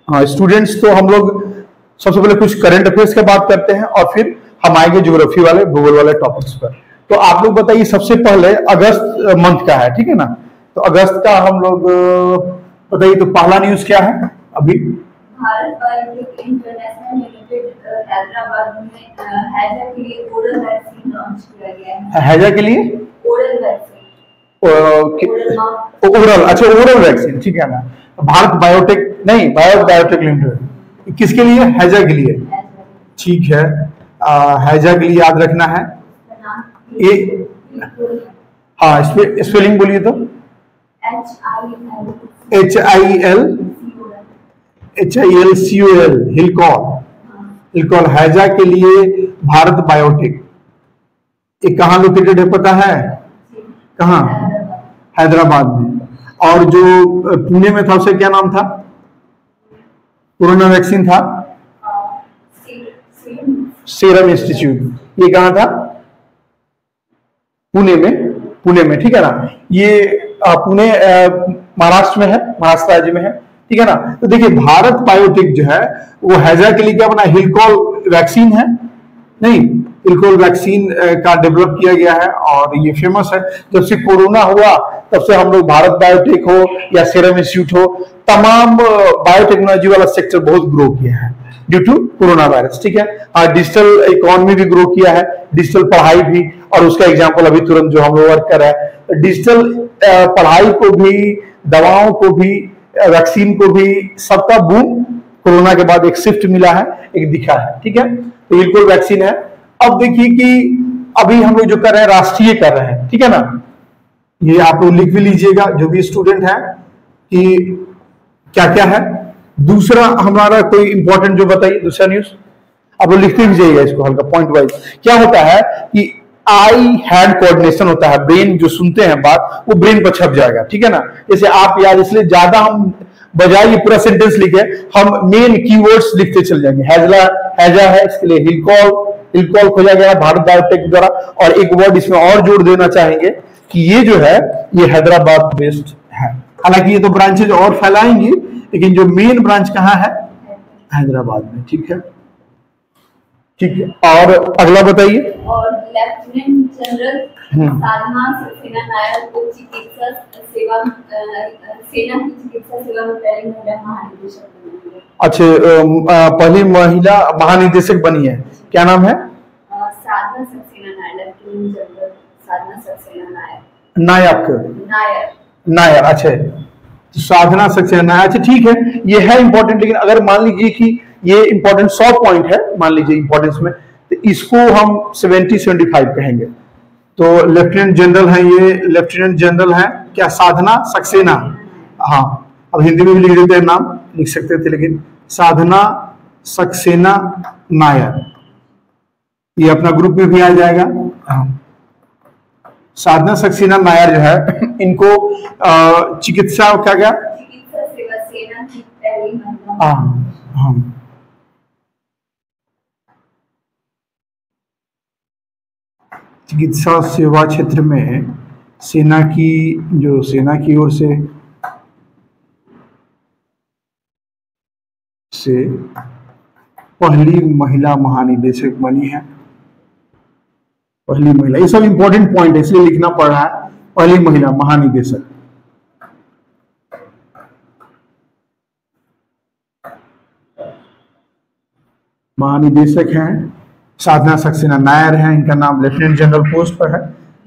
हाँ स्टूडेंट्स, तो हम लोग सबसे पहले कुछ करंट अफेयर्स की बात करते हैं और फिर हम आएंगे ज्योग्राफी वाले, भूगोल वाले टॉपिक्स पर। तो आप लोग बताइए, सबसे पहले अगस्त मंथ का है, ठीक है ना? तो अगस्त का हम लोग बताइए, तो पहला न्यूज क्या है अभी? Bharat biotech international limited Hyderabad में हैजा के लिए ओरल वैक्सीन लॉन्च किया गया है। हैजा के लिए ओरल वैक्सीन, ओरल, अच्छा ओरल वैक्सीन, ठीक है ना? भारत बायोटेक नहीं, बायोटेक लिमिटेड किसके लिए? हैजा के लिए, ठीक है। हैजा के लिए याद रखना है ये। हाँ स्पेलिंग बोलिए तो। HILCOL, हिलकॉल हैजा के लिए भारत बायोटेक। ये कहाँ लोकेटेड है पता है? कहाँ? हैदराबाद में। और जो पुणे में था उसे क्या नाम था? कोरोना वैक्सीन था सीरम इंस्टीट्यूट। ये कहाँ था? पुणे में, ठीक है ना? ये पुणे महाराष्ट्र में है, महाराष्ट्र राज्य में है, ठीक है ना? तो देखिए भारत बायोटेक जो है वो हैजा के लिए क्या बना? हिलकॉल वैक्सीन है, नहीं हिलकॉल वैक्सीन का डेवलप किया गया है और ये फेमस है। जब से कोरोना हुआ तब से हम लोग भारत बायोटेक हो या सीरम इंस्टीट्यूट हो, तमाम बायोटेक्नोलॉजी वाला सेक्टर बहुत ग्रो किया है ड्यू टू कोरोना वायरस, ठीक है? डिजिटल इकोनॉमी भी ग्रो किया है, डिजिटल पढ़ाई भी, और उसका एग्जांपल अभी तुरंत जो हम लोग वर्क कर रहे हैं, डिजिटल पढ़ाई को भी, दवाओं को भी, वैक्सीन को भी, सबका बूम कोरोना के बाद एक शिफ्ट मिला है, एक दिखा है, ठीक है? तो बिल्कुल वैक्सीन है। अब देखिए कि अभी हम लोग जो कर रहे हैं राष्ट्रीय कर रहे हैं, ठीक है ना? ये आप लोग लिख भी लीजिएगा जो भी स्टूडेंट है कि क्या क्या है। दूसरा हमारा कोई इंपॉर्टेंट जो बताइए, दूसरा न्यूज आप लोग लिखते भी जाइएगा इसको हल्का पॉइंट वाइज। क्या होता है कि आई हैंड कोऑर्डिनेशन होता है, ब्रेन जो सुनते हैं बात वो ब्रेन पर छप जाएगा, ठीक है ना? जैसे आप याद, इसलिए ज्यादा हम बजाय ये पूरा सेंटेंस लिखे हम मेन कीवर्ड्स लिखते चल जाएंगे। हैजा है, इसके लिए हिलकॉल खोजा गया भारत बायोटेक द्वारा। और एक वर्ड इसमें और जोड़ देना चाहेंगे कि ये जो है ये हैदराबाद बेस्ड है। हालांकि ये तो ब्रांचेज और फैलाएंगी, लेकिन जो मेन ब्रांच कहाँ है? हैदराबाद में, ठीक है? ठीक है, और अगला बताइए। और लेफ्टिनेंट जनरल साधना सक्सेना नायर को चिकित्सा सेवा में पहली महिला महानिदेशक बनी है। अच्छा, पहली महिला महानिदेशक बनी है, क्या नाम है? साधना सक्सेना नायर, लेफ्टिनेंट जनरल साधना सक्सेना नायर। अच्छा, साधना सक्सेना नायर, अच्छा ठीक है, ये है इंपॉर्टेंट। लेकिन अगर मान लीजिए कि ये इंपॉर्टेंट 100 पॉइंट है, मान लीजिए इंपॉर्टेंस में, तो इसको हम 70-75 कहेंगे। तो लेफ्टिनेंट जनरल है, ये लेफ्टिनेंट जनरल है क्या? साधना सक्सेना। हाँ, अब हिंदी में भी लिख देते हैं, नाम लिख सकते थे, लेकिन साधना सक्सेना नायर, ये अपना ग्रुप में भी आ जाएगा। हाँ, साधना सक्सेना नायर जो है इनको चिकित्सा क्या चिकित्सा सेवा सेना की पहली महिला। चिकित्सा सेवा क्षेत्र में सेना की ओर से पहली महिला महानिदेशक बनी है। पहली महिला, ये सब इंपॉर्टेंट पॉइंट है इसलिए लिखना पड़ रहा है। पहली महिला महानिदेशक, हैं साधना सक्सेना नायर है, इनका नाम लेफ्टिनेंट जनरल पोस्ट पर है।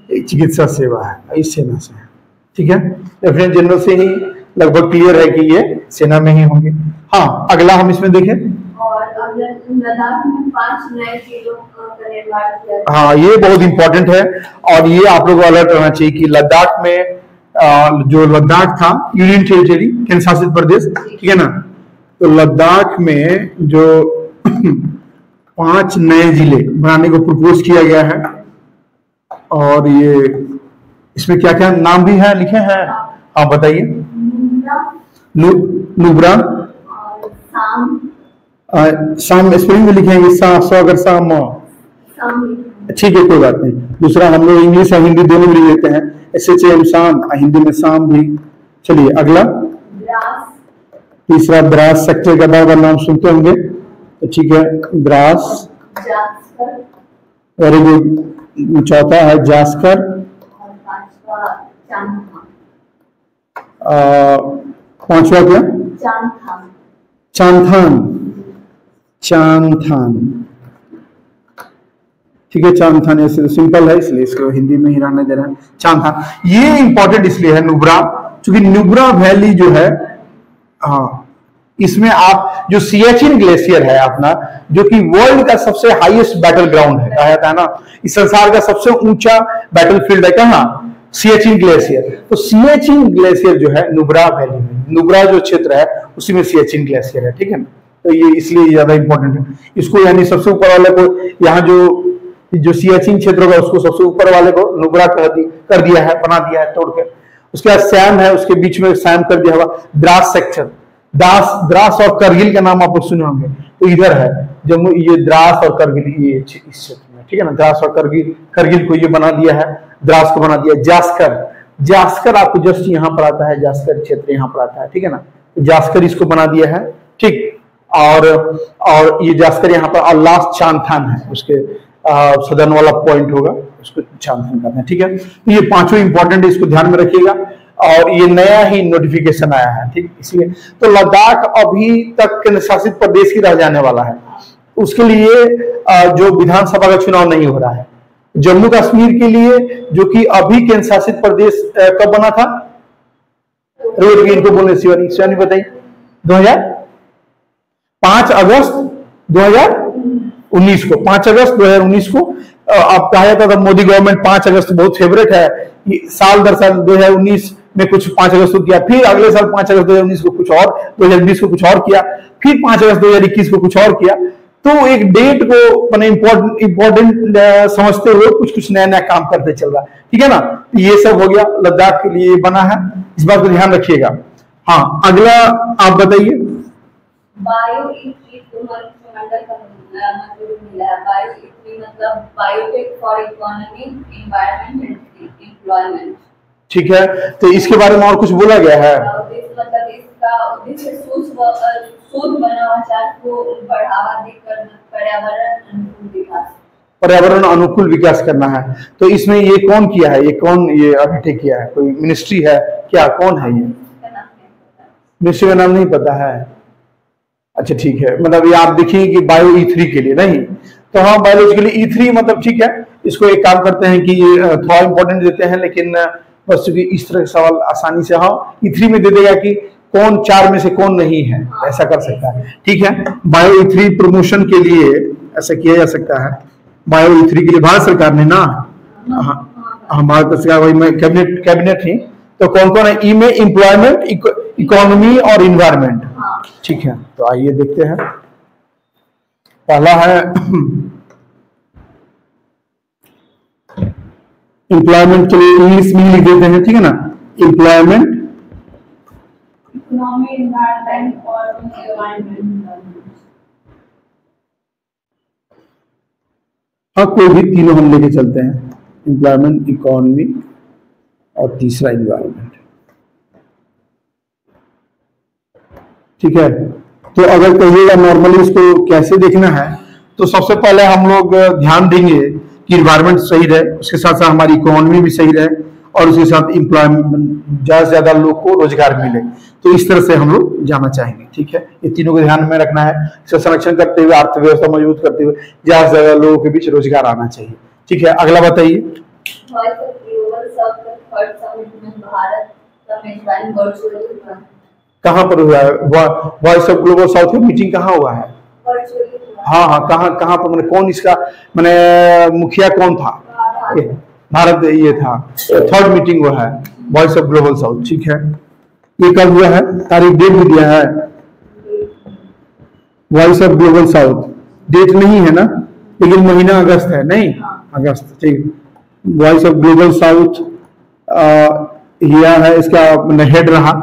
एक चिकित्सा सेवा है, इस सेना से है, ठीक है? लेफ्टिनेंट जनरल से ही लगभग क्लियर है कि ये सेना में ही होंगे। हाँ, अगला हम इसमें देखें। और लद्दाख में 5 नए जिलों का निर्माण किया। हाँ, ये बहुत इंपॉर्टेंट है और ये आप लोगों को अलर्ट रहना चाहिए कि लद्दाख में जो लद्दाख था यूनियन टेरिटरी, केंद्र शासित प्रदेश, ठीक है ना? तो लद्दाख में जो 5 नए जिले बनाने को प्रपोज किया गया है। और ये इसमें क्या क्या नाम भी है, लिखे हैं? हाँ बताइए। नुब्रा, शाम स्पेलिंग में लिखेंगे, शाम, ठीक है, कोई बात नहीं। दूसरा हम लोग इंग्लिश और हिंदी दोनों में लिख लेते हैं, SHAM शाम, हिंदी में शाम भी। चलिए अगला। तीसरा द्रास सेक्टर का बार बार नाम सुनते होंगे, तो ठीक है, द्रास, जास्कर, वेरी गुड। चौथा है जास्कर, और पांचवा चांगथांग। पांचवा क्या? चांगथांग। चांगथांग, चांगथांग, ठीक है। चांगथांग ऐसे तो सिंपल है, इसलिए इसको हिंदी में ही रहने दे रहे हैं। चांगथांग ये इंपॉर्टेंट इसलिए है नुब्रा, क्योंकि नुब्रा वैली जो है, हाँ, इसमें आप जो सियाचिन ग्लेशियर है अपना, जो कि वर्ल्ड का सबसे हाईएस्ट बैटल ग्राउंड है, कहा जाता है ना, इस संसार का सबसे ऊंचा बैटलफील्ड है कहाँ? सियाचिन ग्लेशियर। तो सियाचिन ग्लेशियर जो है नुब्रा वैली में, नुब्रा जो क्षेत्र है उसी में सियाचिन ग्लेशियर है, ठीक है ना। तो ये इसलिए ज्यादा इंपॉर्टेंट है इसको, यानी सबसे ऊपर वाले को, यहाँ जो सियाचिन क्षेत्र होगा उसको सबसे ऊपर वाले को नुब्रा कर दिया है, बना दिया है तोड़ के। उसके बाद सैम है, उसके बीच में सैम कर दिया हुआ। द्रास सेक्टर, द्रास और करगिल का नाम आप सुने होंगे, तो इधर है जम्मू, ये द्रास और करगिल, ये इस क्षेत्र में, ठीक है ना। द्रास और करगिल को ये बना दिया है, द्रास को बना दिया। जास्कर, जास्कर आपको जस्ट यहाँ पर आता है, जास्कर क्षेत्र यहाँ पर आता है, ठीक है ना। जास्कर इसको बना दिया है, ठीक। और ये जास्कर यहाँ पर, और लास्ट चांगथांग है, उसके सदर्न वाला पॉइंट होगा, उसको चांगथांग करना है, ठीक है। तो ये पांचों इंपॉर्टेंट है, इसको ध्यान में रखिएगा। और ये नया ही नोटिफिकेशन आया है, ठीक, इसलिए। तो लद्दाख अभी तक केंद्र शासित प्रदेश ही रह जाने वाला है, उसके लिए जो विधानसभा का चुनाव नहीं हो रहा है। जम्मू कश्मीर के लिए, जो कि अभी केंद्र शासित प्रदेश कब बना था, इनको बोलने शिवानी बताइए, 5 अगस्त 2019 को, 5 अगस्त 2019 को। अब कहा जाता था मोदी गवर्नमेंट 5 अगस्त बहुत फेवरेट है, साल दर साल 2019 में कुछ 5 अगस्त को किया, फिर अगले साल 5 अगस्त 2019 को कुछ और, 2020 को कुछ और किया, फिर 5 अगस्त 2021 को कुछ और किया। तो एक डेट को मैंने इंपॉर्टेंट समझते हुए कुछ कुछ नया नया काम करते चल रहा है, ठीक है ना। ये सब हो गया, लद्दाख के लिए बना है, इस बात को ध्यान रखिएगा। हाँ, अगला आप बताइए। बायो इक्विटी मंडल का मंजूरी मिला है। बायो इक्विटी मतलब biotech for economy, environment and employment, ठीक है। तो इसके बारे में और कुछ बोला गया है? मतलब इसका उद्देश्य शोध नवाचार को बढ़ावा देकर पर्यावरण अनुकूल विकास करना है। तो इसमें ये कौन किया है, ये कौन ये अंडरटेक किया है, कोई मिनिस्ट्री है क्या, कौन है ये? मिनिस्ट्री का नाम नहीं पता है, अच्छा ठीक है। मतलब ये आप देखिए कि बायो E3 के लिए नहीं, तो हाँ बायोलॉजिकली E3 मतलब ठीक है। इसको एक काम करते हैं कि थोड़ा इंपॉर्टेंट देते हैं, लेकिन बस चूंकि इस तरह का सवाल आसानी से हाँ E3 में दे देगा कि कौन 4 में से कौन नहीं है, ऐसा कर सकता है, ठीक है। बायो E3 प्रमोशन के लिए ऐसा किया जा सकता है। बायो E3 के लिए भारत सरकार ने ना, भारत सरकार वही में कैबिनेट ही, तो कौन कौन है? ई में एम्प्लॉयमेंट, इकोनॉमी और इन्वायरमेंट, ठीक है। तो आइए देखते हैं, पहला है एम्प्लॉयमेंट के लिए इंग्लिश में लिख देते हैं, ठीक है ना। एम्प्लॉयमेंट, इकोनॉमी, एनवायरनमेंट और एनवायरनमेंट, हाँ कोई भी तीनों हम लेके चलते हैं, एम्प्लॉयमेंट, इकोनॉमी और तीसरा इन्वायरमेंट, ठीक है। तो अगर कहिएगा नॉर्मली इसको कैसे देखना है, तो सबसे पहले हम लोग ध्यान देंगे कि इन्वायरमेंट सही रहे, उसके साथ साथ हमारी इकोनॉमी भी सही रहे, और उसके साथ एम्प्लॉयमेंट ज्यादा से ज्यादा लोग को रोजगार मिले। तो इस तरह से हम लोग जाना चाहेंगे, ठीक है। ये तीनों को ध्यान में रखना है, इसका संरक्षण करते हुए, अर्थव्यवस्था मजबूत करते हुए ज्यादा से ज्यादा लोगों के बीच रोजगार आना चाहिए, ठीक है। अगला बताइए। कहाँ पर हुआ है वॉइस ऑफ ग्लोबल साउथ की मीटिंग? कहाँ हुआ है? हाँ हाँ, कहाँ पर, मैंने कौन इसका, मैंने मुखिया कौन था? भारत ये था, 3rd मीटिंग हुआ है वॉइस ऑफ ग्लोबल साउथ, ठीक है। ये कब हुआ है, तारीख डेट भी दिया है? Voice of Global South date नहीं है ना, लेकिन महीना अगस्त है, नहीं अगस्त, ठीक। वॉइस ऑफ ग्लोबल साउथ यह है, इसका हेड रहा,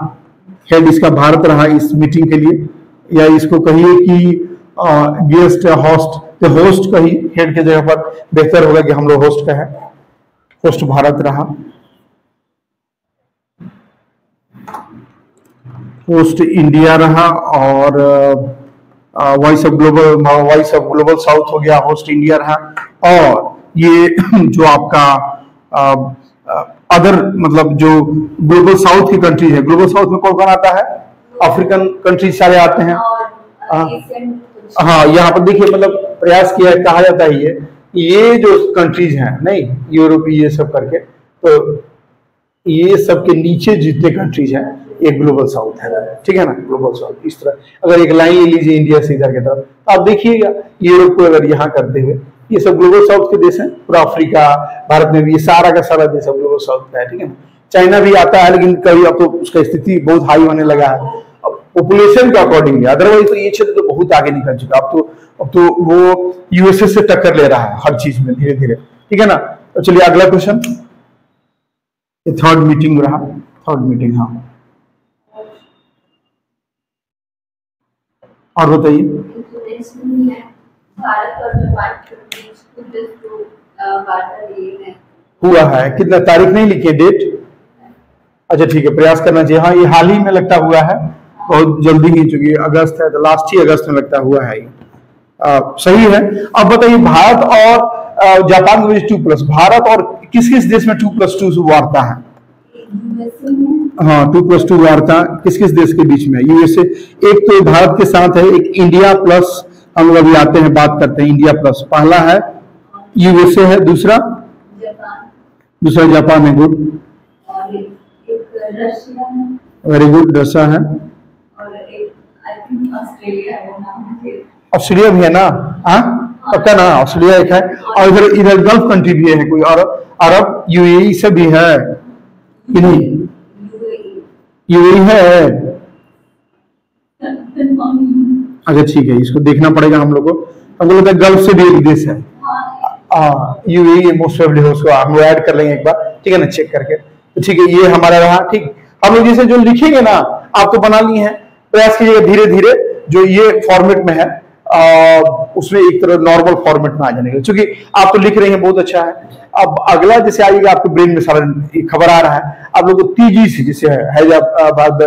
हेड इसका भारत रहा इस मीटिंग के लिए, या इसको कहिए कि गेस्ट होस्ट, तो होस्ट कहिए, हेड के जगह पर बेहतर होगा कि हम लोग होस्ट का है, होस्ट भारत रहा, होस्ट इंडिया रहा, और वॉइस ऑफ ग्लोबल साउथ हो गया, होस्ट इंडिया रहा। और ये जो आपका अदर मतलब जो ग्लोबल साउथ की कंट्रीज है, ग्लोबल साउथ में कौन कौन आता है? अफ्रीकन कंट्रीज सारे आते हैं। हाँ, यहाँ पर देखिए मतलब प्रयास किया है, कहा जाता है ये जो कंट्रीज हैं, नहीं यूरोप ये सब करके, तो ये सब के नीचे जितने कंट्रीज हैं ये ग्लोबल साउथ है, ठीक है ना, ग्लोबल साउथ। इस तरह अगर एक लाइन ले लीजिए इंडिया से इधर की तरफ, तो आप देखिएगा यूरोप को अगर यहाँ करते हुए, ये सब ग्लोबल साउथ के देश हैं। पूरा अफ्रीका, भारत में भी ये सारा का सारा देश ग्लोबल साउथ का है, ठीक है ना। चाइना भी आता है, लेकिन कभी अब तो उसका स्थिति बहुत हाई होने लगा है पॉपुलेशन के अकॉर्डिंगली। अदरवाइज तो ये क्षेत्र तो बहुत आगे निकल चुका, अब तो वो यूएसए से टक्कर ले रहा है हर चीज में धीरे धीरे, ठीक है ना। तो चलिए अगला क्वेश्चन, ये थर्ड मीटिंग रहा, थर्ड मीटिंग। हाँ, और बताइए। हुआ है, कितना तारीख नहीं लिखी, डेट? अच्छा ठीक है, प्रयास करना चाहिए। हाँ, ये हाल ही में लगता हुआ है, बहुत जल्दी ही, चूंकि अगस्त है तो लास्ट ही अगस्त में लगता हुआ है। सही है। अब बताइए, भारत और जापान के बीच 2+, भारत और किस किस देश में 2+2 वार्ता है? हाँ, 2+2 वार्ता किस किस देश के बीच में? यूएसए, एक तो भारत के साथ है, एक इंडिया प्लस, हम लोग अभी आते हैं बात करते हैं इंडिया प्लस। पहला है यूएसए है, दूसरा जापान है, गुड, वेरी गुड, रशिया है, ऑस्ट्रेलिया भी है ना? हाँ पक्का ना, ऑस्ट्रेलिया एक है, और इधर गल्फ कंट्री भी है कोई, और अरब यूएई से भी है कि नहीं? यूएई है। अच्छा ठीक है, इसको देखना पड़ेगा हम लोग को। हमको लगता है गल्फ से भी एक देश है, यूएई मोस्ट प्रोबेबली हो, उसको हम लोग ऐड कर लेंगे एक बार, ठीक है ना, चेक करके। तो ठीक है, ये हमारा रहा। ठीक, हम लोग जैसे जो लिखेंगे ना, आप तो बना लिए हैं, प्रयास कीजिएगा धीरे धीरे जो ये फॉर्मेट में है उसमें एक तरह नॉर्मल फॉर्मेट में आ जाने का, क्योंकि आप तो लिख रहे हैं, बहुत अच्छा है। अब अगला जैसे आइएगा, आपके ब्रेन में सारा खबर आ रहा है, आप लोग को TGC जैसे हैदराबाद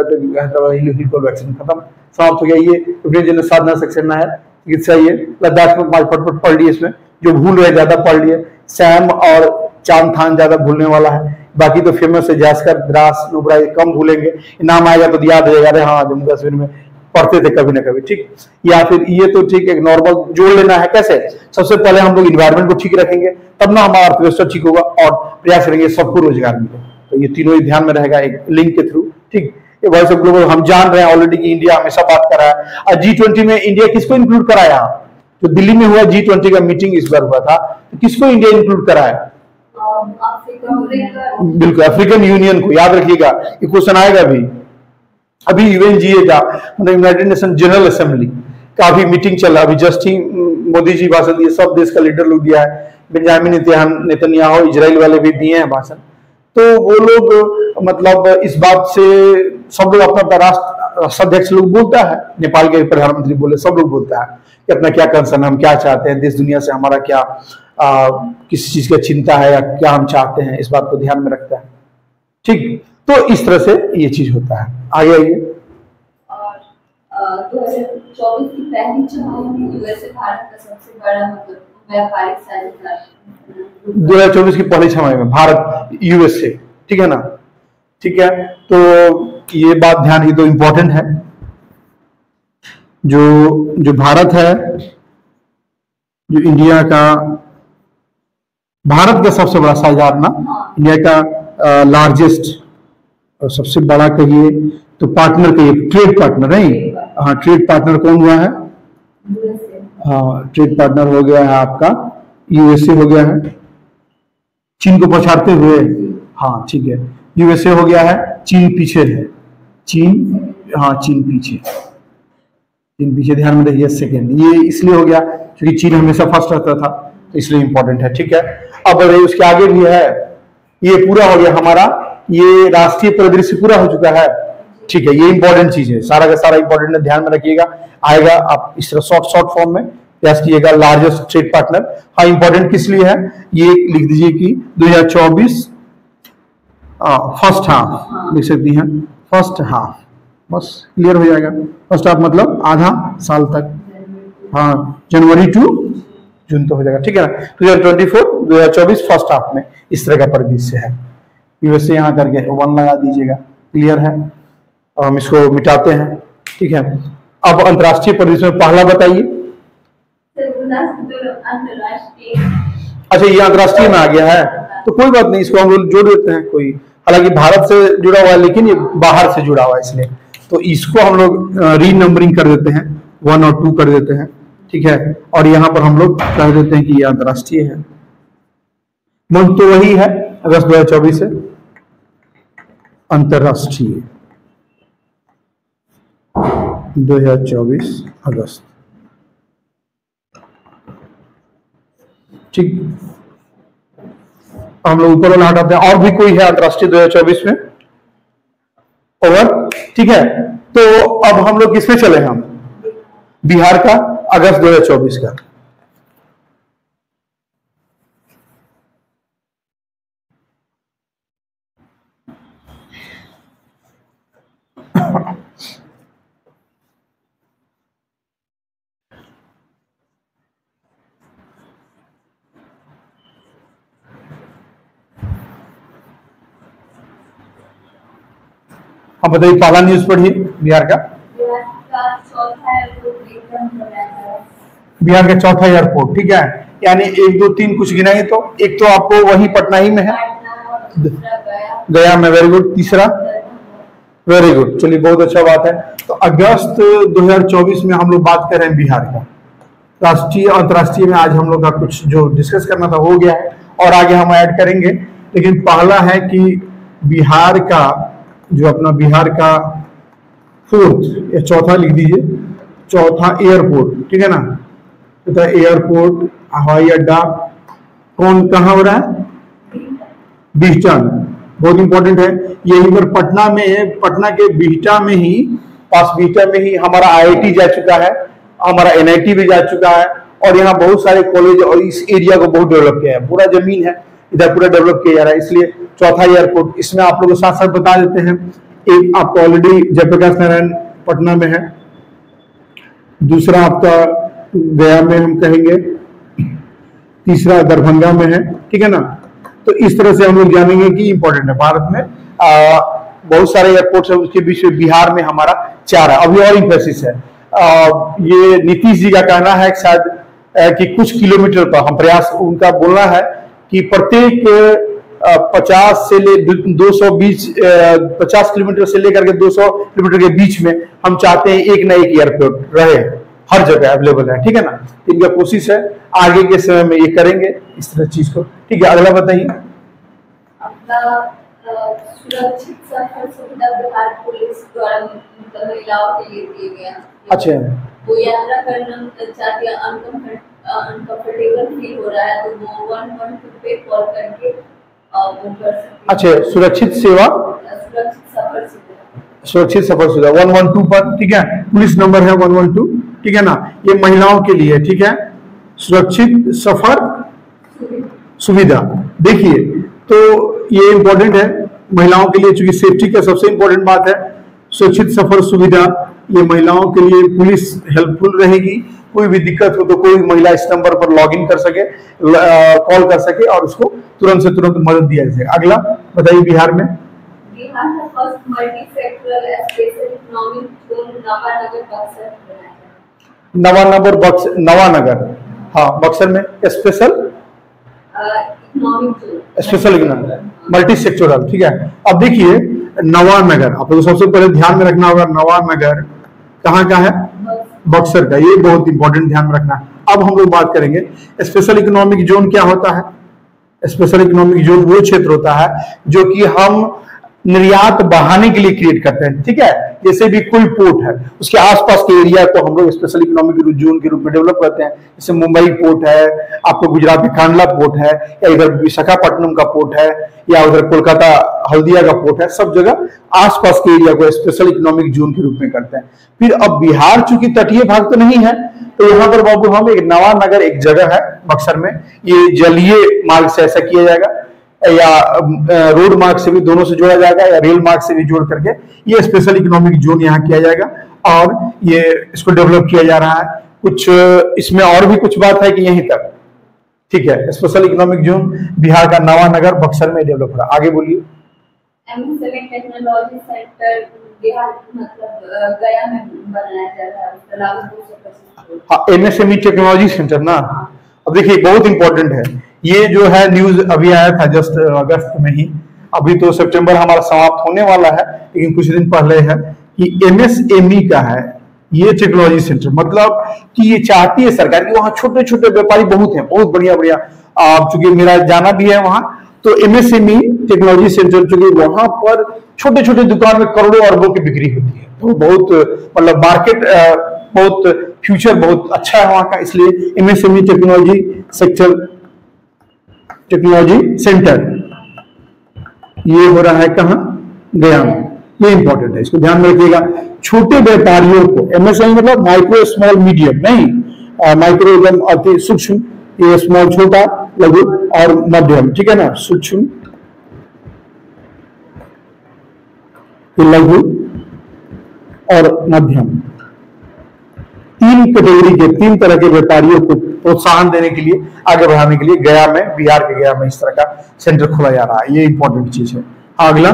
वैक्सीन खत्म, समाप्त हो गया। ये साधना सेक्शन है, चिकित्सा, ये लद्दाख में 5 फट पढ़ लिए, इसमें जो भूल रहे ज्यादा पढ़ लिए। सैम और चांदथान ज्यादा भूलने वाला है, बाकी तो फेमस है, जास्कर, द्रास, नुब्रा, कम भूलेंगे, नाम आएगा तो याद हो जाएगा, अरे हाँ जम्मू कश्मीर में पढ़ते थे कभी ना कभी, ठीक। या फिर ये तो ठीक, एक नॉर्मल जोड़ लेना है। कैसे? सबसे पहले हम लोग इन्वायरमेंट को ठीक रखेंगे, तब ना हमारा अर्थव्यवस्था ठीक होगा, और प्रयास करेंगे सबको रोजगार मिले। तो ये तीनों ही ध्यान में रहेगा एक लिंक के थ्रू, ठीक। ये वॉइस ऑफ ग्लोबल हम जान रहे हैं ऑलरेडी कि इंडिया हमेशा बात कर रहा है। और G20 में इंडिया किसको इंक्लूड कराया? जो दिल्ली में हुआ G20 का मीटिंग इस बार हुआ था, तो किसको इंडिया इंक्लूड कराया? बिल्कुल, अफ्रीकन यूनियन को। याद रखिएगा, ये क्वेश्चन आएगा भी। अभी UNGA का मतलब यूनाइटेड नेशन जनरल असेंबली का भी मीटिंग चल रहा है, अभी जस्ट ही मोदी जी भाषण दिए, सब देश का लीडर लोग दिया है, बेंजामिन नेतन्याहू इजराइल वाले भी दिए हैं भाषण। तो वो लोग मतलब इस बात से सब लोग अपना राष्ट्राध्यक्ष लोग बोलता है, नेपाल के प्रधानमंत्री बोले, सब लोग बोलता है कि अपना क्या कंसर्न, हम क्या चाहते हैं, देश दुनिया से हमारा क्या किसी चीज की चिंता है या क्या हम चाहते हैं, इस बात को ध्यान में रखता है, ठीक। तो इस तरह से ये चीज होता है। आगे आइए। 2024 की पहली छमाही में यूएसए भारत का सबसे बड़ा मतलब व्यापारिक साझेदार। 2024 की पहली छमाही में भारत यूएसए, ठीक है ना, ठीक है। तो ये बात ध्यान, ये तो इंपॉर्टेंट है। जो भारत है, जो इंडिया का, भारत का सबसे बड़ा साझेदार ना, इंडिया का लार्जेस्ट और सबसे बड़ा कहिए तो पार्टनर कहिए, ट्रेड पार्टनर नहीं, हाँ ट्रेड पार्टनर कौन हुआ है? हाँ, ट्रेड पार्टनर हो गया है आपका यूएसए हो गया है, चीन को पछाड़ते हुए। हाँ ठीक है, यूएसए हो गया है, चीन पीछे है, चीन, हाँ चीन पीछे, चीन पीछे, ध्यान में रखिए। सेकेंड ये इसलिए हो गया क्योंकि चीन हमेशा फर्स्ट रहता था, तो इसलिए इंपॉर्टेंट है, ठीक है। अब उसके आगे भी है, ये पूरा हो गया हमारा, ये राष्ट्रीय परिदृश्य पूरा हो चुका है, ठीक है। ये इंपॉर्टेंट चीज है, सारा का सारा इंपॉर्टेंट है, ध्यान में रखिएगा। आएगा आप इस तरह शॉर्ट फॉर्म में प्रयास कीजिएगा, लार्जेस्ट ट्रेड पार्टनर। हाँ, इंपॉर्टेंट किस लिए है ये लिख दीजिए कि 2024 फर्स्ट हाफ लिख सकती हैं, फर्स्ट हाफ बस क्लियर हो जाएगा। फर्स्ट हाफ मतलब आधा साल तक, हाँ जनवरी टू जून तो हो जाएगा, ठीक है ना। 2024 फर्स्ट हाफ में इस तरह का परिदृश्य है। यूएसए यहाँ करके 1 लगा दीजिएगा, क्लियर है। और हम इसको मिटाते हैं, ठीक है। अब अंतर्राष्ट्रीय परिदृश्य में पहला बताइए। अच्छा ये अंतर्राष्ट्रीय में आ गया है, तो कोई बात नहीं, इसको हम लोग जोड़ देते हैं। कोई हालांकि भारत से जुड़ा हुआ है लेकिन ये बाहर से जुड़ा हुआ है, इसलिए तो इसको हम लोग री नंबरिंग कर देते हैं, 1 और 2 कर देते हैं, ठीक है। और यहाँ पर हम लोग कह देते हैं कि ये अंतर्राष्ट्रीय है। मंथ तो वही है, अगस्त 2024 है अंतर्राष्ट्रीय 2024 अगस्त, ठीक। हम लोग ऊपर वाला हटाते हैं। और भी कोई है अंतर्राष्ट्रीय 2024 में? ओवर, ठीक है। तो अब हम लोग किसमें चले? हम बिहार का अगस्त 2024 का। अब बताइए पहला न्यूज पढ़िए बिहार का। बिहार का चौथा एयरपोर्ट, ठीक है। यानी 1 2 3 कुछ गिनाइए तो। एक तो आपको वही पटना ही में है, गया में, वेरी गुड। तीसरा, वेरी गुड, चलिए बहुत अच्छा बात है। तो अगस्त 2024 में हम लोग बात कर रहे हैं बिहार का। राष्ट्रीय अंतर्राष्ट्रीय में आज हम लोग का कुछ जो डिस्कस करना था हो गया है, और आगे हम ऐड करेंगे। लेकिन पहला है कि बिहार का जो अपना बिहार का 4th या चौथा लिख दीजिए, चौथा एयरपोर्ट, ठीक है ना। तो एयरपोर्ट, हवाई अड्डा कौन कहाँ हो रहा है? बिहटा में, बहुत इंपॉर्टेंट है। यही पर पटना में, पटना के बिहटा में ही, पास बिहटा में ही हमारा IIT जा चुका है, हमारा NIT भी जा चुका है, और यहाँ बहुत सारे कॉलेज, और इस एरिया को बहुत डेवलप किया है। पूरा जमीन है इधर, पूरा डेवलप किया जा रहा है, इसलिए चौथा एयरपोर्ट। इसमें आप लोग साथ साथ बता देते हैं, एक आपका ऑलरेडी जयप्रकाश नारायण पटना में है, दूसरा आपका गया में हम कहेंगे, तीसरा दरभंगा में है, ठीक है ना। तो इस तरह से हम लोग जानेंगे कि इंपॉर्टेंट है। भारत में बहुत सारे एयरपोर्ट्स है, उसके बीच में बिहार में हमारा 4 है। अभी और इंफोसिस है। ये नीतीश जी का कहना है शायद कि कुछ किलोमीटर पर हम प्रयास, उनका बोलना है कि प्रत्येक 50 से ले 220 50 किलोमीटर से लेकर के 200 किलोमीटर के बीच में हम चाहते हैं एक ना एक एयरपोर्ट रहे, हर जगह अवेलेबल है, ठीक है ना। इनका कोशिश है, आगे के समय में ये करेंगे इस तरह चीज को, ठीक है। अगला बताइए। सुरक्षित सफर सुविधा बिहार पुलिस द्वारा महिलाओं के लिए दिए गए हैं। अच्छा, वो यात्रा करना चाहती है, अनकंफर्टेबल फील हो रहा है, तो वो 112 पे कॉल करके वो कर सकते हैं। अच्छा, सुरक्षित सेवा, सुरक्षित सफर सुविधा 112 पर, ठीक है। पुलिस नंबर है 112, ठीक है ना। ये महिलाओं के लिए, ठीक है, सुरक्षित सफर सुविधा। देखिए तो ये इंपॉर्टेंट है महिलाओं के लिए, चूंकि सेफ्टी का सबसे इंपॉर्टेंट बात है। सुरक्षित सफर सुविधा, ये महिलाओं के लिए पुलिस हेल्पफुल रहेगी। कोई भी दिक्कत हो तो कोई महिला इस नंबर पर लॉगिन कर सके, कॉल कर सके, और उसको तुरंत से तुरंत मदद दिया जाए। अगला बताइए बिहार में। बिहार का first multi sectoral special economic zone Navanagar Buxar बनाया है। नवानगर, हाँ, बक्सर में special special economic multi sectoral, ठीक है। अब देखिए नवानगर, आप लोग सबसे पहले ध्यान में रखना होगा, नवानगर कहाँ का है? बक्सर का। ये बहुत इंपॉर्टेंट ध्यान में रखना है। अब हम लोग बात करेंगे स्पेशल इकोनॉमिक जोन क्या होता है। स्पेशल इकोनॉमिक जोन वो क्षेत्र होता है जो कि हम निर्यात बढ़ाने के लिए क्रिएट करते हैं, ठीक है। जैसे भी कोई पोर्ट है, उसके आसपास के एरिया को हम लोग स्पेशल इकोनॉमिक जोन के रूप में डेवलप करते हैं। जैसे मुंबई पोर्ट है, आपको गुजरात में कांडला पोर्ट है, या इधर विशाखापट्टनम का पोर्ट है, या उधर कोलकाता हल्दिया का पोर्ट है, सब जगह आसपास के एरिया को स्पेशल इकोनॉमिक जोन के रूप में करते हैं। फिर अब बिहार चूंकि तटीय भाग तो नहीं है, तो यहाँ पर बाबू हम एक नवानगर एक जगह है बक्सर में, ये जलीय मार्ग से ऐसा किया जाएगा। या रोड मार्ग से भी, दोनों से जोड़ा जाएगा, या रेल मार्ग से भी जोड़ करके ये स्पेशल इकोनॉमिक जोन यहाँ किया जाएगा और ये इसको डेवलप किया जा रहा है। कुछ इसमें और भी कुछ बात है कि यहीं तक, ठीक है। स्पेशल इकोनॉमिक जोन बिहार का नवानगर बक्सर में डेवलप हो रहा है। आगे बोलिए। टेक्नोलॉजी सेंटर बिहार मतलब गया में बनाया जा रहा है। हाँ, MSME टेक्नोलॉजी सेंटर ना। अब देखिए बहुत इंपॉर्टेंट है ये जो है, न्यूज अभी आया था जस्ट अगस्त में ही, अभी तो सितंबर हमारा समाप्त होने वाला है, लेकिन कुछ दिन पहले है कि MSME का है ये टेक्नोलॉजी सेंटर। मतलब कि ये चाहती है सरकार कि वहाँ छोटे छोटे व्यापारी बहुत हैं, बहुत बढ़िया बढ़िया, चूंकि मेरा जाना भी है वहाँ, तो MSME टेक्नोलॉजी सेंटर चूंकि वहां पर छोटे छोटे दुकान में करोड़ों अरबों की बिक्री होती है, तो बहुत मतलब मार्केट बहुत फ्यूचर बहुत अच्छा है वहां का, इसलिए MSME टेक्नोलॉजी सेंटर ये हो रहा है कहाँ, गया में। ये इंपॉर्टेंट है, इसको ध्यान में रखिएगा। छोटे व्यापारियों को, MSME मतलब माइक्रो स्मॉल मीडियम नहीं, माइक्रो एकदम अति सूक्ष्म, ये स्मॉल छोटा, लघु और मध्यम, ठीक है ना, सूक्ष्म, लघु और मध्यम, तीन कैटेगरी के, तीन तरह के व्यापारियों को प्रोत्साहन देने के लिए, आगे बढ़ाने के लिए गया में, बिहार के गया में इस तरह का सेंटर खोला जा रहा है। ये इंपॉर्टेंट चीज है। अगला,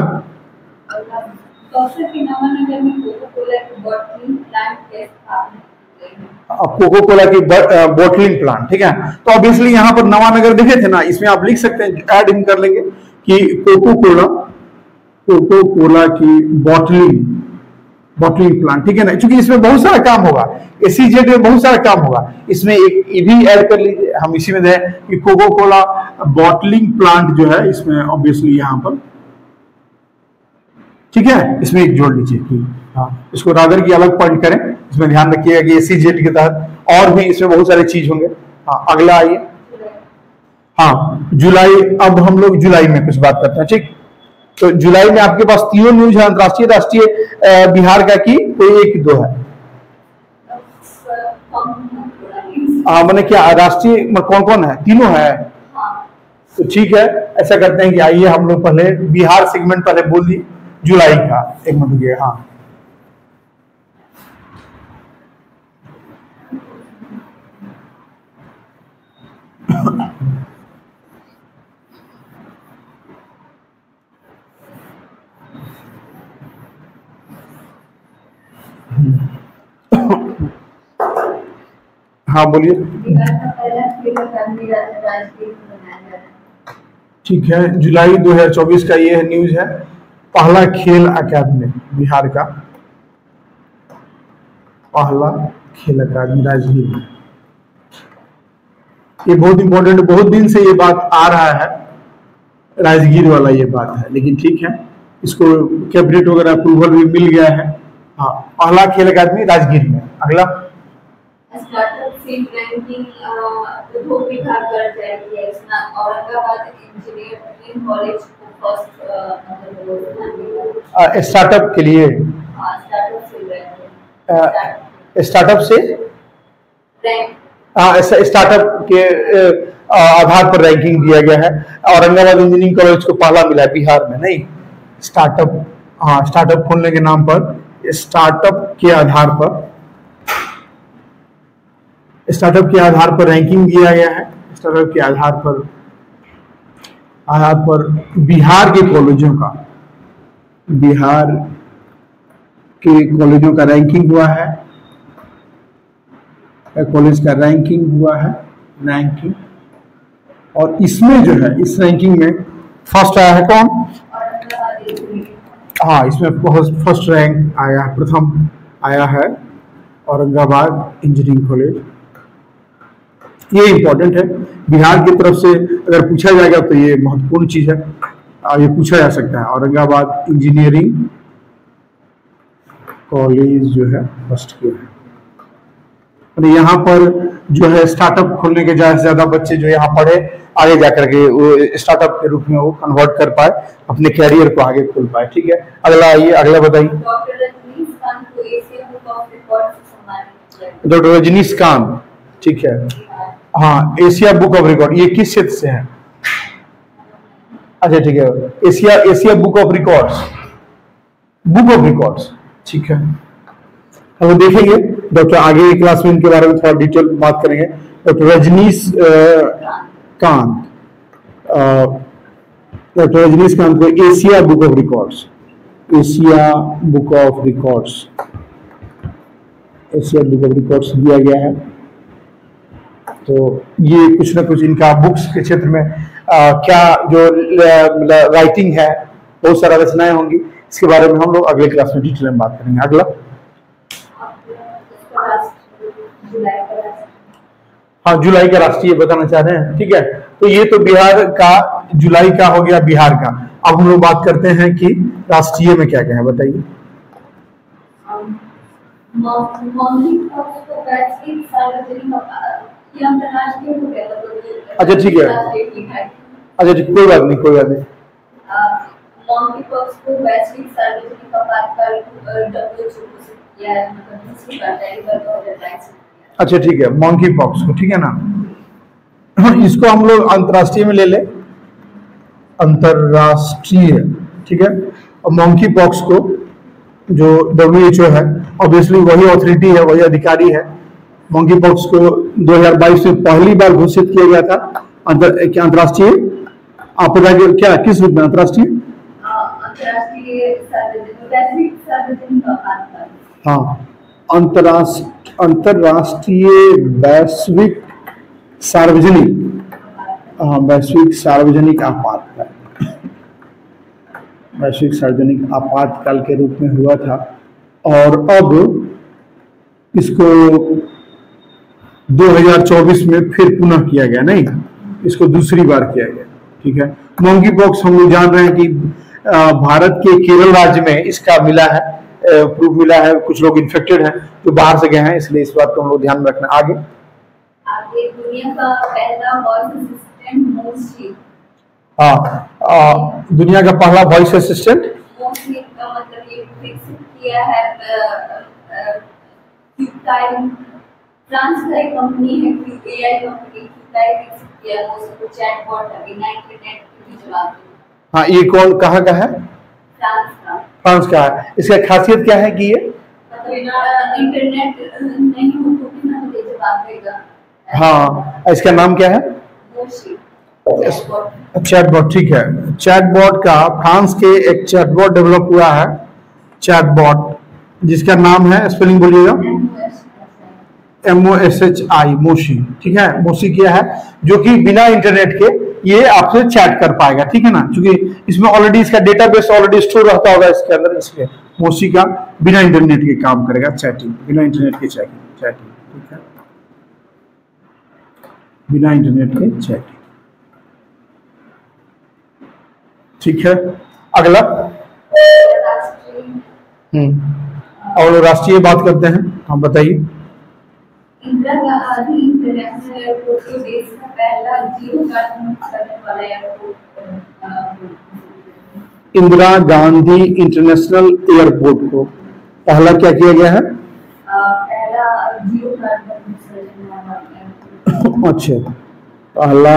कोको कोला की बॉटलिंग प्लांट, ठीक है। तो ऑब्वियसली यहाँ पर नवानगर देखे थे ना, इसमें आप लिख सकते हैं, ऐड इन कर लेंगे कि कोको कोला की बॉटलिंग प्लांट, ठीक है ना, क्योंकि इसमें बहुत सारा काम होगा, SEZ में बहुत सारा काम होगा, इसमें एक ये भी ऐड कर लीजिए, हम इसी में दें कि कोको कोला बॉटलिंग प्लांट जो है, इसमें ऑब्वियसली यहाँ पर, ठीक है, इसमें एक जोड़ लीजिए कि हाँ, इसको रादर की अलग पॉइंट करें, इसमें ध्यान रखिएगा कि SEZ के तहत और भी इसमें बहुत सारे चीज होंगे। हाँ, अगला आइए। हाँ, जुलाई, अब हम लोग जुलाई में कुछ बात करते हैं, ठीक। तो जुलाई में आपके पास तीनों न्यूज है, अंतरराष्ट्रीय, राष्ट्रीय, बिहार का की कोई एक दो है। मैंने क्या राष्ट्रीय कौन कौन है, तीनों है, तो ठीक है, ऐसा करते हैं कि आइए हम लोग पहले बिहार सेगमेंट पहले बोल दिए, जुलाई का एक मिनट रुकिए। हाँ, हाँ बोलिए। ठीक है, जुलाई 2024 का ये न्यूज है, पहला खेल अकादमी बिहार का, पहला खेल अकादमी राजगीर में। ये बहुत इंपॉर्टेंट, बहुत दिन से ये बात आ रहा है, राजगीर वाला ये बात है, लेकिन ठीक है, इसको कैबिनेट वगैरह अप्रूवल भी मिल गया है। हाँ, पहला खेल अकादमी राजगीर में। अगला, स्टार्टअप सीड रैंकिंग उद्योग विभाग द्वारा जारी किया है, इसमें औरंगाबाद इंजीनियरिंग कॉलेज को फर्स्ट स्टार्टअप के लिए, स्टार्टअप से स्टार्टअप के आधार पर रैंकिंग दिया गया है। औरंगाबाद इंजीनियरिंग कॉलेज को पहला मिला है बिहार में, नहीं स्टार्टअप, हाँ स्टार्टअप खोलने के नाम पर, स्टार्टअप के आधार पर रैंकिंग दिया गया है। स्टार्टअप के आधार पर बिहार के कॉलेजों का रैंकिंग हुआ है, कॉलेज का रैंकिंग हुआ है, रैंकिंग, और इसमें जो है, इस रैंकिंग में फर्स्ट आया है कौन? हाँ, इसमें फर्स्ट रैंक आया है, प्रथम आया है औरंगाबाद इंजीनियरिंग कॉलेज। ये इंपॉर्टेंट है, बिहार की तरफ से अगर पूछा जाएगा तो ये महत्वपूर्ण चीज है, ये पूछा जा सकता है। औरंगाबाद इंजीनियरिंग कॉलेज जो है फर्स्ट किया है, और यहाँ पर जो है स्टार्टअप खोलने के ज्यादा से ज्यादा बच्चे जो यहाँ पढ़े, आगे जाकर के वो स्टार्टअप के रूप में वो कन्वर्ट कर पाए, अपने कैरियर को आगे खोल पाए। ठीक है, अगला आइए, अगला बताइए। डॉक्टर रजनीकांत, ठीक है, हाँ एशिया बुक ऑफ रिकॉर्ड, ये किस क्षेत्र से है? अच्छा ठीक है, Asia Asia book of records, book of records, ठीक है। हम देखेंगे डॉक्टर आगे की क्लास में इनके बारे में थोड़ा डिटेल बात करेंगे। डॉक्टर रजनीश कांत, डॉक्टर रजनीश कांत को Asia book of records, Asia book of records, Asia book of records दिया गया है। तो ये कुछ ना कुछ इनका बुक्स के क्षेत्र में क्या जो राइटिंग है, बहुत सारा रचनाएं होंगी, इसके बारे में हम लोग अगले क्लास में डिटेल में बात करेंगे। अगला, हाँ जुलाई का राष्ट्रीय बताना चाह रहे हैं, ठीक है। तो ये तो बिहार का जुलाई का हो गया, बिहार का। अब हम लोग बात करते हैं कि राष्ट्रीय में क्या क्या है, बताइए। अच्छा ठीक है, अच्छा ठीक, कोई बात नहीं, कोई बात नहीं। अच्छा ठीक है, मॉन्की पॉक्स को, ठीक है ना, इसको हम लोग अंतरराष्ट्रीय में ले ले, अंतरराष्ट्रीय, ठीक है। और मॉन्की पॉक्स को जो WHO है, ऑब्वियसली वही अथॉरिटी है, वही अधिकारी है। मॉन्की पॉक्स को 2022 में पहली बार घोषित किया गया था अंतरराष्ट्रीय आपदा के, क्या किस रूप में अंतरराष्ट्रीय, हाँ अंतरराष्ट्रीय वैश्विक सार्वजनिक, हाँ वैश्विक सार्वजनिक आपातकाल, वैश्विक सार्वजनिक आपातकाल के रूप में हुआ था। और अब इसको 2024 में फिर पुनः किया गया, नहीं इसको दूसरी बार किया गया, ठीक है। मॉन्की पॉक्स हम लोग जान रहे हैं कि भारत के केरल राज्य में इसका मिला है, प्रूफ मिला है, कुछ लोग इन्फेक्टेड हैं जो बाहर से गए हैं, इसलिए इस बात को हम लोग ध्यान में रखना। आगे दुनिया का पहला वॉइस असिस्टेंट मोशी, हाँ दुनिया का पहला वॉइस असिस्टेंट मोशी का मतलब ये विकसित किया है क्यूकाई, फ्रांस का एक कंपनी है, AI कंपनी, क्यूकाई विकसित किया है, उसको चैटबॉट है, बिना इंटरनेट के भी चलाते हैं। हाँ ये कौन कहाँ का है, फ्रांस का है। इसका खासियत क्या है कि ये इंटरनेट नहीं हो तो भी ना ले जवाब देगा। हाँ इसका नाम क्या है, चैटबॉट, ठीक है। चैटबॉट का फ्रांस के एक चैटबॉट डेवलप हुआ है, चैटबॉट जिसका नाम है, स्पेलिंग बोलिएगा, MOSHI, मोशी, ठीक है। मोशी क्या है, जो कि बिना इंटरनेट के ये आपसे चैट कर पाएगा, ठीक है ना, क्योंकि इसमें ऑलरेडी इसका डेटाबेस ऑलरेडी स्टोर रहता होगा इसके अंदर, इसलिए मोशी का बिना इंटरनेट के काम करेगा, चैटिंग, बिना इंटरनेट के चैटिंग, ठीक है, बिना इंटरनेट के चैटिंग, ठीक है। अगला, और राष्ट्रीय बात करते हैं, हम बताइए। इंदिरा गांधी इंटरनेशनल एयरपोर्ट को देश का पहला जीरो कार्बन करने वाला airport, Indira Gandhi international airport को पहला क्या किया गया है, पहला जीरो कार्बन उत्सर्जन वाला। अच्छा, पहला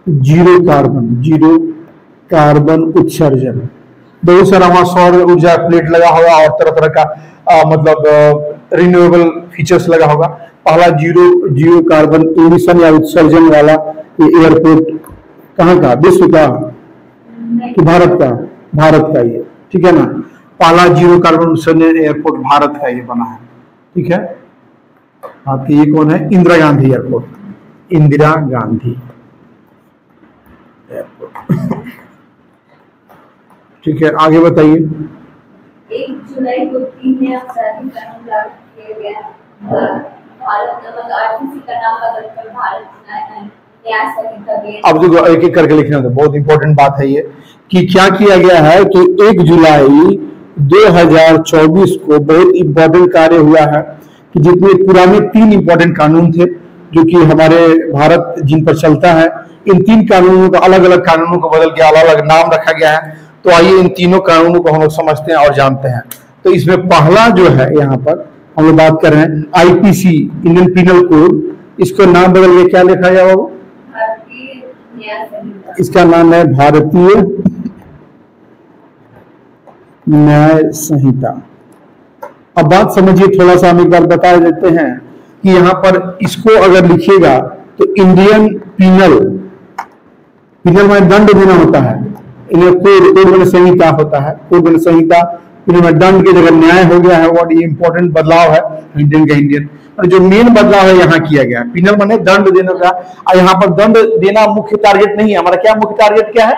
जीरो कार्बन उत्सर्जन। बहुत सारा वहां सौर ऊर्जा प्लेट लगा होगा और तरह तरह का मतलब रिन्यूएबल फीचर्स लगा होगा। पहला जीरो कार्बन इमिशन या उत्सर्जन वाला ये एयरपोर्ट कहाँ का, विश्व का कि भारत का ये, ठीक है ना। पहला जीरो कार्बन उत्सर्जन एयरपोर्ट भारत का ये बना है, ठीक है। आपके ये कौन है, इंदिरा गांधी एयरपोर्ट, इंदिरा गांधी एयरपोर्ट, ठीक है। आगे बताइए। 1 जुलाई को 3 नया आपराधिक कानून लागू किया गया। भारत आरटीसी का नाम बदलकर भारत न्याय संहिता। अब देखो एक एक करके लिखना, तो बहुत इंपॉर्टेंट बात है ये कि क्या किया गया है कि 1 जुलाई 2024 को बहुत इंपॉर्टेंट कार्य हुआ है कि जितने पुराने 3 इंपॉर्टेंट कानून थे जो कि हमारे भारत जिन पर चलता है, इन 3 कानूनों को अलग अलग कानूनों को बदल के अलग अलग नाम रखा गया है। तो आइए इन तीनों कानूनों को हम लोग समझते हैं और जानते हैं। तो इसमें पहला जो है, यहाँ पर हम लोग बात कर रहे हैं IPC, इंडियन पिनल कोड, इसको नाम बदल के क्या लिखा गया बाबू, इसका नाम है भारतीय न्याय संहिता। अब बात समझिए, थोड़ा सा हम एक बार बता देते हैं कि यहाँ पर इसको अगर लिखिएगा तो इंडियन पीनल, पीनल में दंड देना होता है, इन्हें कोड में संहिता होता है, कोड में संहिता, इनमें दंड की जगह न्याय हो गया है। और ये इंपॉर्टेंट बदलाव है इंडियन का, इंडियन और जो मेन बदलाव है यहाँ किया गया, पीनल माने दंड देने का, और यहाँ पर दंड देना मुख्य टारगेट नहीं है हमारा। क्या मुख्य टारगेट क्या है?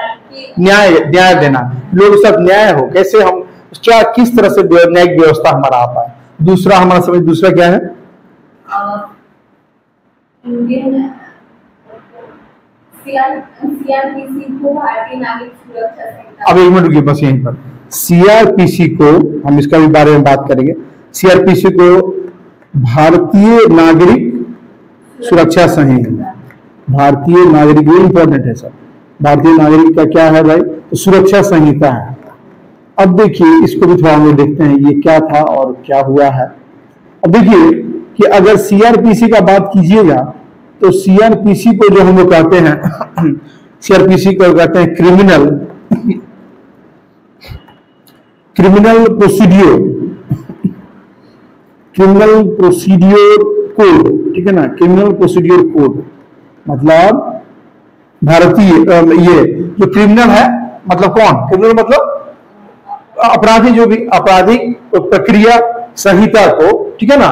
न्याय, न्याय देना, लोग सब न्याय हो, कैसे हम क्या किस तरह से न्यायिक व्यवस्था हमारा आ पाए। दूसरा हमारा समझ, दूसरा क्या है? इंडियन सीआरपीसी को भारतीय नागरिक सुरक्षा संहिता। अब एक मिनट रुकिए बस यहीं पर। सीआरपीसी को हम इसका भी बारे में बात करेंगे। सीआरपीसी को भारतीय नागरिक सुरक्षा संहिता, भारतीय नागरिक, ये इंपॉर्टेंट है सर। भारतीय नागरिक का क्या है भाई? तो सुरक्षा संहिता है। अब देखिए इसको भी थोड़ा हम लोग देखते हैं ये क्या था और क्या हुआ है। अब देखिए कि अगर सीआरपीसी का बात कीजिएगा तो सीआरपीसी को जो हम लोग कहते हैं सीआरपीसी को कहते हैं criminal procedure, criminal procedure code, ठीक है ना, क्रिमिनल प्रोसीड्योर कोड। मतलब भारतीय ये जो क्रिमिनल है, मतलब कौन क्रिमिनल, मतलब अपराधी, जो भी आपराधिक प्रक्रिया संहिता को, ठीक है ना,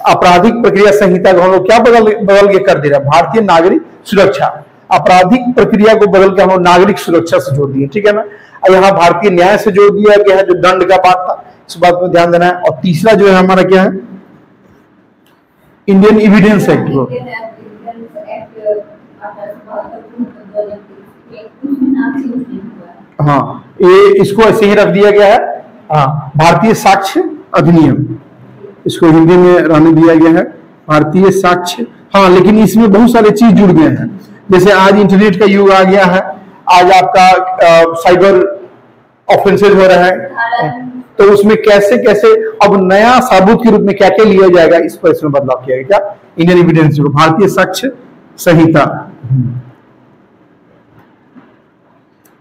आपराधिक प्रक्रिया संहिता को हम लोग क्या बदल के कर दे रहे हैं? भारतीय नागरिक सुरक्षा, आपराधिक प्रक्रिया को बदल के हम लोग नागरिक सुरक्षा से जोड़ दिए, ठीक है ना। और यहाँ भारतीय न्याय से जोड़ दिया गया है, जो दंड का बात था, इस बात पर ध्यान देना है। और तीसरा जो है हमारा क्या है? इंडियन एविडेंस एक्ट को, हाँ ये इसको ऐसे ही रख दिया गया है। हाँ, भारतीय साक्ष्य अधिनियम, इसको हिंदी में रहने दिया गया है, भारतीय साक्ष्य। हाँ, लेकिन इसमें बहुत सारे चीज जुड़ गए हैं, जैसे आज इंटरनेट का युग आ गया है, आज आपका साइबर ऑफेंसेज हो रहा है, तो उसमें कैसे कैसे अब नया साबुत के रूप में क्या क्या लिया जाएगा, इस पर इसमें बदलाव किया गया। क्या? इंडियन एविडेंस, भारतीय साक्ष्य संहिता।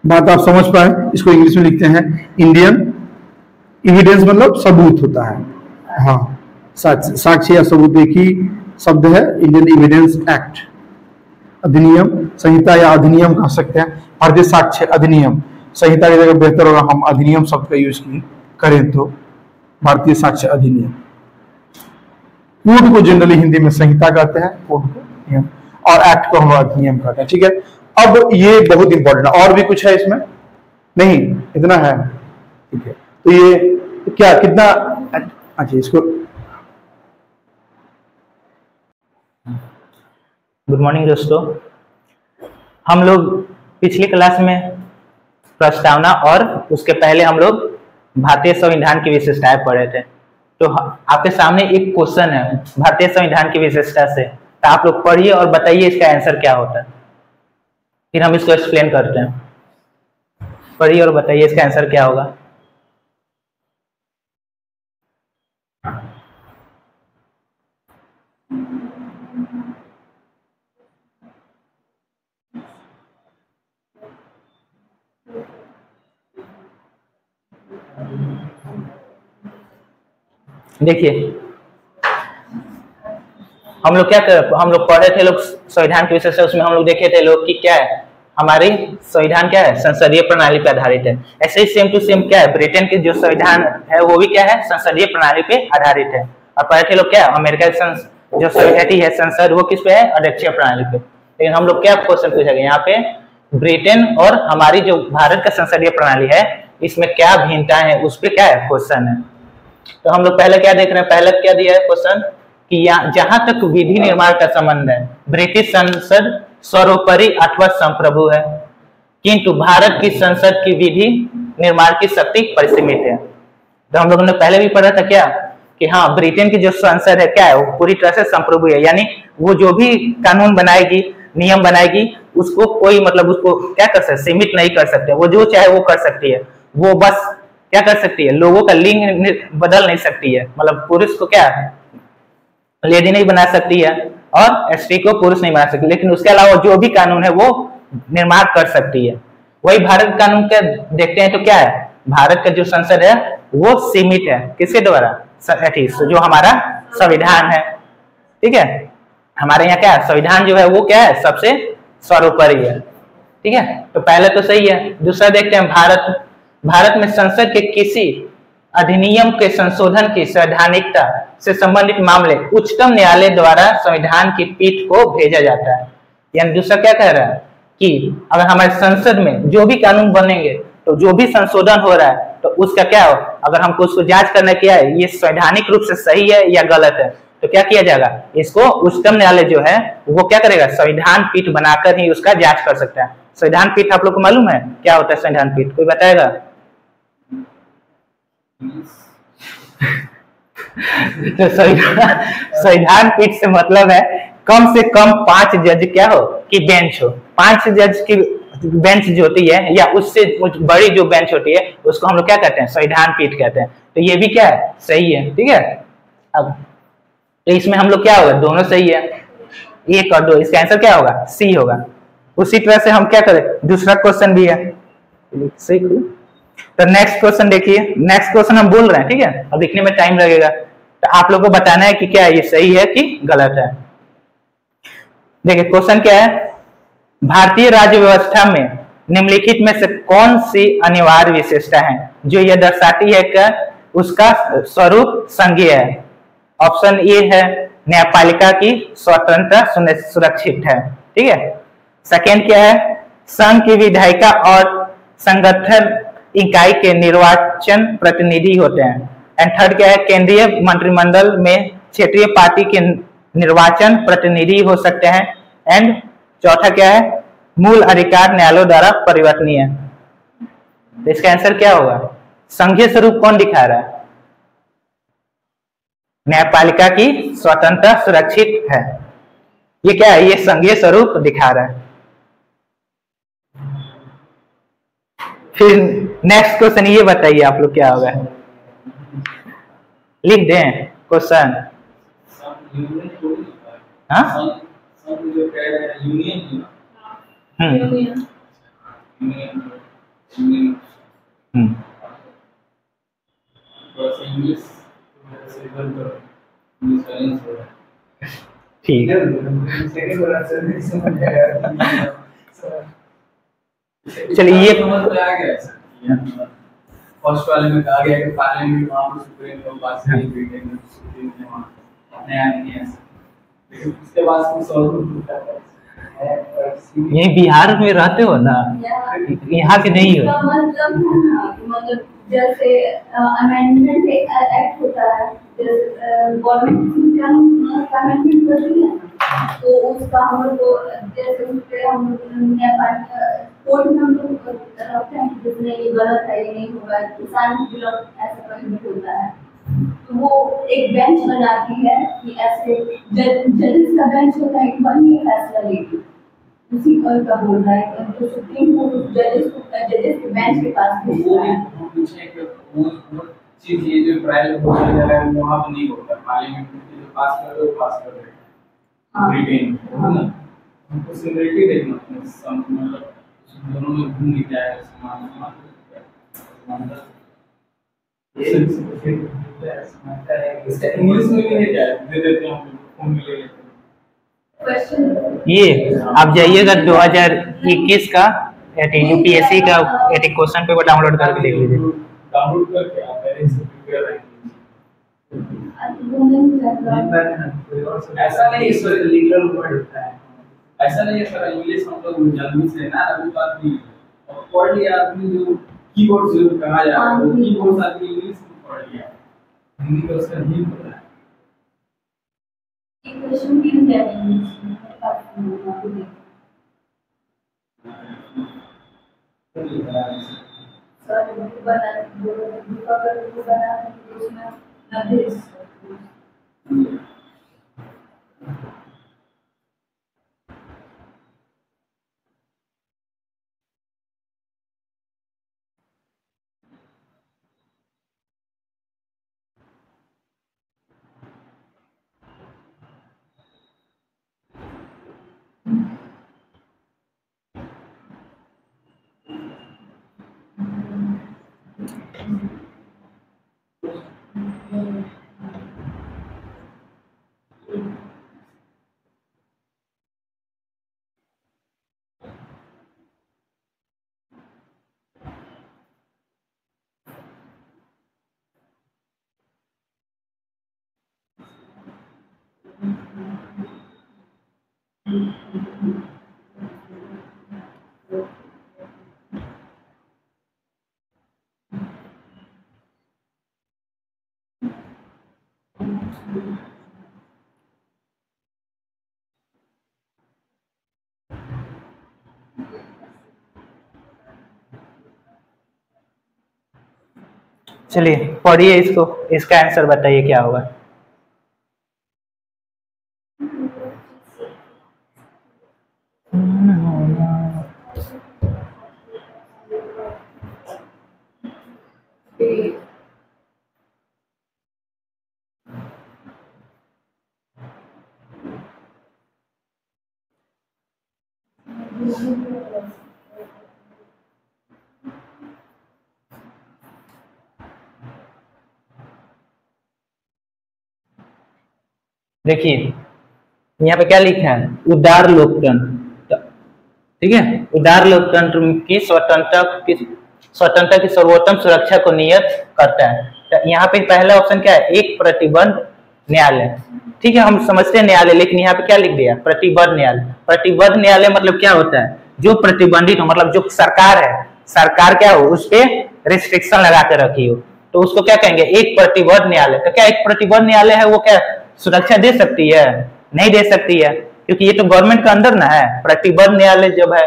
बात आप समझ पाए? इसको इंग्लिश में लिखते हैं इंडियन एविडेंस, मतलब सबूत होता है। हाँ, साक्ष्य या सबूत एक ही शब्द है। इंडियन एविडेंस एक्ट, अधिनियम, संहिता या अधिनियम कह सकते हैं। भारतीय साक्ष्य अधिनियम, संहिता की जगह बेहतर होगा हम अधिनियम शब्द का यूज करें तो भारतीय साक्ष्य अधिनियम। कोड को जनरली हिंदी में संहिता कहते हैं, कोड को नियम, और एक्ट को हम अधिनियम कहते हैं, ठीक है। अब ये बहुत इंपॉर्टेंट है, और भी कुछ है इसमें? नहीं, इतना है, ठीक है। तो ये क्या कितना, अच्छा इसको, गुड मॉर्निंग दोस्तों। हम लोग पिछली क्लास में प्रस्तावना और उसके पहले हम लोग भारतीय संविधान की विशेषताएं पढ़े थे। तो आपके सामने एक क्वेश्चन है भारतीय संविधान की विशेषता से, तो आप लोग पढ़िए और बताइए इसका आंसर क्या होता है, फिर हम इसको एक्सप्लेन करते हैं। पढ़िए और बताइए इसका आंसर क्या होगा। देखिए हम लोग पढ़े थे लोग संविधान की विशेषता, उसमें हम लोग देखे थे लोग कि क्या है, हमारी संविधान क्या है, संसदीय प्रणाली पर आधारित है। ऐसे ही सेम टू सेम क्या है, ब्रिटेन की जो संविधान है वो भी क्या है, संसदीय प्रणाली पे आधारित है। और पढ़े थे लोग क्या, अमेरिका की जो संविधान है संसद, वो किस पे है, अध्यक्षीय प्रणाली पे। लेकिन हम लोग क्या क्वेश्चन पूछेंगे यहाँ पे, ब्रिटेन और हमारी जो भारत का संसदीय प्रणाली है इसमें क्या भिन्नता है, उस पर क्या है क्वेश्चन है। तो हम लोग पहले क्या देख रहे हैं, पहले क्या दिया है क्वेश्चन कि जहां तक विधि निर्माण का संबंध है, ब्रिटिश संसद सर्वोपरि अथवा संप्रभु है, किंतु भारत की संसद की विधि निर्माण की शक्ति परिसीमित है। तो हम लोगों ने पहले भी पढ़ा था क्या कि हाँ, ब्रिटेन की जो संसद है क्या है, वो पूरी तरह से संप्रभु है, यानी वो जो भी कानून बनाएगी, नियम बनाएगी, उसको कोई मतलब उसको क्या कर सकते, सीमित नहीं कर सकते, वो जो चाहे वो कर सकती है। वो बस क्या कर सकती है, लोगों का लिंग बदल नहीं सकती है, मतलब पुरुष को क्या लेडी नहीं बना सकती है और स्त्री को पुरुष नहीं बना सकती, लेकिन उसके अलावा जो भी कानून है वो निर्माण कर सकती है। वही भारत कानून का देखते हैं तो क्या है, भारत का जो संसद है वो सीमित है किसके द्वारा, जो हमारा संविधान है, ठीक है। हमारे यहाँ क्या है, संविधान जो है वो क्या है, सबसे सर्वोपरि है, ठीक है। तो पहले तो सही है। दूसरा देखते हैं, भारत में संसद के किसी अधिनियम के संशोधन की संवैधानिकता से संबंधित मामले उच्चतम न्यायालय द्वारा संविधान की पीठ को भेजा जाता है। यानी दूसरा क्या कह रहा है कि अगर हमारे संसद में जो भी कानून बनेंगे तो जो भी संशोधन हो रहा है तो उसका क्या हो, अगर हमको उसको जांच करना क्या है, ये संवैधानिक रूप से सही है या गलत है, तो क्या किया जाएगा, इसको उच्चतम न्यायालय जो है वो क्या करेगा, संविधान पीठ बनाकर ही उसका जांच कर सकता है। संविधान पीठ आप लोग को मालूम है क्या होता है संविधान पीठ, कोई बताएगा? तो संविधान पीठ से मतलब है कम से कम 5 जज क्या हो कि बेंच हो। 5 जज की बेंच जो होती है या उससे बड़ी जो बेंच होती है उसको हम लोग क्या कहते हैं, संविधान पीठ कहते हैं। तो ये भी क्या है, सही है, ठीक है। अब तो इसमें हम लोग क्या होगा, दोनों सही है, 1 और 2, इसका आंसर क्या होगा, सी होगा। उसी तरह से हम क्या करें, दूसरा क्वेश्चन भी है, तो नेक्स्ट क्वेश्चन देखिए। नेक्स्ट क्वेश्चन हम बोल रहे हैं, ठीक है, अब लिखने में टाइम लगेगा, तो आप लोग को बताना है कि क्या ये सही है कि गलत है। देखिए क्वेश्चन क्या है, भारतीय राज्य व्यवस्था में निम्नलिखित में से कौन सी अनिवार्य विशेषता है जो यह दर्शाती है कि उसका स्वरूप संघीय है। ऑप्शन ए है न्यायपालिका की स्वतंत्रता सुरक्षित है, ठीक है। सेकेंड क्या है, संघ की विधायिका और संगठन इकाई के निर्वाचन प्रतिनिधि होते हैं। एंड थर्ड क्या है, केंद्रीय मंत्रिमंडल में क्षेत्रीय पार्टी के निर्वाचन प्रतिनिधि हो सकते हैं। एंड चौथा क्या है, मूल अधिकार न्यायालयों द्वारा परिवर्तनीय है। तो इसका आंसर क्या होगा, संघीय स्वरूप कौन दिखा रहा है, न्यायपालिका की स्वतंत्रता सुरक्षित है, ये क्या है, ये संघीय स्वरूप दिखा रहा है। फिर नेक्स्ट क्वेश्चन ये बताइए आप लोग क्या होगा, लिख दें क्वेश्चन। हाँ ठीक है, चलिए ये फर्स्ट वाले में कहा गया कि पार्लियामेंट वहां पर सुप्रीम कोर्ट पास अपने यहाँ नहीं है, लेकिन उसके बाद यही बिहार में रहते हो ना, यहाँ के नहीं हो। मतलब जैसे अमेंडमेंट एक्ट होता है, गवर्नमेंट अमेंडमेंट करती है, तो उसका हम लोग को जैसे उस पे हम कोर्ट में हम लोग रखते हैं जिसमें ये गलत है, ये नहीं होगा, किसान के विरोध ऐसा कहीं होता है, तो वो एक बेंच बनाती है कि ऐसे जजेस का बेंच होता है कि वही फैसला लेगी, उसी का बोल रहा है तो सुप्रीम कोर्ट जजेस के बेंच के पास भेजता है। वो चीज ये जो ट्रायल हो रहा है वहां पे नहीं होता, पार्लियामेंट में जो पास कर रहे हो पास कर रहे हैं ब्रिटेन है ना, हमको सिमिलरिटी देखना मतलब दोनों में घूम नहीं जाए समान इंग्लिश में नहीं जाए दे देते हैं हम फॉर्म में ले लेते हैं। ये आप जाइएगा 2021 का यूपीएससी का क्वेश्चन पेपर डाउनलोड करके देख लीजिए, डाउनलोड करके आप पहले से प्रिपेयर रहेंगे। ऐसा नहीं सर, लीगल वर्ड होता है, ऐसा नहीं है सर, इंग्लिश हम लोग जल्दी से ना अभी बात नहीं और पढ़ लिया आदमी जो कीवर्ड्स जो कहा जा रहा है वो कीवर्ड्स आदमी इंग्लिश में पढ़ लिया, हिंदी का उसका नहीं पता है। एक क्वेश्चन भी है इंग्लिश में सर बना उसमें नदिस चलिए पढ़िए इसको, इसका आंसर बताइए क्या होगा। देखिए यहाँ पे क्या लिखा है, उदार लोकतंत्र, ठीक है, उदार लोकतंत्र की स्वतंत्रता की सर्वोत्तम सुरक्षा को नियत करता है। तो यहाँ पे पहला ऑप्शन क्या है, एक प्रतिबंध न्यायालय, ठीक है, हम समझते हैं न्यायालय, लेकिन यहाँ पे क्या लिख दिया, प्रतिबद्ध न्यायालय। प्रतिबद्ध न्यायालय मतलब क्या होता है, जो प्रतिबंधित हो, मतलब जो सरकार है, सरकार क्या हो, उस पे रिस्ट्रिक्शन लगा के रखी हो, तो उसको क्या कहेंगे, एक प्रतिबद्ध न्यायालय। तो क्या एक प्रतिबद्ध न्यायालय है वो क्या सुरक्षा दे सकती है, नहीं दे सकती है, क्योंकि ये तो गवर्नमेंट का अंदर ना है। प्रतिबद्ध न्यायालय जब है,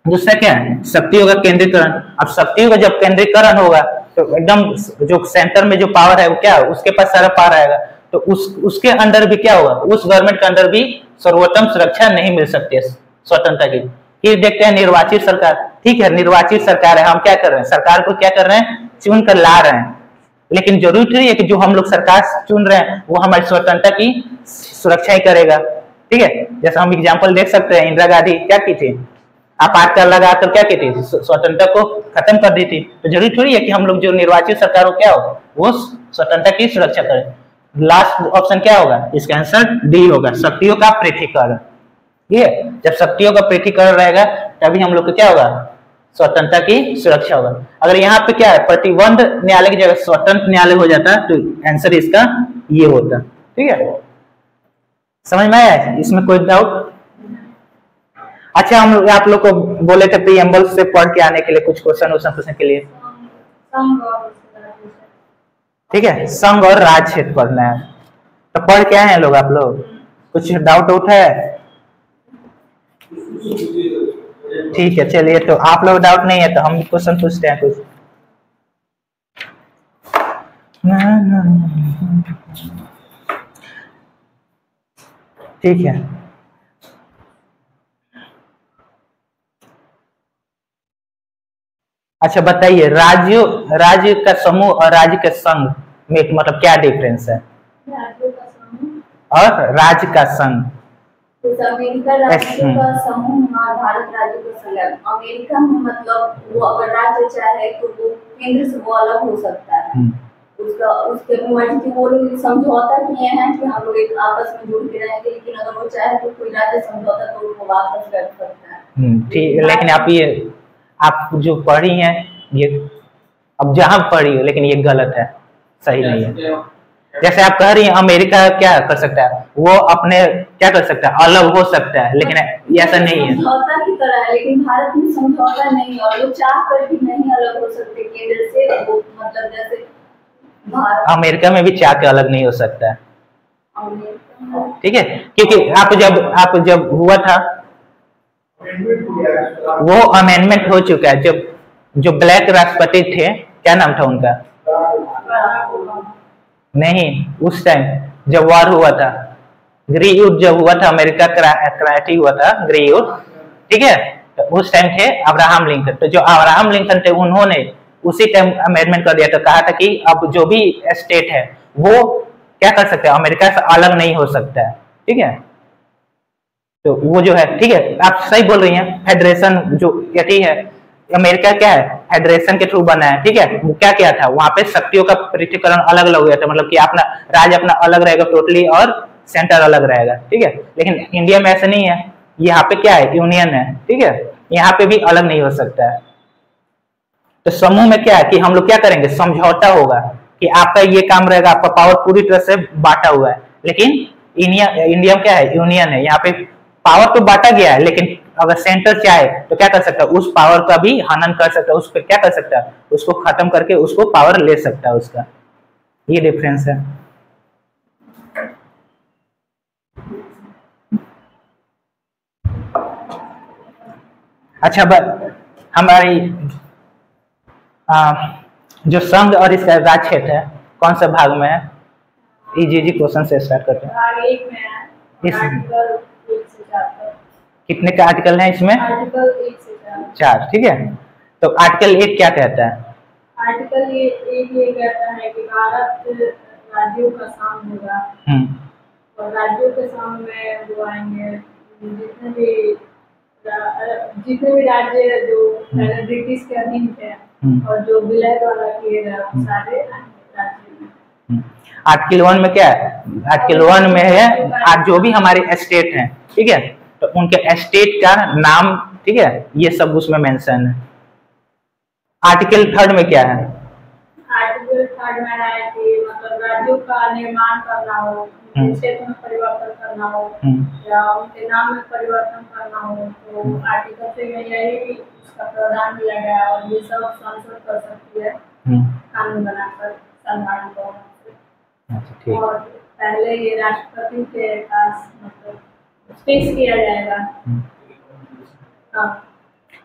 दूसरा क्या है, शक्तियों का केंद्रीकरण। अब शक्तियों का जब केंद्रीकरण होगा तो एकदम जो सेंटर में जो पावर है वो क्या है, उसके पास सारा पावर आएगा, तो उसके अंदर भी क्या होगा, उस गवर्नमेंट के अंदर भी सर्वोत्तम सुरक्षा नहीं मिल सकती है स्वतंत्रता की। फिर देखते हैं निर्वाचित सरकार, ठीक है, निर्वाचित सरकार है, हम क्या कर रहे हैं, सरकार को क्या कर रहे हैं, चुन कर ला रहे हैं, लेकिन जरूरी नहीं है कि जो हम लोग सरकार चुन रहे हैं वो हमारी स्वतंत्रता की सुरक्षा ही करेगा, ठीक है। जैसे हम एग्जांपल देख सकते हैं, इंदिरा गांधी क्या की थी, आपातकाल लगाकर क्या की थी, स्वतंत्रता को खत्म कर दी थी। तो जरूरी थोड़ी है कि हम लोग जो निर्वाचित सरकार हो क्या हो, वो स्वतंत्रता की सुरक्षा करे। लास्ट ऑप्शन क्या होगा, इसका आंसर डी होगा, शक्तियों का पृथक्करण, ठीक है। जब शक्तियों का पृथक्करण रहेगा तभी हम लोग को क्या होगा, स्वतंत्रता की सुरक्षा होगा। अगर यहाँ पे क्या है, प्रतिबंध न्यायालय की जगह स्वतंत्र न्यायालय हो जाता है तो आंसर इसका ये होता, ठीक है। समझ में आया, इसमें कोई डाउट? अच्छा, हम आप लोग को बोले थे प्रीएम्बल से पढ़ के आने के लिए कुछ क्वेश्चन पूछने के लिए, ठीक है, संघ और राज क्षेत्र पढ़ना है, तो पढ़ के आए हैं लोग, आप लोग कुछ डाउट आउट है? ठीक है, चलिए, तो आप लोग डाउट नहीं है तो हम क्वेश्चन पूछते हैं कुछ। ठीक है, अच्छा बताइए, राज्य का समूह और राज्य के संघ में मतलब क्या डिफरेंस है? और राज्य का संघ, अमेरिका राज्य का समूह और भारत राज्य का संघ। अमेरिका में मतलब वो अगर राज्य चाहे तो वो केंद्र से वो अलग हो सकता है, उसका उसके मर्जी की वो लोग समझौता किए हैं कि हम लोग एक आपस में जुड़ के रहेंगे, लेकिन अगर वो चाहे तो कोई राज्य समझौता तो वो वापस कर सकता है। ठीक, लेकिन आप जो पढ़ी हैं ये, अब जहां पढ़ी हो, लेकिन ये गलत है, सही नहीं है। जैसे आप कह रही हैं अमेरिका क्या कर सकता है, वो अपने क्या कर सकता है, अलग हो सकता है, लेकिन ऐसा नहीं है, समझौता की तरह है, लेकिन भारत में समझौता नहीं, और लोग चाह कर भी नहीं अलग हो सकते केंद्र से, वो मतलब जैसे अमेरिका में भी चाह के अलग नहीं हो सकता है, ठीक है, क्योंकि आप जब हुआ था वो अमेंडमेंट हो चुका है। जब जो ब्लैक राष्ट्रपति थे, क्या नाम था उनका, नहीं, उस टाइम जब वॉर हुआ था, गृह युद्ध जब हुआ था, अमेरिका क्रांति हुआ था, गृह युद्ध, ठीक है, तो उस टाइम थे अब्राहम लिंकन। तो जो अब्राहम लिंकन थे उन्होंने उसी टाइम अमेंडमेंट कर दिया था, कहा था कि अब जो भी स्टेट है वो क्या कर सकते हैं, अमेरिका से अलग नहीं हो सकता है, ठीक है। तो वो जो है, ठीक है, आप सही बोल रही हैं, फेडरेशन जो कहती है अमेरिका क्या है, फेडरेशन के थ्रू बना है, ठीक है। वो क्या किया था, वहां पे शक्तियों का पृथक्करण अलग अलग हो गया था, मतलब कि अपना राज्य अपना अलग रहेगा टोटली और सेंटर अलग रहेगा, ठीक है। लेकिन इंडिया में ऐसा नहीं है, यहाँ पे क्या है, यूनियन है, ठीक है। यहाँ पे भी अलग नहीं हो सकता है। तो समूह में क्या है कि हम लोग क्या करेंगे, समझौता होगा कि आपका ये काम रहेगा, आपका पावर पूरी तरह से बांटा हुआ है। लेकिन इंडिया में क्या है, यूनियन है, यहाँ पे पावर तो बांटा गया है, लेकिन अगर सेंटर चाहे तो क्या कर सकता है, उस पावर का भी हनन कर सकता है, उस पर क्या कर सकता है, उसको खत्म करके उसको पावर ले सकता है उसका। ये डिफरेंस है। अच्छा, हमारी जो संघ और इसका राज्य क्षेत्र है कौन सा भाग में है, इजी क्वेश्चन से स्टार्ट करते हैं। कितने का आर्टिकल है इसमें, आर्टिकल 1 से 4, ठीक है। तो आर्टिकल 1 क्या कहता है, आर्टिकल ये कहता है कि भारत राज्यों का संघ होगा और राज्यों के संघ में वो आएंगे जितने भी राज्य जो पहले ब्रिटिश के अधीन थे और जो विलय द्वारा किए गए सारे राज्य। आर्टिकल 1 में क्या है, आर्टिकल 1 में है आज जो भी हमारे स्टेट हैं, ठीक है, तो उनके स्टेट का नाम, ठीक है, ये सब उसमें मेंशन है। आर्टिकल 3 में क्या है, आर्टिकल 3 में है कि मतलब राज्यों का निर्माण करना हो, क्षेत्र में परिवर्तन करना हो या उनके नाम में परिवर्तन करना हो, तो आर्टिकल 3 में यही भी उसका प्रावधान दिया गया है और ये सब संसद कर सकती है कानून बनाकर संविधान को। और पहले ये राष्ट्रपति के पास मतलब पेश किया जाएगा। हाँ।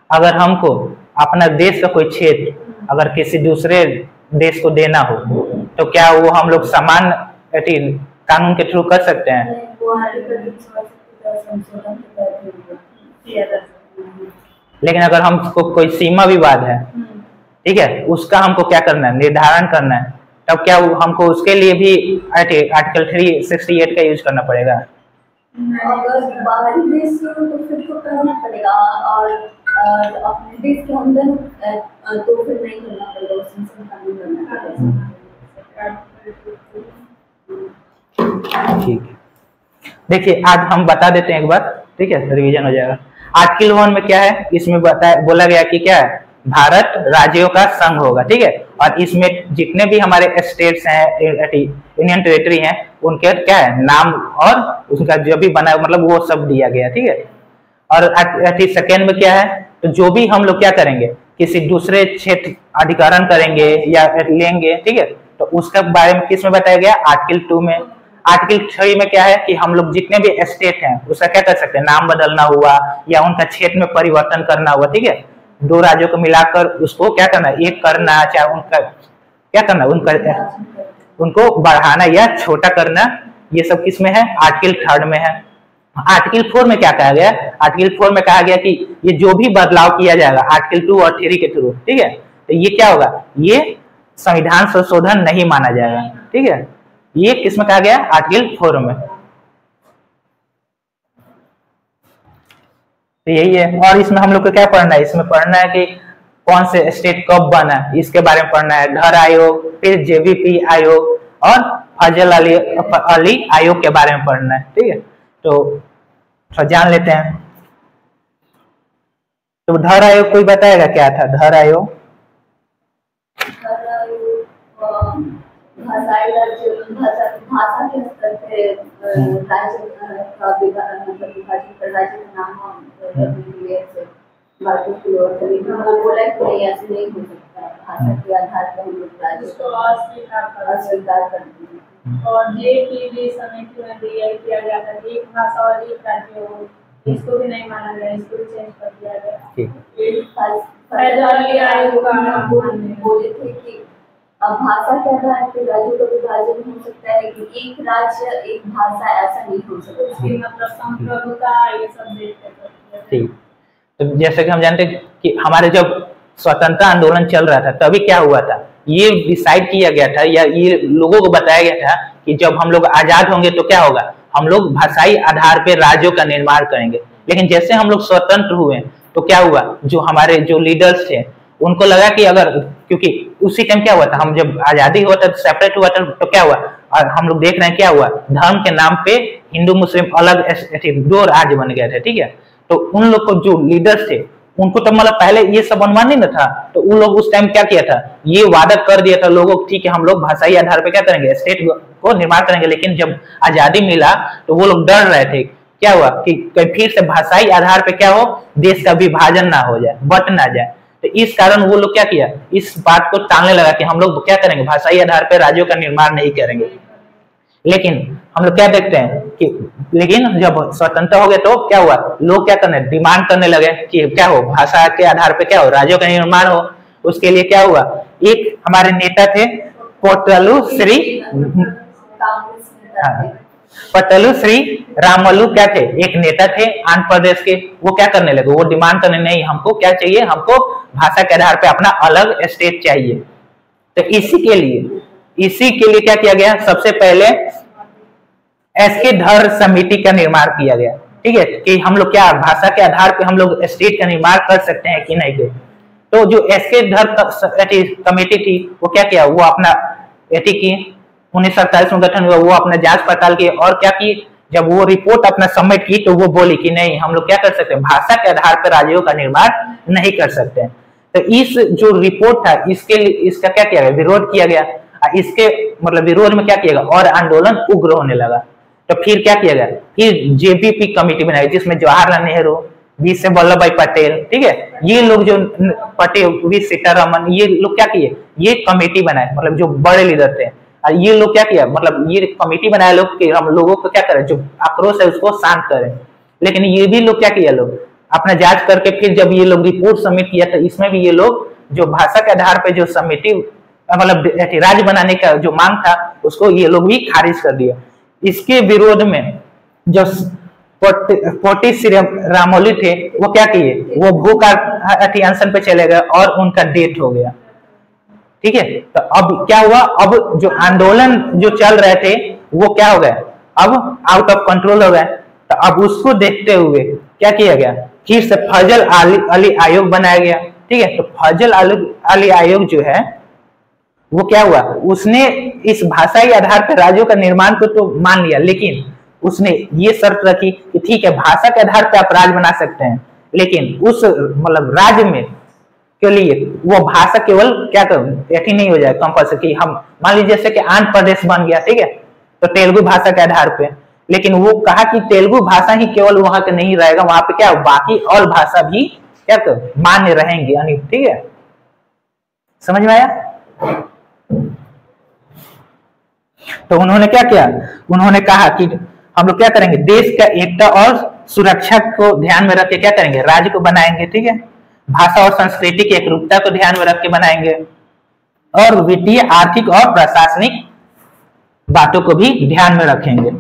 अगर हमको अपना देश का कोई क्षेत्र अगर किसी दूसरे देश को देना हो तो क्या वो हम लोग समान कानून के थ्रू कर सकते हैं? लेकिन अगर हमको कोई सीमा विवाद है, ठीक है, उसका हमको क्या करना है, निर्धारण करना है, तब क्या हमको उसके लिए भी आर्टिकल 368 का यूज करना पड़ेगा? अगर बाहरी देश से तो फिर तो करना पड़ेगा और अपने देश के अंदर तो फिर नहीं करना पड़ेगा, उसमें कानून करना पड़ेगा। ठीक है, देखिए आज हम बता देते हैं एक बार, ठीक है, रिवीजन हो जाएगा। आर्टिकल 1 में क्या है, इसमें बोला गया कि क्या है, भारत राज्यों का संघ होगा, ठीक है, और इसमें जितने भी हमारे स्टेट्स हैं, यूनियन टेरिटरी हैं, उनके क्या है नाम और उसका जो भी बना मतलब वो सब दिया गया, ठीक है। और सेकेंड में क्या है, तो जो भी हम लोग क्या करेंगे, किसी दूसरे क्षेत्र अधिकरण करेंगे या लेंगे, ठीक है, तो उसका बारे में किस में बताया गया, आर्टिकल 2 में। आर्टिकल 3 में क्या है कि हम लोग जितने भी स्टेट हैं उसका क्या कर सकते हैं, नाम बदलना हुआ या उनका क्षेत्र में परिवर्तन करना हुआ, ठीक है, 2 राज्यों को मिलाकर उसको क्या करना, एक करना, चाहे उनका क्या करना, उनको बढ़ाना या छोटा करना, ये सब किस में है, आर्टिकल 3 में है। आर्टिकल 4 में क्या कहा गया, आर्टिकल 4 में कहा गया कि ये जो भी बदलाव किया जाएगा आर्टिकल 2 और 3 के थ्रू, ठीक है, तो ये क्या होगा, ये संविधान संशोधन नहीं माना जाएगा, ठीक है। ये किसमें कहा गया, आर्टिकल 4 में। तो यही है। और इसमें हम लोग को क्या पढ़ना है, इसमें पढ़ना है कि कौन से स्टेट कब बना, इसके बारे में पढ़ना है, घर आयोग, फिर जेवीपी आयोग और फजल अली आयोग के बारे में पढ़ना है, ठीक है। तो थोड़ा जान लेते हैं। तो धर आयोग कोई बताएगा क्या था धर आयोग? भाषा के स्तर पे राज्य का राज्य का नाम बोला कि ऐसे नहीं हो सकता, भाषा के आधार पर हम लोग राज्य को अस्वीकार करते हैं। और जे समिति में भी यही किया गया था कि एक भाषा और एक राज्य हो, इसको भी नहीं माना गया, इसको भी चेंज कर दिया गया। बोले थे कि अब भाषा के आधार पर राज्यों का विभाजन हो सकता है कि एक राज्य एक भाषा, ऐसा नहीं हो सकता, इसके मतलब संप्रभुता ये सब देखते हैं। तो जैसे कि हम जानते हैं कि हमारे जब स्वतंत्रता आंदोलन चल रहा था तभी क्या हुआ था, ये डिसाइड किया गया था या ये लोगों को बताया गया था कि जब हम लोग आजाद होंगे तो क्या होगा, हम लोग भाषाई आधार पर राज्यों का निर्माण करेंगे। लेकिन जैसे हम लोग स्वतंत्र हुए तो क्या हुआ, जो हमारे जो लीडर्स थे उनको लगा कि अगर, क्योंकि उसी टाइम क्या हुआ था, हम जब आजादी हुआ था, सेपरेट हुआ था, तो क्या हुआ, और हम लोग देख रहे हैं क्या हुआ, धर्म के नाम पे हिंदू मुस्लिम अलग दो राज्य बन गए थे। ठीक है, तो उन लोग को जो लीडर्स थे उनको तो मतलब पहले ये सब अनुमान नहीं ना था, तो उन लोग उस टाइम क्या किया था, ये वादा कर दिया था लोगों को, ठीक है हम लोग भाषाई आधार पे क्या करेंगे, स्टेट को निर्माण करेंगे। लेकिन जब आजादी मिला तो वो लोग डर रहे थे, क्या हुआ कि कहीं फिर से भाषाई आधार पे क्या हो, देश का विभाजन ना हो जाए, बट ना जाए। तो इस कारण वो लोग क्या किया, इस बात को टालने लगा कि हम लोग क्या करेंगे, भाषाई आधार पे राज्यों का निर्माण नहीं करेंगे। लेकिन हम लोग क्या देखते हैं कि लेकिन जब स्वतंत्र हो गए तो क्या हुआ, लोग क्या करने, डिमांड करने लगे कि क्या हो, भाषा के आधार पे क्या हो, राज्यों का निर्माण हो। उसके लिए क्या हुआ, एक हमारे नेता थे पटलू श्री रामलू क्या थे, एक नेता थे आंध्र प्रदेश के। वो क्या करने लगे, वो डिमांड करने, नहीं हमको क्या चाहिए, हमको भाषा के आधार पे अपना अलग स्टेट चाहिए। तो इसी के लिए क्या किया गया, सबसे पहले एसके धर समिति का निर्माण किया गया। ठीक है, कि हम लोग क्या भाषा के आधार पे हम लोग स्टेट का निर्माण कर सकते हैं कि नहीं। तो जो एसके धर कमेटी थी वो क्या किया, वो अपना की 1947 में गठन हुआ, वो अपना जांच पड़ताल की और क्या की, जब वो रिपोर्ट अपना सबमिट की तो वो बोली कि नहीं हम लोग क्या कर सकते हैं, भाषा के आधार पर राज्यों का निर्माण नहीं कर सकते। तो इस जो रिपोर्ट था इसके लिए इसका क्या किया गया, विरोध किया गया। इसके मतलब विरोध में क्या किया गया, और आंदोलन उग्र होने लगा। तो फिर क्या किया गया, फिर जेबीपी कमेटी बनाई जिसमें जवाहरलाल नेहरू, वी से वल्लभ भाई पटेल, ठीक है, ये लोग जो पटेल, वी सीतारमन, ये लोग क्या किए, ये कमेटी बनाए, मतलब जो बड़े लीडर थे। ये लोग क्या किया, मतलब ये कमेटी बनाए लोग कि हम लोगों को क्या करें, जो आक्रोश है उसको शांत करें। लेकिन ये भी लोग क्या किया, लोग अपना जांच करके फिर जब ये लोग रिपोर्ट सबमिट किया तो इसमें भी ये लोग जो भाषा के आधार पे जो समिति मतलब राज्य बनाने का जो मांग था उसको ये लोग भी खारिज कर दिया। इसके विरोध में जो पोटी श्री रामोली थे वो क्या किए, वो भूख अनशन पे चले गए और उनका डेथ हो गया। ठीक है, तो अब क्या हुआ, अब जो आंदोलन जो चल रहे थे वो क्या हो गए, अब आउट ऑफ कंट्रोल हो गए। तो अब उसको देखते हुए क्या किया गया, फिर से फजल अली आयोग बनाया गया। ठीक है, तो फजल अली आयोग जो है वो क्या हुआ, उसने इस भाषाई आधार पर राज्यों का निर्माण को तो मान लिया, लेकिन उसने ये शर्त रखी कि ठीक है भाषा के आधार पर आप राज्य बना सकते हैं, लेकिन उस मतलब राज्य में के लिए वो भाषा केवल क्या कर ऐसी नहीं हो जाए कंपल्सरी। हम मान लीजिए जैसे कि आंध्र प्रदेश बन गया, ठीक है, तो तेलुगु भाषा के आधार पे, लेकिन वो कहा कि तेलुगु भाषा ही केवल वहां के नहीं रहेगा, वहां पे क्या बाकी और भाषा भी क्या कर मान्य रहेंगे, यानी ठीक है, समझ में आया। तो उन्होंने क्या किया, उन्होंने कहा कि हम लोग क्या करेंगे, देश का एकता और सुरक्षा को ध्यान में रख के क्या करेंगे, राज्य को बनाएंगे। ठीक है, भाषा और संस्कृति की एकरूपता को ध्यान में रख के बनाएंगे और वित्तीय, आर्थिक और प्रशासनिक बातों को भी ध्यान में रखेंगे।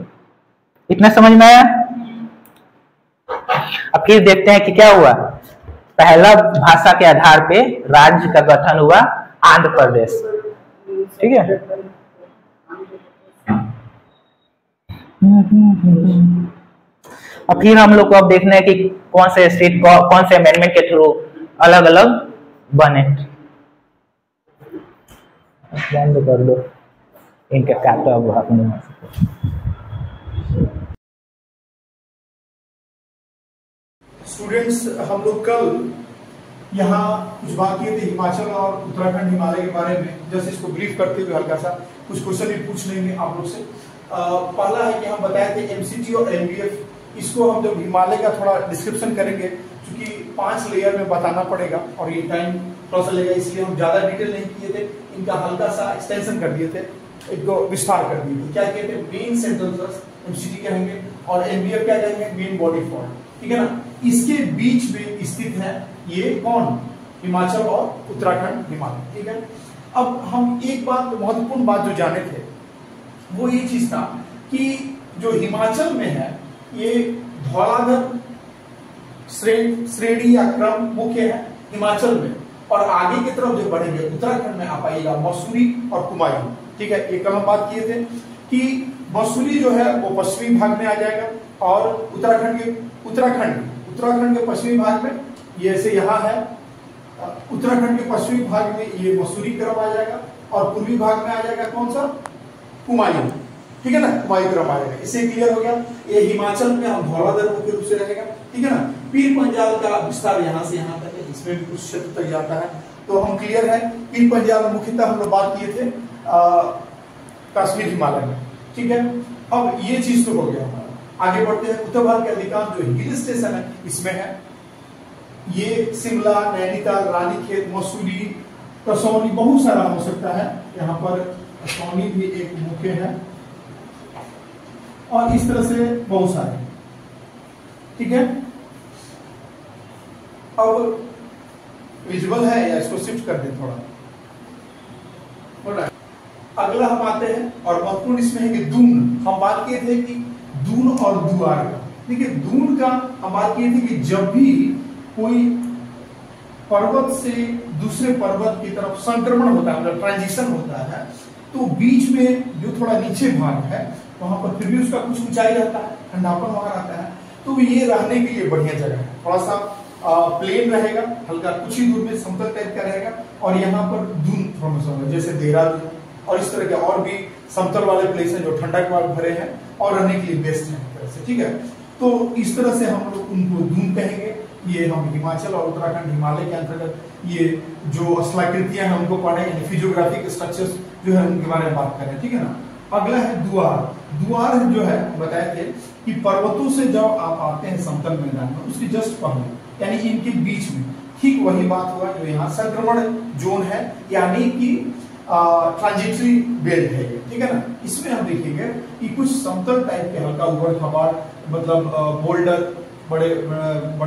इतना समझ में आया। अब फिर देखते हैं कि क्या हुआ, पहला भाषा के आधार पे राज्य का गठन हुआ आंध्र प्रदेश। ठीक है, अब फिर हम लोग को अब देखना है कि कौन से स्टेट कौन से अमेंडमेंट के थ्रू अलग अलग बने। बंद कर दो इनका काटा हुआ अपने। स्टूडेंट्स, हम लोग कल यहाँ कुछ बात किए थे हिमाचल और उत्तराखंड हिमालय के बारे में। जैसे इसको ब्रीफ करते हुए हल्का सा कुछ क्वेश्चन भी पूछ लेंगे आप लोग से। पहला है कि हम बताए थे एमसीटी और एमबीएफ, इसको हम जब हिमालय का थोड़ा डिस्क्रिप्शन करेंगे, क्योंकि 5 लेयर में बताना पड़ेगा और ये टाइम थोड़ा सा लेगा, इसलिए हम ज्यादा डिटेल नहीं किए थे, इनका हल्का सा एक्सटेंशन कर दिए थे, इनको विस्तार कर दिए थे। क्या कहते हैं, मेन सेंट्रल थ्रस्ट एमसीटी कहेंगे और एमबीएफ क्या कहेंगे, मेन बॉडी फॉर्म। ठीक है ना, इसके बीच में स्थित है ये कौन, हिमाचल और उत्तराखंड हिमालय। ठीक है, अब हम एक बात महत्वपूर्ण बात जो जाने थे वो ये चीज था कि जो हिमाचल में है ये धौलाधर श्रेणी या क्रम मुख्य है हिमाचल में, और आगे की तरफ जो बढ़ेंगे उत्तराखंड में आप आइएगा मसूरी और कुमायूं। ठीक है, ये कल हम बात किए थे कि मसूरी जो है वो पश्चिमी भाग में आ जाएगा और उत्तराखंड के पश्चिमी भाग में ये ऐसे यहाँ है। उत्तराखंड के पश्चिमी भाग में ये मसूरी क्रम आ जाएगा और पूर्वी भाग में आ जाएगा कौन सा, कुमायूं, ठीक है ना, कुमायूं क्रम आ जाएगा। इससे क्लियर हो गया। ये हिमाचल में हम धौलाधर मुख्य रूप से रहेगा, ठीक है ना। पीर पंजाल का विस्तार यहाँ से यहाँ तक है, इसमें भी कुछ क्षेत्र तक जाता है, तो हम क्लियर है। पीर पंजाल मुख्यतः हम लोग बात किए थे कश्मीर हिमालय में, ठीक है। अब ये चीज तो हो गया हमारा। आगे बढ़ते हैं। उत्तर भारत के अधिकांश जो हिल स्टेशन है इसमें है, ये शिमला, नैनीताल, रानीखेत, मसूरी, कसौली, बहुत सारा हो सकता है। यहाँ पर कसौली भी एक मुख्य है और इस तरह से बहुत सारे, ठीक है। अब विजुअल है या इसको शिफ्ट कर दें थोड़ा। अगला हम आते हैं और महत्वपूर्ण इसमें है कि दून। हम बात किए थे कि दून और दुआर का, देखिए दून का हम बात किए थे कि जब भी कोई पर्वत से दूसरे पर्वत की तरफ संक्रमण होता है, मतलब ट्रांजिशन होता है, तो बीच में जो थोड़ा नीचे भाग है वहां पर फिर भी उसका कुछ ऊंचाई रहता है, ठंडापन वहां रहता है, तो ये रहने के लिए बढ़िया जगह है। थोड़ा सा प्लेन रहेगा, हल्का कुछ ही दूर में समतल टाइप का रहेगा और यहाँ पर दून फॉर्मेशन होगा, जैसे देहरादून और इस तरह के और भी समतल वाले प्लेस हैं जो ठंडक वाले भरे हैं और रहने के लिए बेस्ट है, ठीक है। तो इस तरह से हम लोग उनको दून कहेंगे। ये हम हिमाचल और उत्तराखंड हिमालय के अंतर्गत ये जो स्थलाकृतियां हैं उनको पढ़े, यानी फिजियोग्राफिक स्ट्रक्चर्स जो है उनके बारे में बात करें, ठीक है ना। अगला है दुआर। दुआर जो है बताए थे कि पर्वतों से जब आप आते हैं समतल मैदान में, उसके जस्ट पहले यानी इनके बीच में ठीक वही बात हुआ जो यहाँ संक्रमण जोन है, यानी कि ट्रांजिटरी बेल्ट है, ठीक है ना। इसमें हम देखेंगे कि कुछ समतल टाइप के हल्का उबड़ खाबड़, मतलब बोल्डर, बड़े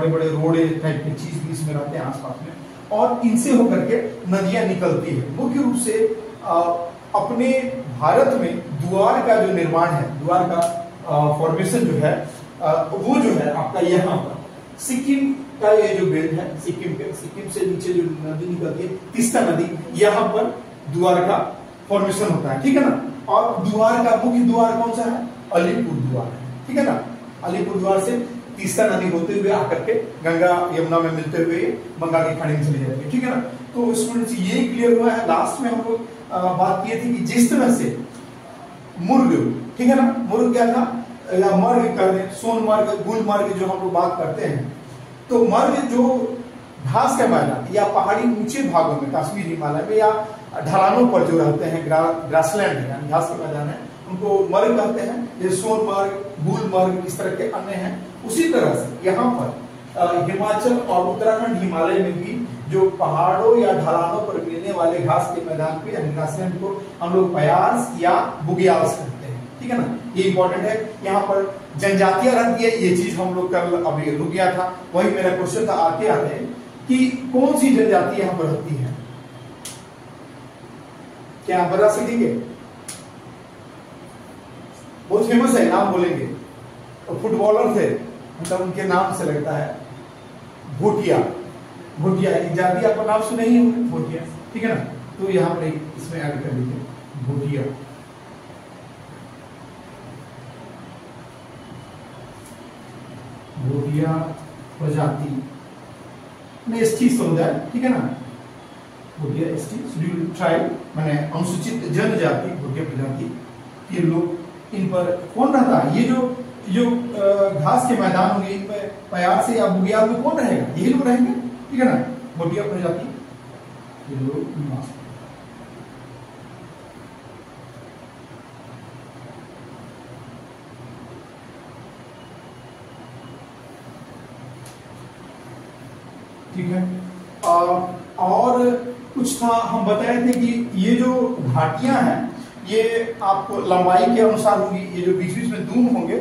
बड़े रोडे टाइप की चीज भी इसमें रहते हैं आसपास में और इनसे होकर के नदियां निकलती है। मुख्य रूप से अपने भारत में दुआर का जो निर्माण है, दुआर का फॉर्मेशन जो है वो जो है आपका यहाँ पर सिक्किम का ये जो बेल्ट है, सिक्किम से नीचे जो नदी निकलती है तीस्ता नदी, यहाँ पर दुआर का फॉर्मेशन होता है, ठीक है ना। और दुआर का मुख्य द्वार कौन सा है, अलीपुर द्वार है, ठीक है ना। अलीपुर द्वार से तीस्ता नदी होते हुए आकर के गंगा यमुना में मिलते हुए बंगाल की खाड़ी में चली जाती है, ठीक है ना। तो स्टूडेंट्स ये क्लियर हुआ है। लास्ट में हम लोग बात किए थे कि जिस तरह से मुर्ग, ठीक है ना, मुर्ग क्या था या मर्ग कर दें, सोनमर्ग, गुलमर्ग जो हम लोग बात करते हैं, तो मर्ग जो घास के मैदान या पहाड़ी ऊंचे भागों में, कश्मीर हिमालय में या ढलानों पर जो रहते हैं, ग्रासलैंड है यानी घास के मैदान है, उनको मर्ग कहते हैं। जैसे सोनमर्ग, गुलमर्ग, इस तरह के अन्य हैं। उसी तरह से यहाँ पर हिमाचल और उत्तराखंड हिमालय में भी जो पहाड़ों या ढलानों पर मिलने वाले घास के मैदान को यानी ग्रासलैंड को हम लोग पयास या बुग्याल्स कहते हैं, ठीक है ना। ये इंपॉर्टेंट है। यहाँ पर जनजातियां रहती है, ये चीज हम लोग कल अभी रुक गया था, वही मेरा क्वेश्चन था आते आते कि कौन सी जनजाति यहाँ पर रहती है, क्या आप बता सकेंगे? बहुत फेमस है, नाम बोलेंगे तो फुटबॉलर थे, मतलब उनके नाम से लगता है भोटिया। भोटिया जाति आपका नाम सुने ही होंगे, भोटिया, ठीक है ना। तो यहाँ पर इसमें ऐड कर लीजिए भोटिया। भोटिया प्रजाति में एसटी समुदाय, ठीक है ना। भोटिया एसटी शेड्यूल ट्राइब माने अनुसूचित जनजाति, भोटिया प्रजाति, ये लोग इन पर कौन रहता है? ये जो घास के मैदान होंगे इन पर प्यार से या बुग्याल में कौन रहेगा? यही लोग रहेंगे, ठीक है ना। भोटिया प्रजाति ये लोग निवास, ठीक है। और कुछ था, हम बताए थे कि ये जो घाटियां हैं ये आपको लंबाई के अनुसार होगी। ये जो बीच बीच में दून होंगे,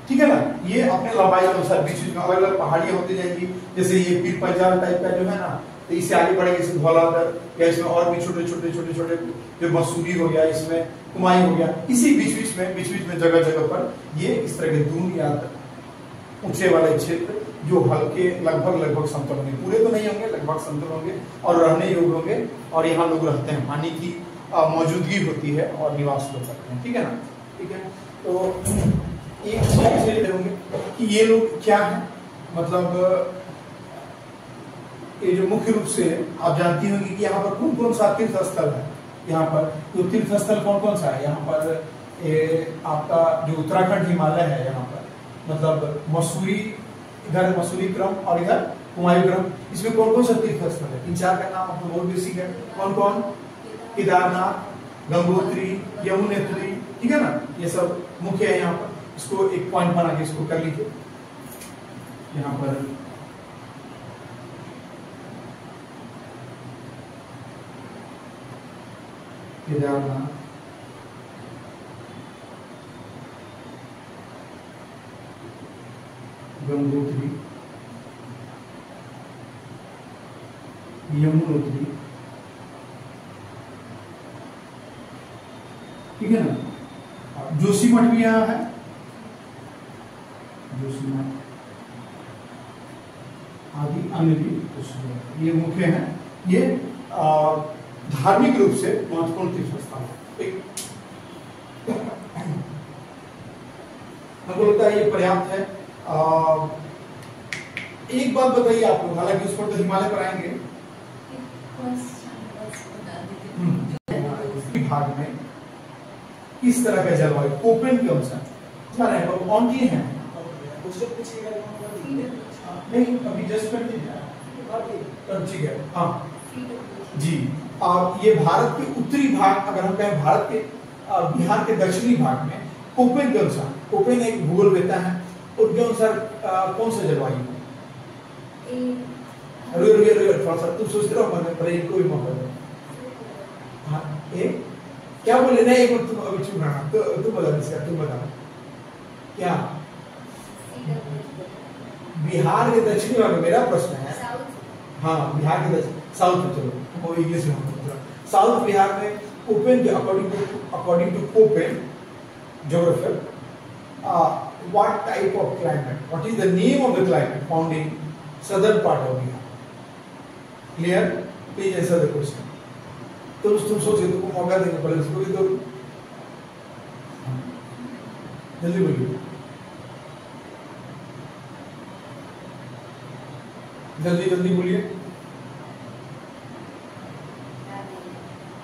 ठीक है ना, ये अपने लंबाई के अनुसार बीच बीच में अलग अलग पहाड़ियां होती जाएंगी। जैसे ये पीर पंजाल टाइप का जो है ना, तो इससे आगे बढ़ेंगे जैसे धौलाधर, या इसमें और भी छोटे छोटे जो मसूरी हो गया, इसमें कुमाई हो गया। इसी बीच बीच में जगह जगह पर ये इस तरह के दून या ऊंचे वाले क्षेत्र जो हल्के लगभग समतल होंगे, पूरे तो नहीं होंगे, लगभग समतल होंगे और रहने योग्य होंगे। और यहाँ लोग रहते हैं, पानी की मौजूदगी होती है और निवास लोग करते हैं, ठीक है ना। ठीक है, तो एक चीज होंगे कि ये लोग क्या है, मतलब ये जो मुख्य रूप से आप जानती होंगी कि यहाँ पर कौन कौन सा तीर्थ स्थल है। यहाँ पर तो तीर्थ स्थल कौन कौन सा है, यहाँ पर आपका जो उत्तराखंड हिमालय है, यहाँ पर मतलब मसूरी, इधर मसूरी क्रम और इधर कुमायूं क्रम, इसमें कौन कौन सा तीर्थ स्थल है, इन चार का नाम आपको बहुत बेसिक है। कौन कौन? केदारनाथ, गंगोत्री, यमुनोत्री, ठीक है ना, ये सब मुख्य है यहाँ पर। इसको एक पॉइंट बना के इसको कर लीजिए यहाँ पर। केदारनाथ, गंगोत्री, यमुनोत्री, ठीक है ना। जोशीमठ भी यहाँ है, जोशीमठ आदि अन्य भी ये मुख्य है। ये धार्मिक रूप से महत्वपूर्ण तीर्थ स्थान है। हमको लगता है ये पर्याप्त है। एक बात बताइए आप लोग, हालांकि उस पर तो हिमालय पर आएंगे, भाग में किस तरह का जलवायु, कोपेन के अनुसार है, कौन की है नहीं अभी जस्ट कर ठीक है। हाँ जी, और ये भारत के उत्तरी भाग, अगर हम कहें भारत के बिहार के दक्षिणी भाग में कोपेन के अनुसार, कोपेन एक भूगोल वेता है, उनके अनुसार कौन सा जलवायु है? थोड़ा सा तुम सोचते रहो, मैंने पर इनको भी मौका दो। हाँ क्या बोले ना, एक तुम अभी चुप रहना, तो तुम बता इसका, तुम बताओ क्या बिहार के दक्षिणी भाग में, मेरा प्रश्न है। हाँ बिहार के दक्षिण साउथ में, चलो वो इंग्लिश में, साउथ बिहार में कोपेन के according to Koppen geographer, what type of climate, what is the name of the climate found in southern part of Bihar? Clear? Please answer the question. तुम सोचो, तुमको मौका देंगे पहले उसको भी, तो जल्दी बोलिए, जल्दी जल्दी बोलिए।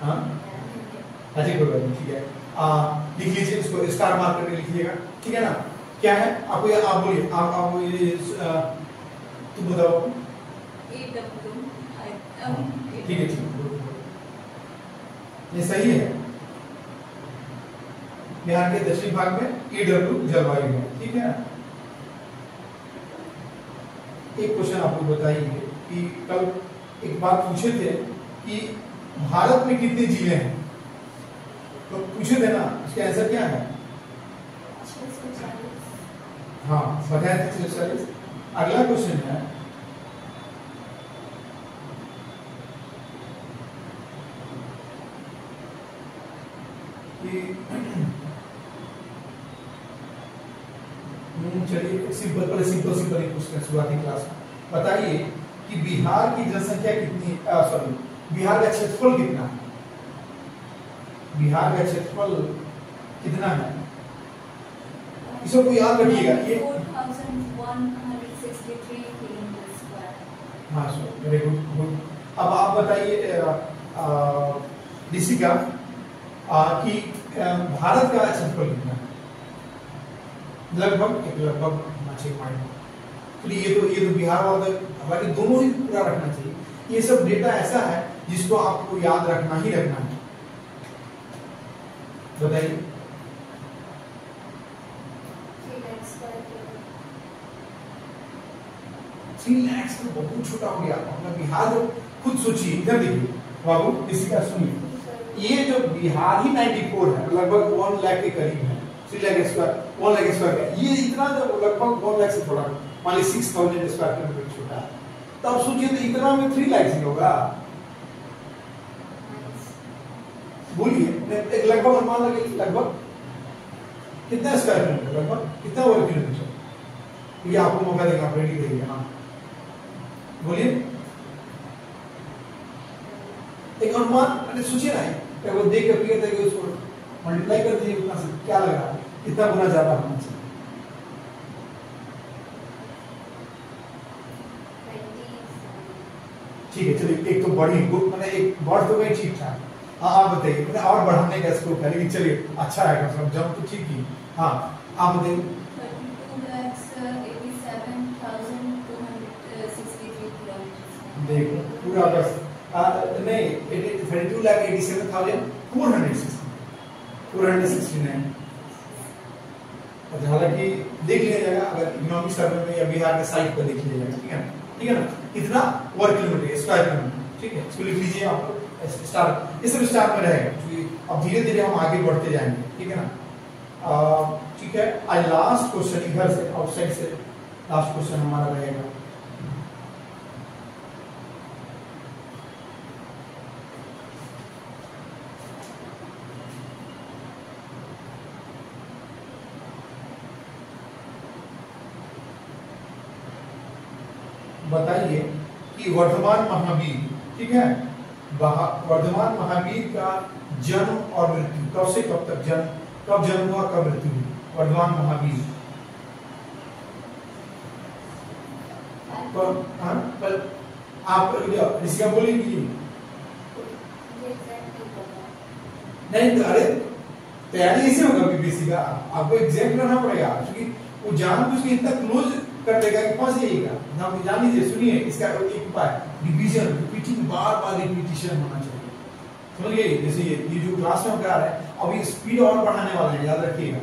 हाँ अच्छा कोई बात नहीं, ठीक है। लिख लीजिए इसको, स्टार मार्क करके लिखिएगा, ठीक है ना। क्या है आपको, आप बोलिए, आप ये तुम बताओ। ठीक है, ठीक है, ये सही है। बिहार के दक्षिणी भाग में EW जलवायु है, ठीक है। एक क्वेश्चन आपको बताइए कि कल एक बात पूछे थे कि भारत में कितने जिले हैं, तो पूछे थे ना, इसका आंसर क्या है? हाँ बताया था 640। अगला क्वेश्चन है कि चलिए सिंपल क्वेश्चन शुरुआती क्लास में बताइए कि बिहार की जनसंख्या कितनी, सॉरी बिहार का क्षेत्रफल कितना है? बिहार का क्षेत्रफल कितना है? इसको याद रखिएगा, ये 4163 किलोमीटर स्क्वायर। हाँ सर वेरी गुड। अब आप बताइए ऋषिका कि भारत का क्षेत्रफल कितना है? लगभग 6 माइल। ये तो बिहार और हमारे दोनों ही पूरा रखना चाहिए। ये सब डेटा ऐसा है जिसको आपको याद रखना ही रखना है। बताइए। 3 लाख तो बहुत छोटा हो गया अपना बिहार। जो खुद सोचिए, इधर देखिए बाबू, इसी का सुनिए, ये जो बिहार ही 94 है, लगभग 1 लाख के करीब है। 3 लाख स्क्वायर, 1 लाख स्क्वायर, ये इतना जो लगभग 1 लाख से थोड़ा, मान लीजिए 6000 स्क्वायर किलोमीटर छोटा है, तो अब सोचिए तो इतना में 3 लाख ही होगा। बोलिए एक लगभग अनुमान लगे, लगभग कितना स्क्वायर किलोमीटर, लगभग कितना वर्ग किलोमीटर? ये आपको मौका देगा, आप रेडी रहिए। हाँ बोलिए एक अनुमान, अरे सोचिए ना, एक बार देख कर फिर उसको मल्टीप्लाई कर दीजिए, उतना से क्या लग रहा है, कितना गुना ज्यादा होना चाहिए? 27 ठीक है चलिए, एक तो बड़ी मैंने एक बढ़ तो गई ठीक ठाक। हाँ आप बताइए, मैंने और बढ़ाने का स्कोप है, लेकिन चलिए अच्छा है, कम से कम जब तो ठीक ही। हाँ आप बताइए। 32,87,263 देखो पूरा बस नहीं 32,87,469। अच्छा, हालांकि देख लिया जाएगा अगर इकोनॉमिक सर्वे में या बिहार के साइट पर देख लिया जाएगा, ठीक है ना, ठीक है ना, कितना वर्ग किलोमीटर स्क्वायर किलोमीटर, ठीक है, इसको लिख लीजिए आप लोग स्टार, ये सब स्टार में रहेगा क्योंकि अब धीरे धीरे हम आगे बढ़ते जाएंगे, ठीक है ना। ठीक है, आज लास्ट क्वेश्चन इधर से आउटसाइड से लास्ट क्वेश्चन हमारा रहेगा। बताइए कि वर्धमान महावीर, ठीक है, वर्धमान महावीर का जन्म और मृत्यु कब से कब तक, जन्म कब जन्म हुआ कब मृत्यु हुई, वर्धमान महावीर पर आप ऋषिका बोलेंगी नहीं, अरे तैयारी ऐसे होगा बीबीसी का, आपको एग्जैक्ट करना पड़ेगा क्योंकि वो जानबूझ के इतना क्लोज कर देगा कि फंस जाइएगा ना। जान लीजिए, सुनिए इसका एक उपाय, रिवीजन, रिपीटिंग, बार बार रिपीटिशन होना चाहिए, समझ गए। जैसे ये जो क्लास में हम करा रहे हैं अभी स्पीड और बढ़ाने वाले हैं, याद रखिएगा।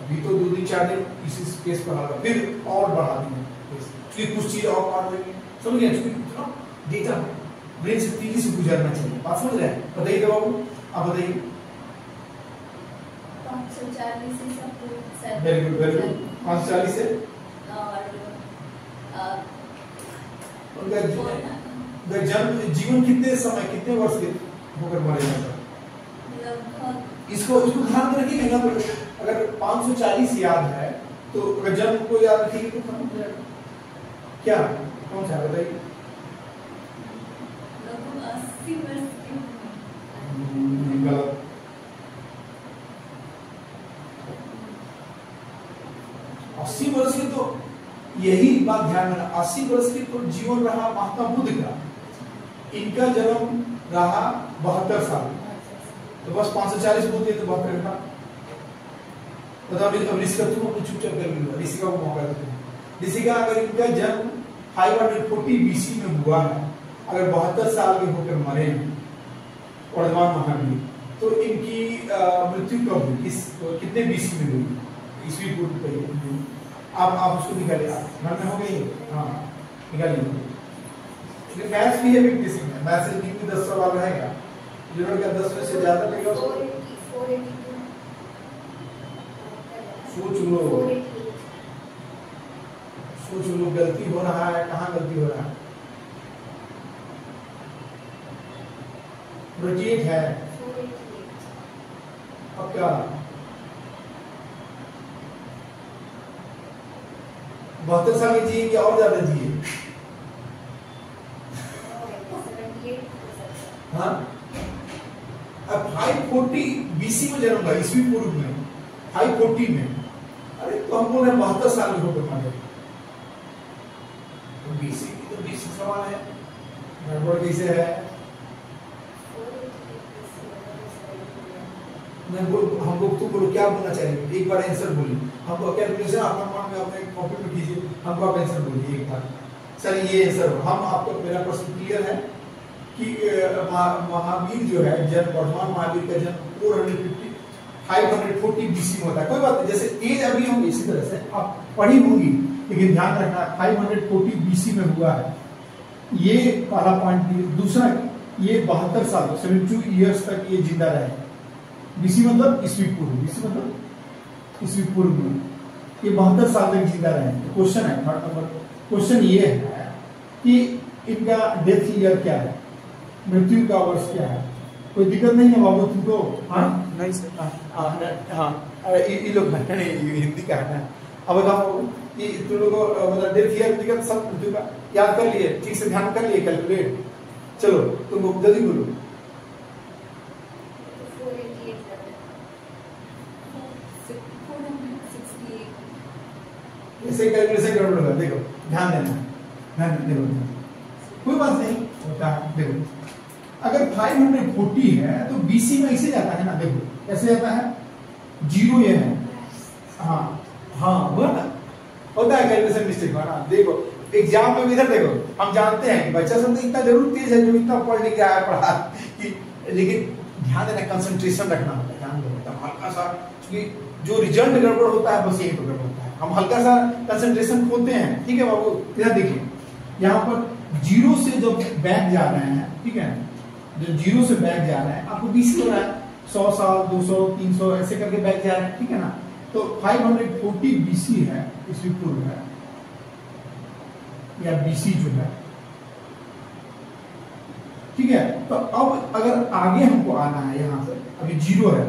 अभी तो 2 दिन 4 दिन इसी स्पेस पर होगा, फिर और बढ़ा देंगे, फिर कुछ चीज और बढ़ देंगे, समझ गए। इतना डेटा ब्रेन से तेजी से गुजरना चाहिए, बात समझ रहे हैं। बताइए बाबू, आप बताइए। 540 से सब वेरी गुड, वेरी गुड। 540 से उनका जन्म जीवन कितने समय कितने वर्ष के होकर मरेगा, इसको ध्यान में रखिएगा। अगर 540 याद है तो अगर जन्म को याद रखिए तो कौन हो जाएगा, क्या कौन सा बताइए। 80 वर्ष गलत, 80 वर्ष के तो यही बात ध्यान में, 80 वर्ष के तो जीवन रहा महात्मा बुद्ध का, इनका जन्म रहा 72 साल, तो बस 540 बोलते तो 72 का। बताओ अब ऋषिका तुम अपनी चुपचाप कर लो, ऋषिका को मौका देते हैं। ऋषिका अगर इनका जन्म 540 BC में हुआ है, अगर 72 साल के होकर मरे हैं वर्धमान महावीर, तो इनकी मृत्यु कब हुई, कितने BC में हुई, ईस्वी पूर्व पहले। आप उसको निकालिए, मन में हो गई, हाँ निकालिए। मैथ्स भी है बेसिक में, मैथ्स से 10 सवाल रहेगा, जिन्होंने का 10 में से ज्यादा लेगा सोच लो गलती हो रहा है, कहाँ गलती हो रहा है। 48 है, अब क्या 72 साल के जिए या और ज्यादा जिए, हाँ। अब 540 BC में जन्म हुआ, ईस्वी पूर्व में 540 में, अरे तो हम बोल रहे 72 साल के होकर मारे, तो BC की तो BC सवाल है, गड़बड़ कैसे है। हम लोग तो बोलो क्या बोलना चाहिए, एक बार आंसर बोलिए, हमको कैलकुलेशन अपना मन में अपने कॉपी में कीजिए, हमको आप आंसर बोलिए एक बार। सर ये आंसर हम आपको, मेरा प्रश्न क्लियर है कि महावीर जो है जन्म, वर्धमान महावीर का जन्म 540 BC में होता है। कोई बात नहीं, जैसे एज अभी होंगी इसी तरह से आप पढ़ी होंगी, लेकिन ध्यान रखना 540 BC में हुआ है, ये पहला पॉइंट। दूसरा, ये 72 साल 72 ईयर्स तक ये जिंदा रहे। BC मतलब ईस्वी पूर्व, BC मतलब ईस्वी पूर्व में ये 72 साल तक जिंदा रहे। तो क्वेश्चन है, थर्ड नंबर क्वेश्चन ये है कि इनका डेथ ईयर क्या है, मृत्यु का वर्ष क्या है। कोई दिक्कत नहीं है बाबू तुमको, हाँ नहीं सर, हाँ ये लोग हिंदी का है ना। अब बताओ कि तुम लोगों को मतलब डेथ ईयर दिक्कत सब मृत्यु का याद कर लिए, ठीक से ध्यान कर लिए, कैलकुलेट। चलो तुम जल्दी बोलो। ऐसे कैलकुलेशन गड़बड़ होगा, देखो ध्यान देना, ध्यान देखो, कोई बात नहीं। होता है। देखो अगर 540 है तो BC में ऐसे जाता है ना, देखो ऐसे जाता है, 0 ये है, हाँ हाँ हुआ ना, होता है कैलकुलेशन मिस्टेक हुआ ना। देखो एग्जाम में इधर देखो, हम जानते हैं कि बच्चा सब तो इतना जरूर तेज है जो इतना पढ़ लिख आया पढ़ा कि, लेकिन ध्यान देना, कंसंट्रेशन रखना होता है, ध्यान देना हल्का सा, क्योंकि जो रिजल्ट गड़बड़ होता है बस यही गड़बड़ होता है, हम हल्का सा कंसंट्रेशन खोते हैं। ठीक है बाबू, इधर देखिए, यहाँ पर 0 से जब बैक जा रहे हैं, ठीक है, जब 0 से बैक जा रहे हैं, आपको BC हो रहा है 100 साल 200 300 ऐसे करके बैक जा रहे हैं, ठीक है ना। तो 540 BC है, ईस्वी पूर्व है, या BC जो है, ठीक है। तो अब अगर आगे हमको आना है, यहां से अभी 0 है,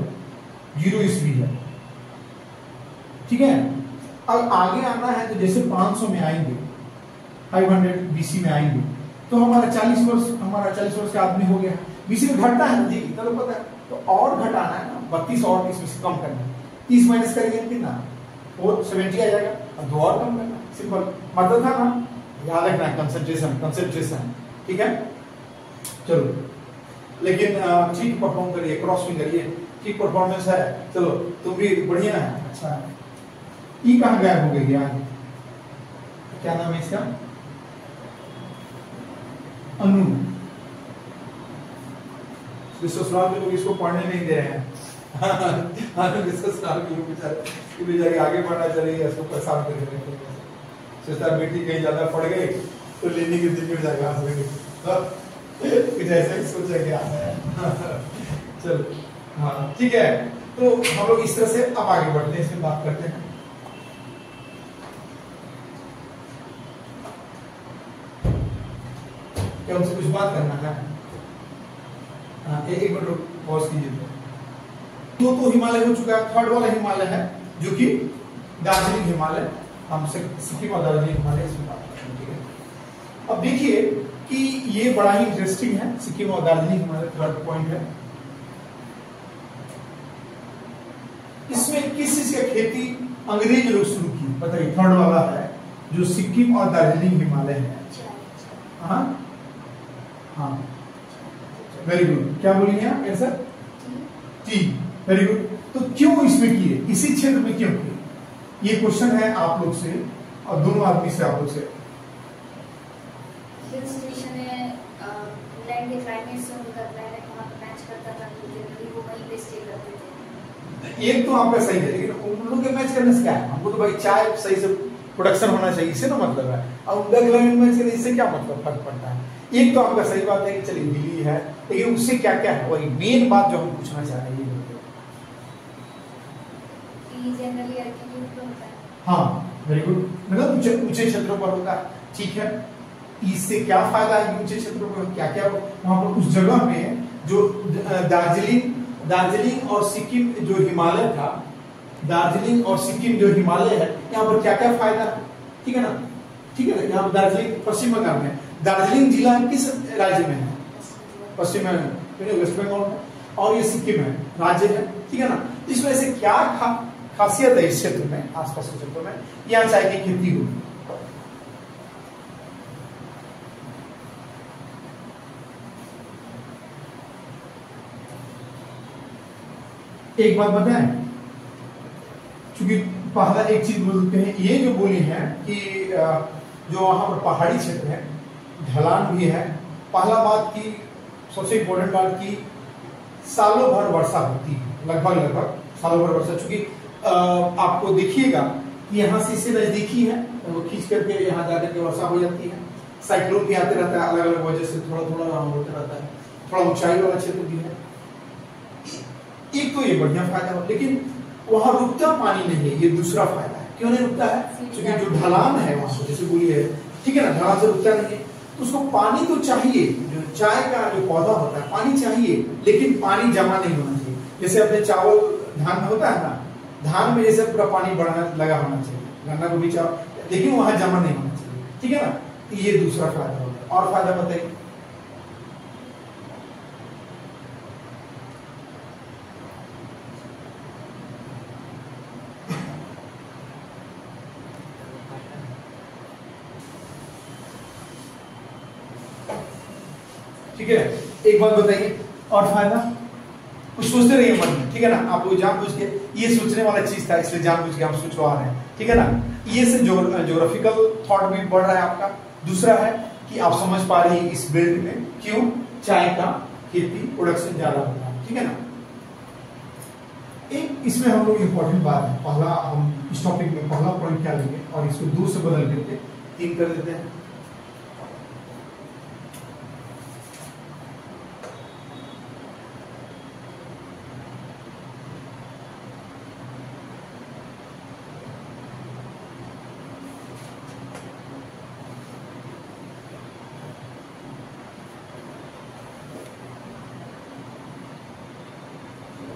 0 ईस्वी है, ठीक है। अब आगे आना है तो जैसे 500 में आएंगे, 500 BC में आएंगे, तो हमारा 40 वर्ष का आदमी हो गया। BC में घटता है जी, चलो पता है, तो और घटाना है ना, 32 और इसमें से कम करना है, 30 माइनस करेंगे कितना, 470 आ जाएगा, और 2 और कम करना, सिंपल मतलब था ना। याद रखना है कंसंट्रेशन, ठीक है। चलो लेकिन ठीक परफॉर्म करिए, क्रॉस भी करिए, ठीक परफॉर्मेंस है, चलो तुम भी बढ़िया है, अच्छा है। ई कहाँ गायब हो गई यार, क्या नाम है इसका, अनु। ससुराल के लोग इसको पढ़ने नहीं दे रहे हैं ससुराल के लोग बेचारे आगे बढ़ना चाहिए, इसको परेशान कर रहे हैं। सिस्टर बेटी कहीं ज्यादा पड़ गई तो लेने के दिन में जाएगा, कुछ ऐसा ही सोचा गया चलो हाँ ठीक है। तो हम लोग इस तरह से अब आगे बढ़ते हैं, इसमें बात करते हैं। क्या उनसे कुछ बात करना है? एक मिनट पॉज कीजिए। तो हिमालय हो चुका है, थर्ड वाला हिमालय है जो कि दार्जिलिंग हिमालय, हम सिक्किम और दार्जिलिंग हिमालय इसमें बात करते हैं, ठीक है। अब देखिए कि ये बड़ा ही इंटरेस्टिंग है, सिक्किम और दार्जिलिंग हिमालय थर्ड पॉइंट है। इसमें किस चीज का खेती अंग्रेज लोग शुरू की, बताइए। थर्ड वाला है जो सिक्किम और दार्जिलिंग हिमालय है। हाँ हाँ वेरी गुड, क्या बोलेंगे आप आंसर? T, very good. तो क्यों इसमें किए, इसी क्षेत्र में क्यों किए, ये क्वेश्चन है आप लोग से और दोनों आदमी से, आप लोग से। हिल स्टेशन है, लैंड के क्लाइमेट से उनका क्लाइमेट वहां पे मैच करता था, तो जनरली वो वहीं पे स्टे करते थे। एक तो आपका सही है, लेकिन उन लोगों के मैच करने से क्या है, हमको तो भाई चाय सही से प्रोडक्शन होना चाहिए, इससे ना मतलब है। और उनका क्लाइमेट मैच करने इससे क्या मतलब फर्क पड़ता है। एक तो आपका सही बात है कि चलिए हिली है, लेकिन उससे क्या क्या है, वही मेन बात जो हम पूछना चाह रहे हैं जनरली एल्टीट्यूड पे होता है। हाँ वेरी गुड, मतलब ऊंचे क्षेत्रों पर होता है, ठीक है। इससे क्या फायदा है कि ऊंचे क्षेत्रों पर क्या क्या वहां पर उस जगह में जो दार्जिलिंग और सिक्किम जो हिमालय था, दार्जिलिंग और सिक्किम जो हिमालय है, यहाँ पर क्या क्या फायदा है, ठीक है ना। ठीक है, यहाँ दार्जिलिंग पश्चिम बंगाल में, दार्जिलिंग जिला किस राज्य में है, पश्चिम में, वेस्ट बंगाल में, और ये सिक्किम है राज्य है, ठीक है ना। इस वजह से क्या खासियत है इस क्षेत्र में, आसपास के क्षेत्रों में, यहाँ चाय की खेती होगी। एक बात बताएं, क्योंकि पहला एक चीज बोलते हैं, ये जो बोली है कि जो वहां पर पहाड़ी क्षेत्र है, ढलान भी है। पहला बात की सबसे इम्पोर्टेंट बात की सालों भर वर्षा होती है, लगभग सालों भर वर्षा। चूंकि आपको देखिएगा कि यहाँ से इससे नजदीकी है, वो खींच करके यहाँ जाकर के वर्षा हो जाती है। साइक्लोन भी आते रहता है अलग अलग वजह से, थोड़ा थोड़ा होता रहता है, थोड़ा ऊंचाई वाला क्षेत्र भी है। एक तो ये बढ़िया फायदा हो, लेकिन वहां रुकता पानी नहीं है, ये दूसरा फायदा है। क्यों नहीं रुकता है? क्योंकि जो ढलान है वहां, जैसे बोलिए ठीक है ना, ढलान से रुकता नहीं है, तो उसको पानी तो चाहिए। जो चाय का जो पौधा होता है पानी चाहिए, लेकिन पानी जमा नहीं होना चाहिए। जैसे अपने चावल धान में होता है ना, धान में जैसे पूरा पानी बढ़ना लगा होना चाहिए, गन्ना को भी चावल, लेकिन वहां जमा नहीं होना चाहिए, ठीक है ना। ये दूसरा फायदा होता है। और फायदा बताइए। ठीक है, एक बात बताइए और फायदा कुछ सोचते रहिए मन में, ठीक है ना। आप लोग जानबूझ के, ये सोचने वाला चीज था इसलिए जानबूझ के हम सोचवा रहे हैं, ठीक है ना। ये से ज्योग्राफिकल थॉट भी बढ़ रहा है आपका। दूसरा है कि आप समझ पा रहे हैं इस बेल्ट में क्यों चाय का खेती प्रोडक्शन ज्यादा होता है, ठीक है ना। एक इसमें हम लोग इंपॉर्टेंट बात है, पहला हम इस टॉपिक में पहला पॉइंट क्या लेंगे और इसको 2 से बदल करके 3 कर देते हैं।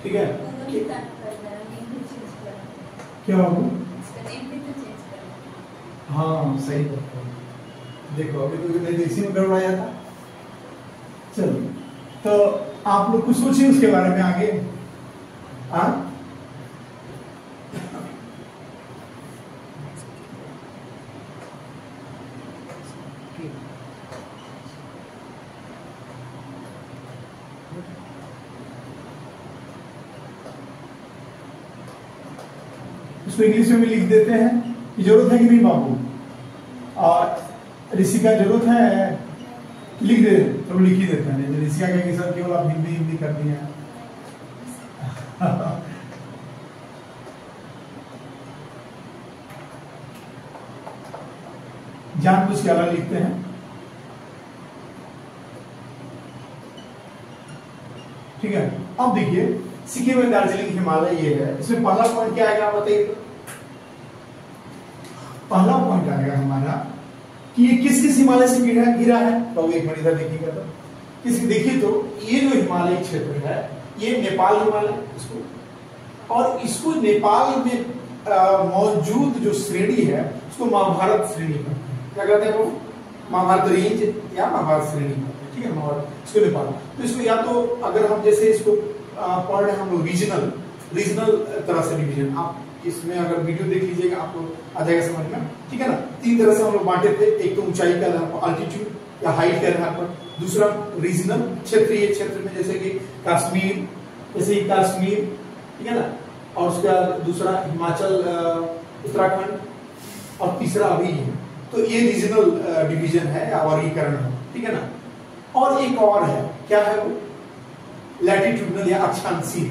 ठीक है, क्या होगा? हाँ सही बात है। देखो अभी तो मैंने इसी में गड़बड़ाया था। चलो तो आप लोग कुछ सोचिए उसके बारे में आगे। उसको इंग्लिश में भी लिख देते हैं कि जरूरत है कि नहीं बाबू, और ऋषिका जरूरत है लिख दे, तो लिख ही देते हैं। ऋषिका कहेंगे सर केवल आप हिंदी हिंदी कर दिए हैं। जानबूझ के अलग लिखते हैं, ठीक है। अब देखिए सिक्किम में दार्जिलिंग हिमालय ये है, इसमें पहला पॉइंट क्या आएगा बताइए। पहला पॉइंट आएगा हमारा कि ये किस किस हिमालय से घिरा है। तो एक मिनट इधर देखिएगा, तो किस देखिए तो ये जो हिमालय क्षेत्र है ये नेपाल हिमालय इसको, और इसको नेपाल में मौजूद जो श्रेणी है उसको महाभारत श्रेणी कहते हैं। क्या कहते हैं वो? महाभारत रेंज या महाभारत श्रेणी, ठीक है। महाभारत इसको नेपाल, तो इसको या तो अगर हम जैसे इसको पढ़ रहे हैं हम लोग रीजनल तरह से डिवीजन, आप इसमें अगर वीडियो देख लीजिएगा आपको आ जाएगा समझ में, ठीक है ना। 3 तरह से हम लोग बांटे थे, एक तो ऊंचाई के आधार पर अल्टीट्यूड या हाइट के आधार पर, दूसरा रीजनल क्षेत्रीय क्षेत्र में जैसे कि कश्मीर, जैसे कि कश्मीर, ठीक है ना, और उसका दूसरा हिमाचल उत्तराखंड, और तीसरा अभी है। तो ये रीजनल डिवीजन है या वर्गीकरण है, ठीक है ना। और एक और है, क्या है वो? लैटिट्यूडनल या अक्षांशीय।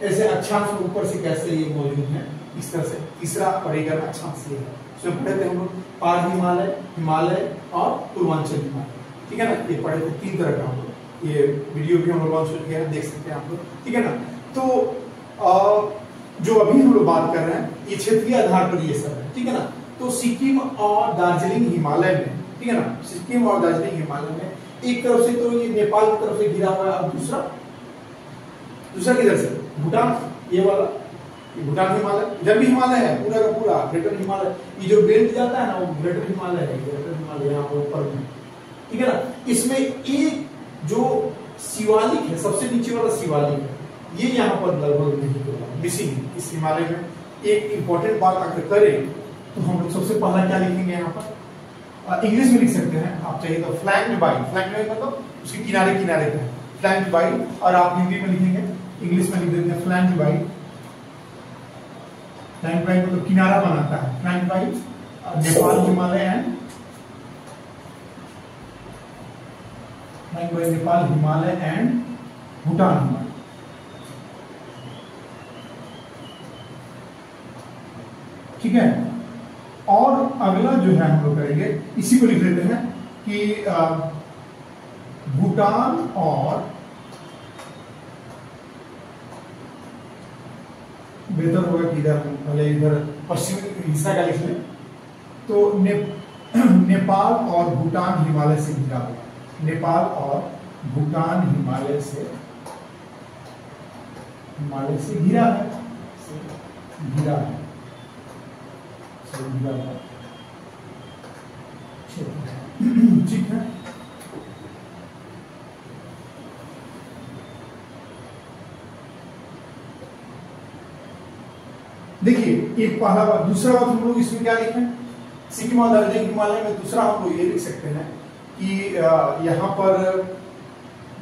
ऐसे अक्षांश ऊपर से कैसे ये मौजूद है, इस तरह से तीसरा वर्गीकरण अक्षांशीय है। इसमें पढ़े थे हम लोग पार हिमालय, हिमालय और पूर्वांचल हिमालय, ठीक है ना। ये पढ़े थे 3 तरह का हम लोग, ये वीडियो भी हम लोग लॉन्च किया है, देख सकते हैं आप लोग, ठीक है ना। तो जो अभी हम लोग बात कर रहे हैं ये क्षेत्रीय आधार पर ये सब है, ठीक है ना। तो सिक्किम और दार्जिलिंग हिमालय में, ठीक है ना, सिक्किम और दार्जिलिंग हिमालय में एक तरफ से तो ये नेपाल की तरफ से घिरा हुआ है, और दूसरा किधर से? भूटान, ये वाला भूटान हिमालय, इधर भी हिमालय है पूरा का पूरा ग्रेटर हिमालय। ये जो बेल्ट जाता है ना वो ग्रेटर हिमालय है, ग्रेटर हिमालय यहाँ ऊपर में, ठीक है ना। इसमें एक जो शिवालिक है, सबसे नीचे वाला शिवालिक है, ये यहाँ पर लगभग नहीं मिसिंग। इस हिमालय में एक इंपॉर्टेंट बात अगर करें तो हम लोग सबसे पहला क्या लिखेंगे यहाँ पर, इंग्लिश में लिख सकते हैं आप चाहे तो फ्लैंक्ड बाय, फ्लैंक्ड मतलब उसके किनारे किनारे का, फ्लैंक्ड बाय, और आप हिंदी में लिखेंगे, इंग्लिश में लिख देते हैं फ्लैंक्ड बाय। फ्लैंक्ड बाय मतलब किनारा बनाता है, flanked by Nepal Himalaya and flanked by Nepal Himalaya and Bhutan Himalaya, ठीक है। और अगला जो है हम लोग करेंगे, इसी को लिख लेते हैं कि भूटान और, बेहतर होगा कि इधर पहले इधर पश्चिमी हिस्सा का लिख लें, तो नेपाल और भूटान हिमालय से घिरा हुआ, नेपाल और भूटान हिमालय से घिरा है, घिरा है, ठीक है। देखिए एक पहला बात, दूसरा बात हम लोग इसमें क्या लिखें, सिक्किम और दार्जिलिंग हिमालय में दूसरा हम लोग ये लिख सकते हैं कि यहाँ पर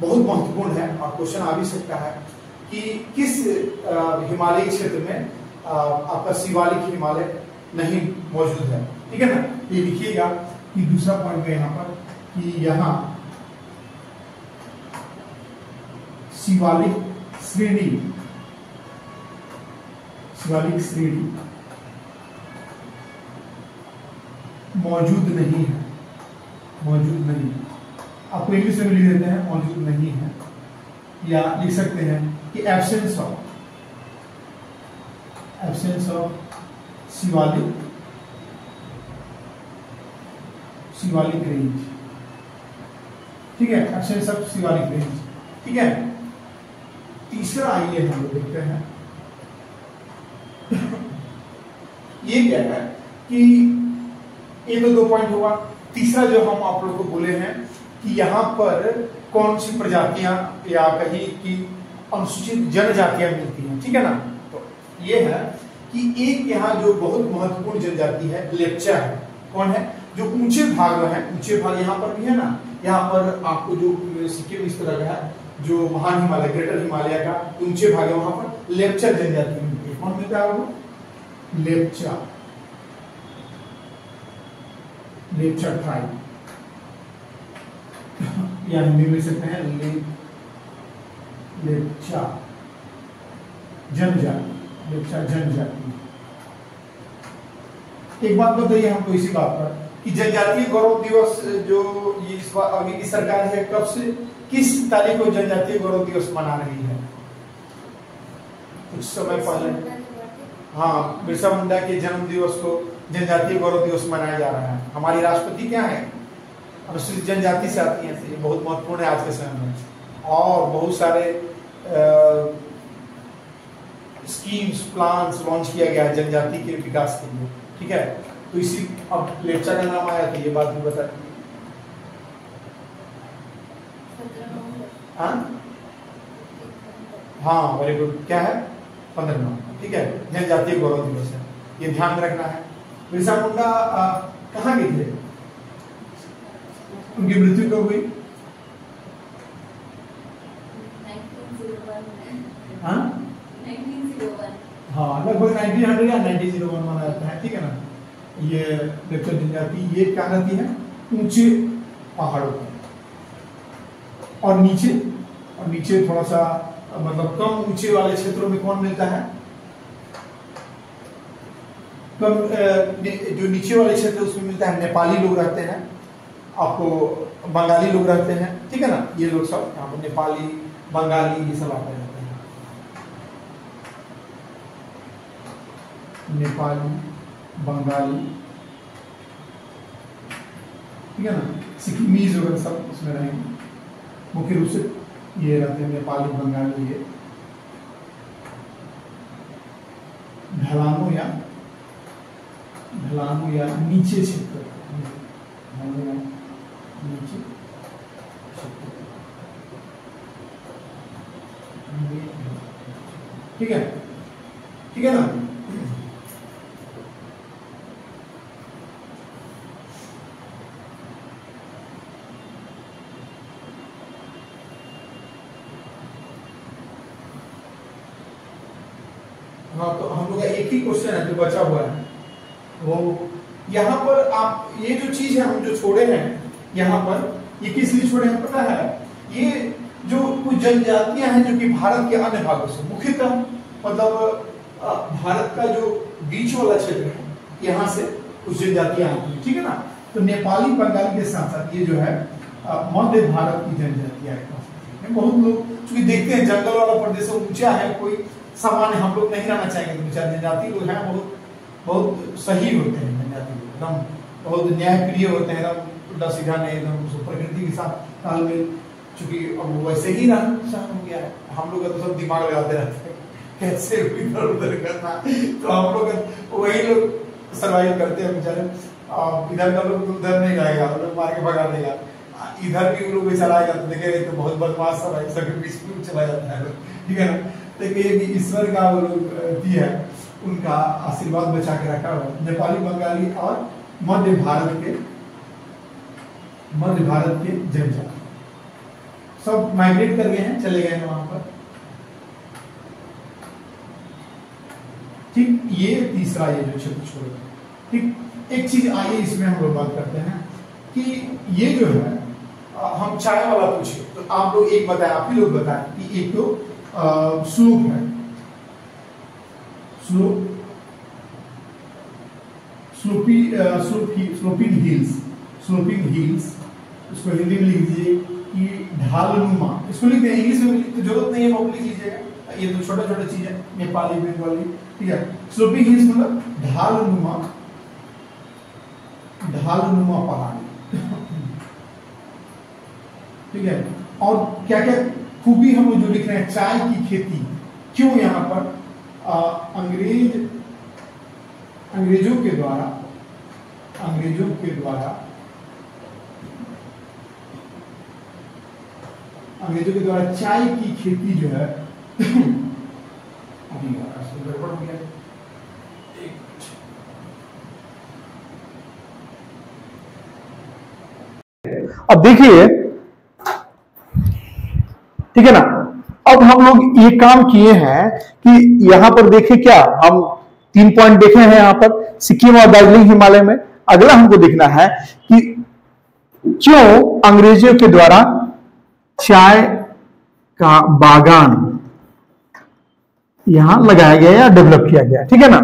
बहुत महत्वपूर्ण है और क्वेश्चन आ भी सकता है कि किस हिमालयी क्षेत्र में आपका शिवालिक हिमालय नहीं मौजूद है, ठीक है ना। ये लिखिएगा कि दूसरा पॉइंट है यहाँ पर कि यहाँ शिवालिक श्रेणी मौजूद नहीं है, आपको इंग्लिश में लिख देते हैं मौजूद नहीं है, या लिख सकते हैं कि एब्सेंस ऑफ शिवालिक रेंज, ठीक है, एब्सेंस ऑफ शिवालिक रेंज, ठीक है। तीसरा आइए हम लोग देखते हैं ये क्या है कि ये तो 2 पॉइंट हुआ। तीसरा जो हम आप लोग को बोले हैं कि यहाँ पर कौन सी प्रजातियां या कहीं की अनुसूचित जनजातियां मिलती हैं, ठीक है ना। तो ये है कि एक यहाँ जो बहुत महत्वपूर्ण जनजाति है लेप्चा है। कौन है? जो ऊंचे भाग में है, ऊंचे भाग यहाँ पर भी है ना, यहाँ पर आपको जो सिक्किम इस तरह का है, जो महान हिमालय ग्रेटर हिमालय का ऊंचे भाग है, वहां पर लेप्चा जनजाति मिलती है। कौन मिलता है? वो लेप्चा ट्राइब, या हिंदी में सकते हैं लेप्चा जनजाति। एक बात बताइए हमको इसी बात पर कि जनजातीय गौरव दिवस जो ये इस बार अभी की सरकार है, कब से किस तारीख को जनजातीय गौरव दिवस मना रही है? कुछ समय पहले हाँ, बिरसा मुंडा के जन्म दिवस को जनजातीय गौरव दिवस मनाया जा रहा है। हमारी राष्ट्रपति क्या है? अनुसूचित जनजाति से आती है, ये बहुत महत्वपूर्ण है आज के समय में। और बहुत सारे स्कीम्स प्लान्स लॉन्च किया गया है जनजाति के विकास के लिए, ठीक है। तो इसी अब लेप्चा का नाम आया तो ये बात भी बता दीजिए। हाँ वेरी गुड, क्या है? 15 नवंबर, ठीक है, जनजातीय गौरव दिवस है, ये ध्यान में रखना है। बिरसा मुंडा कहाँ गए थे? उनकी मृत्यु कब हुई? 1901। हाँ, लगभग 1900 या 1901 माना जाता है, ठीक है ना। ये लेप्चा जनजाति ये क्या रहती है? ऊंचे पहाड़ों पर, और नीचे थोड़ा सा मतलब कम ऊंचे वाले क्षेत्रों में कौन मिलता है? कम जो नीचे वाले क्षेत्र उसमें मिलता है नेपाली लोग रहते हैं, आपको बंगाली लोग रहते हैं, ठीक है ना। ये लोग सब यहाँ पर नेपाली बंगाली ये सब आते रहते हैं, नेपाली बंगाली, ठीक है ना। सिक्किमीज वगैरह सब उसमें रहेंगे। मुख्य रूप से ये रहते हैं नेपाली बंगाली, ये ढलानों या नीचे क्षेत्र, नीचे ठीक है ना। हाँ, तो हम लोग का एक ही क्वेश्चन है जो बचा हुआ है, वो यहाँ पर आप ये जो चीज है हम जो छोड़े हैं यहाँ पर, ये किस लिए छोड़े हैं पता है? ये जो कुछ जनजातियां हैं जो कि भारत के अन्य भागों से मुख्यतः मतलब भारत का जो बीच वाला क्षेत्र है यहाँ से कुछ जनजातियां आती हैं, ठीक है ना। तो नेपाली बंगाली के साथ साथ ये जो है मध्य भारत की जनजातियां हैं। बहुत लोग चूंकि देखते हैं जंगल वाला प्रदेश ऊंचा है, कोई सामान्य हम लोग नहीं रहना चाहेंगे। दो चार जनजाति लोग हैं बहुत सही होते हैं, जनजाति लोग एकदम बहुत न्यायप्रिय होते हैं, एकदम उल्टा सीधा नहीं, एकदम प्रकृति के साथ तालमेल। चूंकि अब वैसे ही रहना हो गया है, हम लोग तो सब दिमाग लगाते रहते हैं कैसे इधर उधर करना, तो हम लोग वही लोग सर्वाइव करते हैं बेचारे। इधर का लोग उधर नहीं जाएगा, लोग मार के भगा देगा, इधर भी लोग चलाएगा तो देखेगा तो बहुत बदमाश सब है, सबके बीच में चला जाता है, ठीक है ना। देखिए ईश्वर का वो लोग दिया है, उनका आशीर्वाद बचा के रखा हुआ। नेपाली बंगाली और मध्य भारत के जनजाति सब माइग्रेट कर गए हैं, चले गए हैं वहां पर। ठीक, ये तीसरा ये जो क्षेत्र छोड़ गए। ठीक, एक चीज आइए इसमें हम लोग बात करते हैं कि ये जो है हम चाय वाला पूछे तो आप लोग एक बताएं, आप ही लोग बताएं कि एक तो स्लोप है, स्लोपिंग हिल्स, इसको हिंदी में लिख दीजिए कि ढालनुमा। इसको लिख दें, इंग्लिश में लिखने की जरूरत नहीं है, पब्लिक लीजिएगा, ये तो छोटा छोटा चीज है, नेपाली बंगाली। ठीक है, स्लोपिंग हिल्स मतलब ढालनुमा पहाड़ी। ठीक है, और क्या क्या खूबी हम लोग जो लिख रहे हैं, चाय की खेती क्यों यहाँ पर अंग्रेजों के द्वारा चाय की खेती जो है अभी गड़बड़ हो गया। अब देखिए, ठीक है ना, अब हम लोग ये काम किए हैं कि यहां पर देखिए, क्या हम 3 पॉइंट देखे हैं यहां पर, सिक्किम और दार्जिलिंग हिमालय में। अगला हमको देखना है कि क्यों अंग्रेजों के द्वारा चाय का बागान यहां लगाया गया या डेवलप किया गया। ठीक है ना,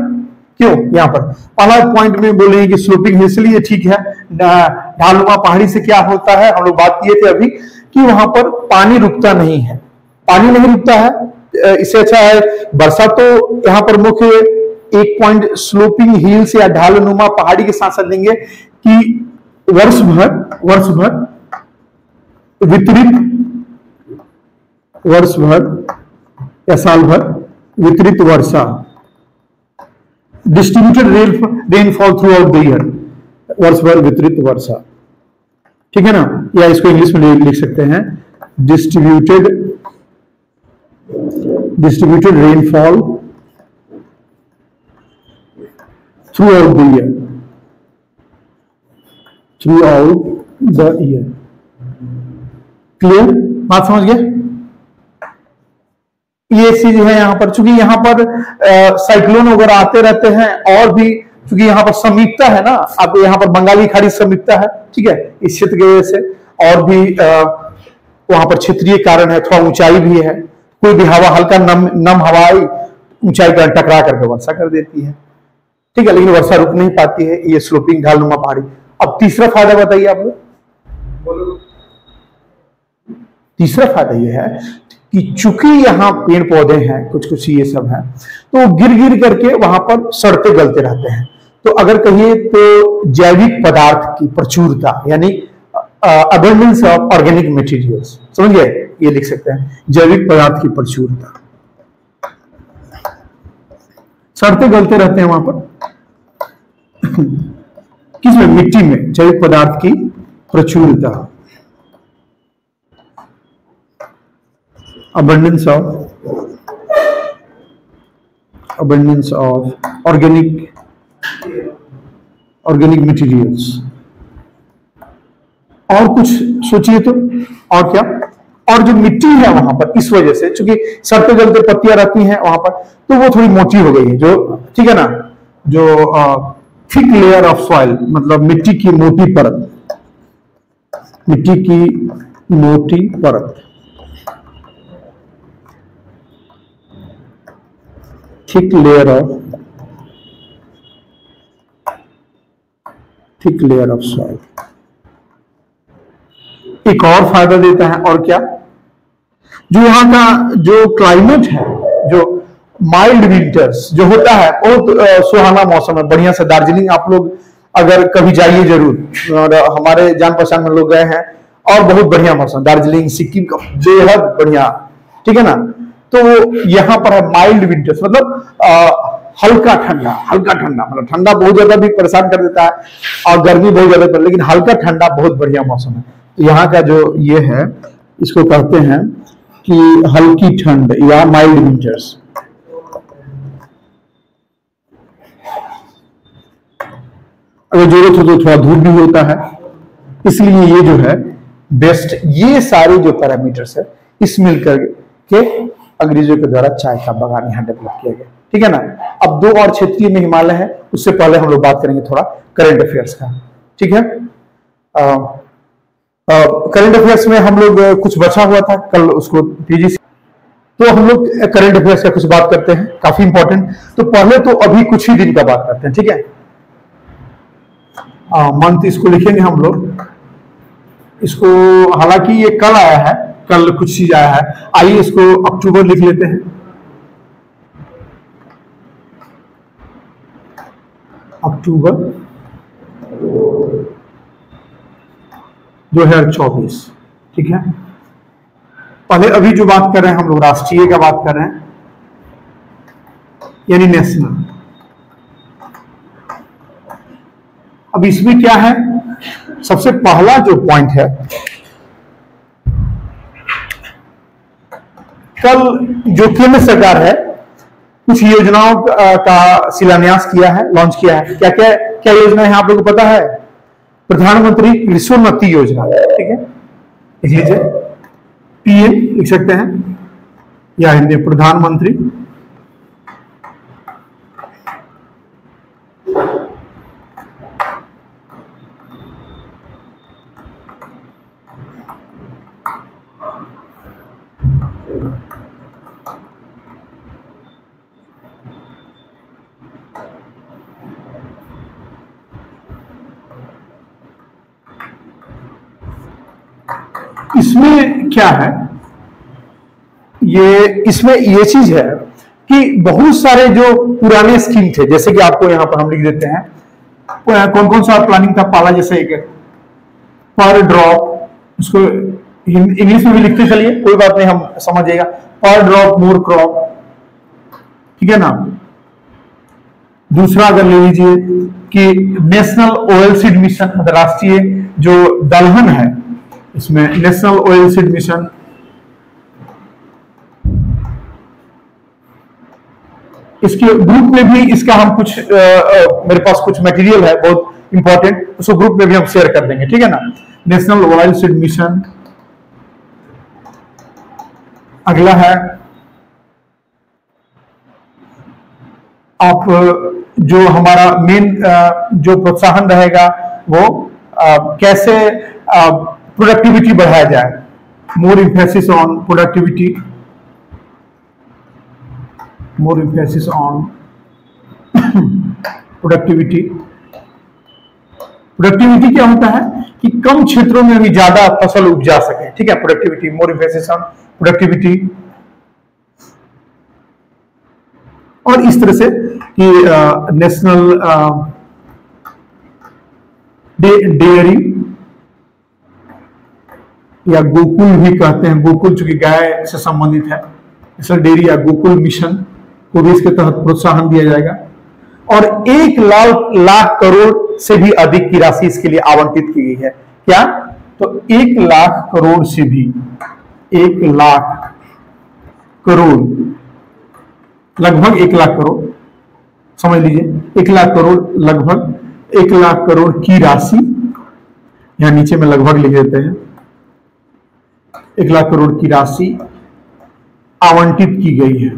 क्यों यहां पर पहला पॉइंट में बोले हैं कि स्लोपिंग हिल्स, इसलिए ठीक है। ढालनुमा पहाड़ी से क्या होता है, हम लोग बात किए थे अभी कि वहां पर पानी रुकता नहीं है, पानी नहीं रुकता है, इससे अच्छा है वर्षा। तो यहां पर मुख्य एक पॉइंट स्लोपिंग हिल्स या ढालनुमा पहाड़ी के साथ साथ देंगे कि वर्ष भर या साल भर वितरित वर्षा, distributed rainfall throughout the year, वर्ष भर वितरित वर्षा। ठीक है ना, या इसको इंग्लिश में लिख सकते हैं distributed rainfall throughout the year. Clear, बात समझ गए। ये चीज है यहाँ पर, चूंकि यहाँ पर साइक्लोन वगैरह आते रहते हैं, और भी चूंकि यहाँ पर समीपता है ना, अब यहाँ पर बंगाली खाड़ी समीपता है। ठीक है, इस क्षेत्र की वजह से, और भी वहां पर क्षेत्रीय कारण है, थोड़ा ऊंचाई भी है, कोई भी हवा हल्का नम हवाई ऊंचाई का टकरा करके वर्षा कर देती है। ठीक है, लेकिन वर्षा रुक नहीं पाती है, ये स्लोपिंग ढालनुमा पहाड़ी। अब तीसरा फायदा बताइए आप लोग। तीसरा फायदा ये है कि चूंकि यहाँ पेड़ पौधे हैं, कुछ कुछ ये सब है, तो गिर गिर करके वहां पर सड़ते गलते रहते हैं। तो अगर कहिए तो जैविक पदार्थ की प्रचुरता, यानी अबंडेंस ऑफ ऑर्गेनिक मटेरियल्स, समझ गए, ये लिख सकते हैं जैविक पदार्थ की प्रचुरता। सड़ते गलते रहते हैं वहां पर किसमें, मिट्टी में जैविक पदार्थ की प्रचुरता, abundance of organic materials। और कुछ सोचिए तो, और क्या, और जो मिट्टी है वहां पर, इस वजह से चूंकि सड़ते गलते पत्तियां रहती हैं वहां पर, तो वो थोड़ी मोटी हो गई है, जो ठीक है ना, जो थिक लेयर ऑफ सॉइल, मतलब मिट्टी की मोटी परत, थिक लेयर ऑफ सॉइल एक और फायदा देता है। और क्या, जो यहाँ का जो क्लाइमेट है, जो माइल्ड विंटर्स जो होता है, बहुत सुहाना मौसम है, बढ़िया से। दार्जिलिंग आप लोग अगर कभी जाइए जरूर, और हमारे जान पहचान में लोग गए हैं, और बहुत बढ़िया मौसम, दार्जिलिंग सिक्किम का बेहद बढ़िया। ठीक है ना, तो यहाँ पर है माइल्ड विंटर्स, मतलब हल्का ठंडा, मतलब ठंडा बहुत ज्यादा भी परेशान कर देता है, और गर्मी बहुत ज्यादा पर, लेकिन हल्का ठंडा बहुत बढ़िया मौसम है। तो यहाँ का जो ये है, इसको कहते हैं कि हल्की ठंड या माइल्ड विंटर्स। अगर जरूरत हो तो थोड़ा धूप भी होता है, इसलिए ये जो है बेस्ट, ये सारे जो पैरामीटर्स है इस मिलकर के अंग्रेजों के द्वारा चाय का बागान यहाँ डेवलप किया गया। ठीक है ना। अब दो और क्षेत्रीय में हिमालय है, उससे पहले हम लोग बात करेंगे थोड़ा करंट अफेयर्स का। ठीक है। करंट अफेयर्स में हम लोग कुछ बचा हुआ था कल, उसको तेजी से तो हम लोग करंट अफेयर्स का कुछ बात करते हैं, काफी इंपॉर्टेंट। तो पहले तो अभी कुछ ही दिन का बात करते हैं। ठीक है। मंथ इसको लिखेंगे हम लोग, इसको हालांकि ये कल आया है, कल कुछ चीज आया है, आइए इसको अक्टूबर लिख लेते हैं। अक्टूबर 2024। ठीक है। पहले अभी जो बात कर रहे हैं हम लोग राष्ट्रीय का बात कर रहे हैं, यानी नेशनल। अब इसमें क्या है, सबसे पहला जो पॉइंट है, कल जो केंद्र सरकार है कुछ योजनाओं का शिलान्यास किया है, लॉन्च किया है। क्या क्या क्या योजना है आप लोगों को पता है? प्रधानमंत्री कृषोन्नति योजना। ठीक है, लिख लीजिए, पीएम लिख सकते हैं या हिंदी प्रधानमंत्री इसमें क्या है, इसमें ये चीज है कि बहुत सारे जो पुराने स्कीम थे, जैसे कि आपको यहां पर हम लिख देते हैं कौन कौन सा प्लानिंग था। पाला जैसे एक पर ड्रॉप, उसको इंग्लिश में भी लिखते चलिए, कोई बात नहीं, हम समझिएगा। पर ड्रॉप मोर क्रॉप। ठीक है ना। दूसरा अगर ले लीजिए कि नेशनल ऑयल सीड मिशन, अंतरराष्ट्रीय जो दलहन है, इसमें नेशनल ऑयल सीड मिशन। इसके ग्रुप में भी इसका हम कुछ मेरे पास कुछ मटेरियल है बहुत इंपॉर्टेंट, उसको ग्रुप में भी हम शेयर कर देंगे। ठीक है ना। National oil seed mission. अगला है आप जो हमारा मेन जो प्रोत्साहन रहेगा वो कैसे प्रोडक्टिविटी बढ़ाया जाए। More emphasis on productivity, more emphasis on productivity. Productivity क्या होता है कि कम क्षेत्रों में भी ज्यादा फसल उपजा सके। ठीक है, productivity, more emphasis on productivity. और इस तरह से कि नेशनल डेयरी या गोकुल भी कहते हैं, गोकुल चूंकि गाय से संबंधित है, नेशनल डेयरी या गोकुल मिशन को भी इसके तहत प्रोत्साहन दिया जाएगा। और 1,00,000 करोड़ से भी अधिक की राशि इसके लिए आवंटित की गई है। क्या? तो 1,00,000 करोड़ से भी, 1,00,000 करोड़, लगभग 1,00,000 करोड़, समझ लीजिए 1,00,000 करोड़, लगभग 1,00,000 करोड़ की राशि, यहां नीचे में लगभग लिख देते हैं, 1,00,000 करोड़ की राशि आवंटित की गई है।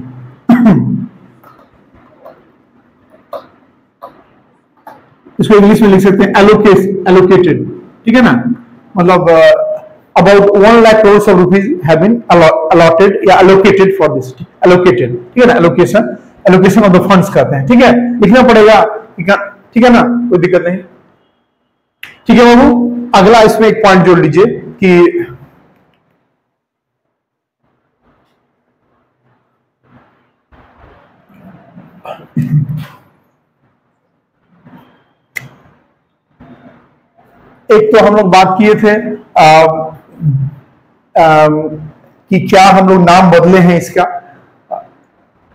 इसको इंग्लिश में लिख सकते हैं एलोकेटेड। ठीक है ना। मतलब about 1,00,000 crores of rupees have been allotted या allocated for this, allocated। ठीक है ना। allocation of the funds कहते हैं। ठीक है, लिखना पड़ेगा। ठीक है ना, कोई दिक्कत नहीं। ठीक है बाबू, अगला इसमें एक पॉइंट जोड़ लीजिए कि एक तो हम लोग बात किए थे कि क्या हम लोग नाम बदले हैं इसका।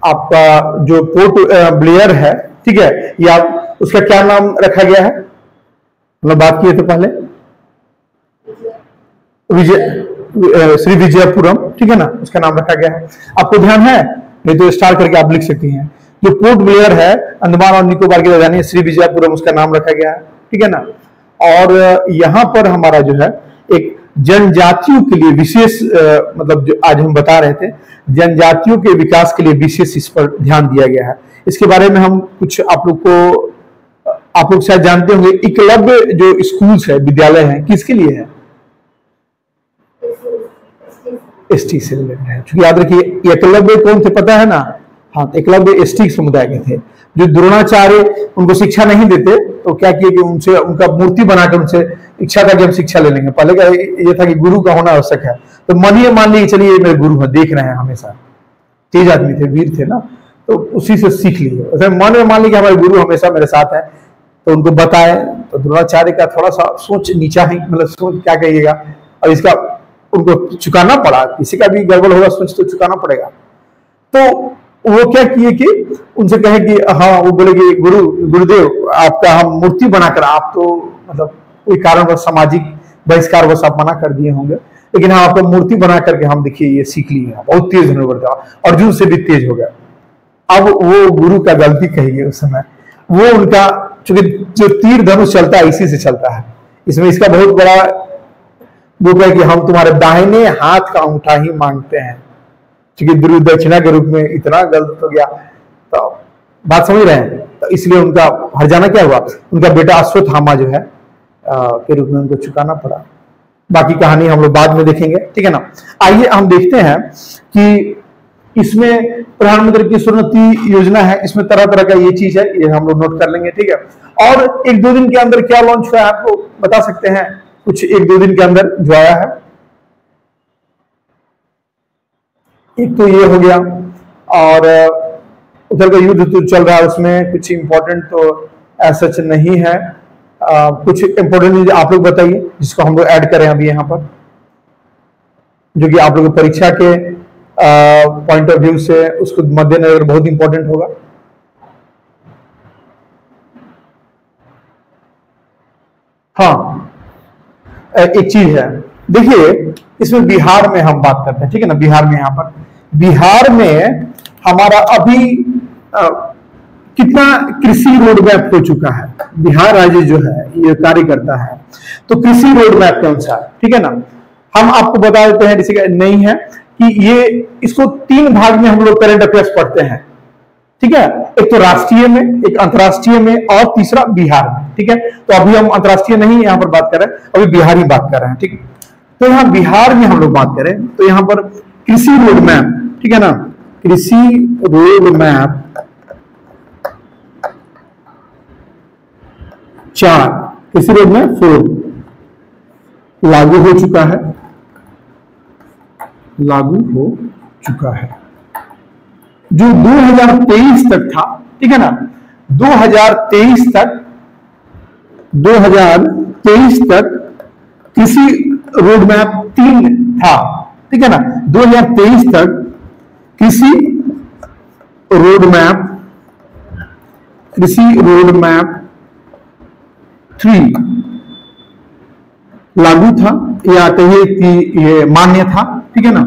आपका जो पोर्ट ब्लेयर है, ठीक है, या उसका क्या नाम रखा गया है, मतलब बात किए थे पहले, श्री विजयपुरम। ठीक है ना, उसका नाम रखा गया है। आपको ध्यान है? नहीं तो स्टार करके आप लिख सकती हैं। जो पोर्ट ब्लेयर है अंडमान और निकोबार की राजधानी श्री विजयपुरम, उसका नाम रखा गया है। ठीक है ना। और यहां पर हमारा जो है एक जनजातियों के लिए विशेष मतलब जो आज हम बता रहे थे, जनजातियों के विकास के लिए विशेष इस पर ध्यान दिया गया है। इसके बारे में हम कुछ आप लोग शायद जानते होंगे, एकलव्य जो स्कूल्स है, विद्यालय है, किसके लिए है? एसटी से रिलेटेड है। क्योंकि याद रखिए एकलव्य कौन थे पता है ना? हाँ, तो एकलव्य एसटी समुदाय के थे। जो द्रोणाचार्य उनको शिक्षा नहीं देते तो क्या किए कि उनसे उनका मूर्ति बनाकर उनसे इच्छा था कि हम शिक्षा ले लेंगे। पहले का ये था कि गुरु का होना आवश्यक है, तो मानिए मान लीजिए चलिए मेरे गुरु हैं, देख रहे हैं, हमेशा तेज आदमी थे, वीर थे ना, तो उसी से सीख लिए। मन में मान लीजिए हमारे गुरु हमेशा मेरे साथ है, तो उनको बताए। तो द्रोणाचार्य का थोड़ा सा सोच नीचा ही, मतलब सोच क्या कहिएगा, और इसका उनको चुकाना पड़ा। किसी का भी गड़बड़ होगा सोच तो चुकाना पड़ेगा। तो वो क्या किए कि उनसे कहे कि हाँ, वो बोले कि गुरुदेव आपका हम मूर्ति बनाकर, आप तो मतलब कोई कारणवश सामाजिक बहिष्कारवश आप मना कर दिए होंगे, लेकिन हाँ आपको मूर्ति बना करके हम देखिए ये सीख लिए हैं। बहुत तेज होने बढ़ता, अर्जुन से भी तेज हो गया। अब वो गुरु का गलती कहिए उस समय, वो उनका चूंकि जो तीर धनुष चलता है इसी से चलता है, इसमें इसका बहुत बड़ा वो है कि हम तुम्हारे दाहिने हाथ का अंगूठा ही मांगते हैं, क्योंकि गुरु दक्षिणा के रूप में इतना गलत हो गया। तो बात समझ रहे हैं? तो इसलिए उनका हर जाना क्या हुआ, उनका बेटा अश्वत्थामा जो है के रूप में उनको चुकाना पड़ा। बाकी कहानी हम लोग बाद में देखेंगे, ठीक है ना। आइए हम देखते हैं कि इसमें प्रधानमंत्री की स्वर्णोन्नति योजना है, इसमें तरह तरह का ये चीज है, ये हम लोग नोट कर लेंगे, ठीक है। और एक दो दिन के अंदर क्या लॉन्च हुआ है आपको बता सकते हैं? कुछ एक दो दिन के अंदर जो आया है, एक तो ये हो गया, और उधर का युद्ध तो चल रहा है, उसमें कुछ इंपॉर्टेंट तो ऐसा नहीं है। कुछ इंपॉर्टेंट आप लोग बताइए जिसको हम लोग ऐड करें अभी यहाँ पर, जो कि आप लोग परीक्षा के पॉइंट ऑफ व्यू से उसको मद्देनजर बहुत इंपॉर्टेंट होगा। हाँ, एक चीज है, देखिए इसमें बिहार में हम बात करते हैं, ठीक है ना। बिहार में, यहाँ पर बिहार में हमारा अभी कितना कृषि रोड मैप हो चुका है। बिहार राज्य जो है ये कार्य करता है तो कृषि रोड मैप के अनुसार, ठीक है ना। हम आपको बता देते हैं, जैसे नहीं है कि ये इसको 3 भाग में हम लोग करंट अफेयर्स पढ़ते हैं, ठीक है। एक तो राष्ट्रीय में, एक अंतर्राष्ट्रीय में, और तीसरा बिहार में, ठीक है। तो अभी हम अंतर्राष्ट्रीय नहीं यहाँ पर बात कर रहे हैं, अभी बिहार ही बात कर रहे हैं, ठीक। तो यहाँ बिहार में हम लोग बात करें तो यहाँ पर कृषि रोड मैप, ठीक है ना, कृषि रोड मैप 4, कृषि रोड मैप 4 लागू हो चुका है, लागू हो चुका है। जो 2023 तक था, ठीक है ना, 2023 तक कृषि रोड मैप 3 था, ठीक है ना। 2023 तक कृषि रोड मैप 3 लागू था, या कहिए कि ये मान्य था, ठीक है ना।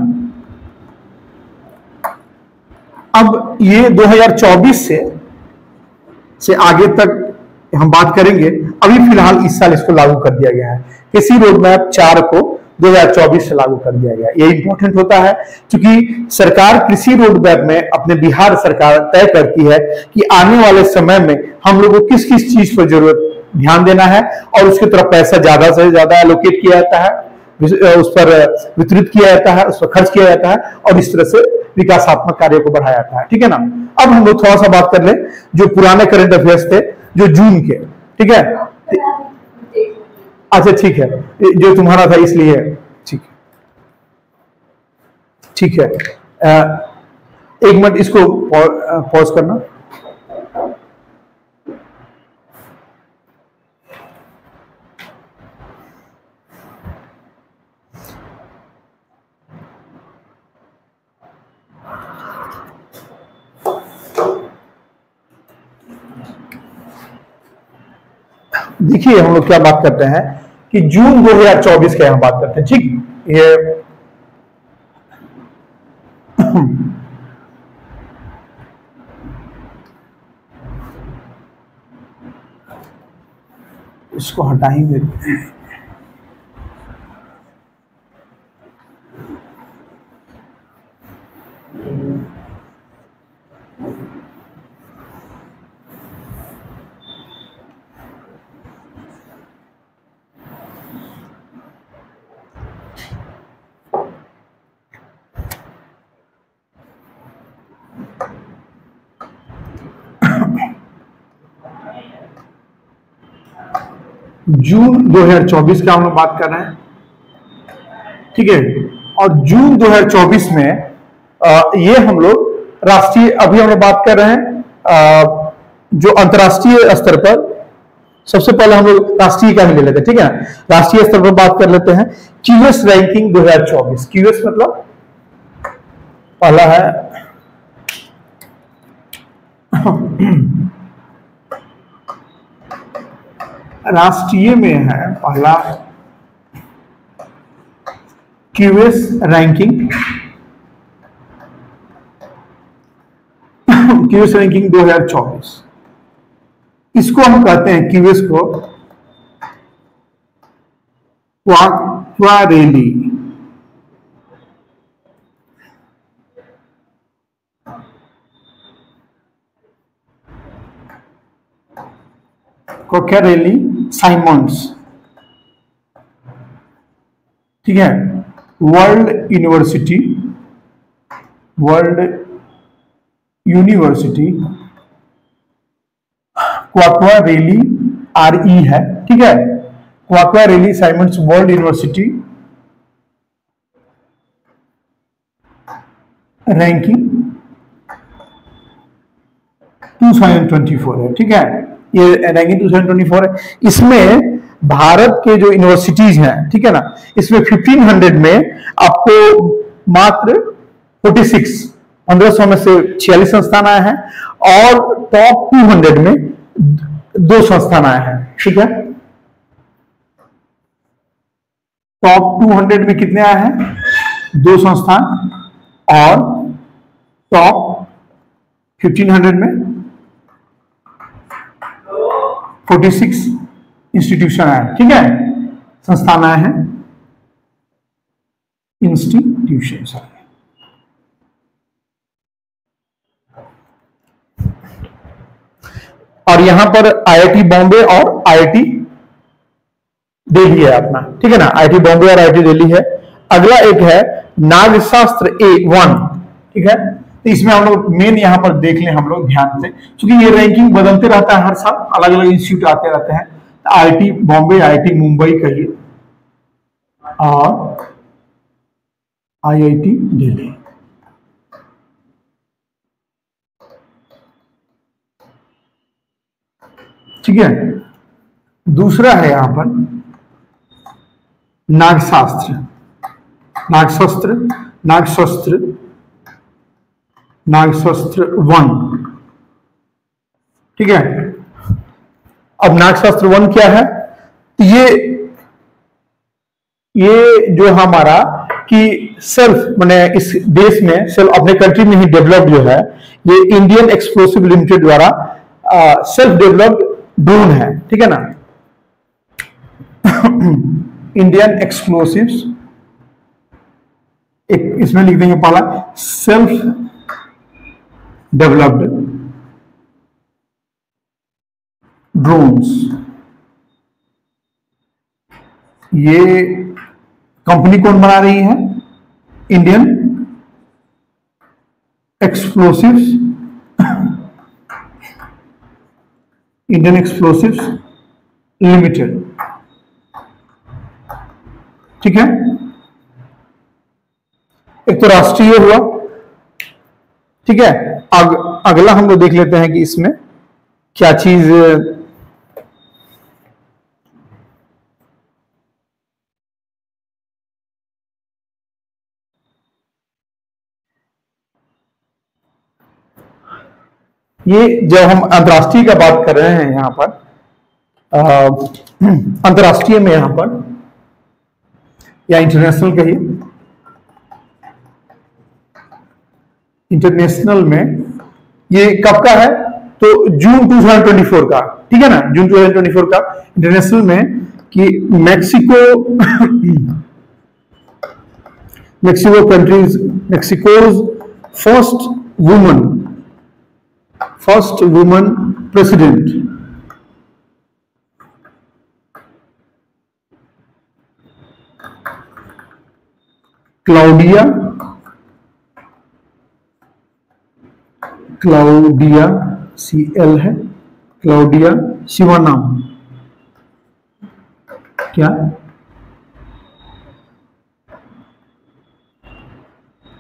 अब ये 2024 से आगे तक हम बात करेंगे। अभी फिलहाल इस साल इसको लागू कर दिया गया है, कृषि रोड मैप 4 को 2024 से लागू कर दिया गया। ये इंपॉर्टेंट होता है क्योंकि सरकार कृषि रोड मैप में, अपने बिहार सरकार तय करती है कि आने वाले समय में हम लोगों को किस किस चीज पर जरूरत ध्यान देना है, और उसकी तरफ पैसा ज्यादा से ज्यादा एलोकेट किया जाता है, उस पर वितरित किया जाता है, उस पर खर्च किया जाता है, और इस तरह से विकासात्मक कार्यों को बढ़ाया जाता है, ठीक है ना। अब हम लोग थोड़ा सा बात कर लें जो पुराने करंट अफेयर्स थे, जो जून के, ठीक है। अच्छा ठीक है, जो तुम्हारा था इसलिए, ठीक है। 1 मिनट इसको पॉज करना। देखिए हम लोग क्या बात करते हैं कि जून 2024 का हम बात करते हैं, ठीक। ये इसको हटाएंगे। जून 2024 का हम लोग बात कर रहे हैं, ठीक है। और जून 2024 में ये हम लोग राष्ट्रीय, अभी हम लोग बात कर रहे हैं जो अंतर्राष्ट्रीय स्तर पर, सबसे पहले हम लोग राष्ट्रीय का ही ले लेते हैं, ठीक है। राष्ट्रीय स्तर पर बात कर लेते हैं क्यूएस रैंकिंग 2024। क्यूएस मतलब पहला है राष्ट्रीय में है पहला क्यूएस रैंकिंग, क्यूएस रैंकिंग 2024। इसको हम कहते हैं क्यूएस को क्वारेली, क्वारेली साइमंड्स, ठीक है। वर्ल्ड यूनिवर्सिटी क्वारेली RE है, ठीक है। क्वारेली साइमंड्स वर्ल्ड यूनिवर्सिटी रैंकिंग 2024 है, ठीक है। ये रैंकिंग 2024 है। इसमें भारत के जो यूनिवर्सिटीज हैं, ठीक है ना, इसमें 1500 में आपको मात्र 46, 1500 में से 46 संस्थान आए हैं, और टॉप 200 में 2 संस्थान आए हैं, ठीक है। टॉप 200 में कितने आए हैं? 2 संस्थान, और टॉप 1500 में 46 इंस्टीट्यूशन आए, ठीक है, संस्थान आए हैं, इंस्टीट्यूशन आए। और यहां पर IIT बॉम्बे और IIT दिल्ली है अपना, ठीक है ना। IIT बॉम्बे और IIT दिल्ली है। अगला एक है नागशास्त्र A1, ठीक है। तो इसमें हम लोग मेन यहां पर देख लें हम लोग ध्यान से, क्योंकि ये रैंकिंग बदलते रहता है हर साल, अलग अलग इंस्टीट्यूट आते रहते हैं। IIT बॉम्बे, IIT मुंबई कहिए, और IIT दिल्ली, ठीक है। दूसरा है यहां पर नागशास्त्र 1, ठीक है। अब नागशास्त्र 1 क्या है? ये जो हमारा कि सेल्फ मैंने इस देश में सेल्फ अपने कंट्री में ही डेवलप्ड जो है, ये इंडियन एक्सप्लोसिव लिमिटेड द्वारा सेल्फ डेवलप्ड ड्रोन है, ठीक है ना। इंडियन एक्सप्लोसिव्स, एक इसमें लिख देंगे पहला सेल्फ डेवलप्ड ड्रोन्स। ये कंपनी कौन बना रही है? Indian explosives, Indian explosives limited, ठीक है। एक तो राष्ट्रीय हुआ, ठीक है। अगला हम लोग देख लेते हैं कि इसमें क्या चीज ये जब हम अंतर्राष्ट्रीय का बात कर रहे हैं यहां पर अंतर्राष्ट्रीय में यहां पर या इंटरनेशनल कहिए, इंटरनेशनल में ये कब का है? तो जून 2024 का, ठीक है ना, जून 2024 का इंटरनेशनल में कि Mexico's first woman president Claudia CL है, क्लाउडिया शिवानाम, क्या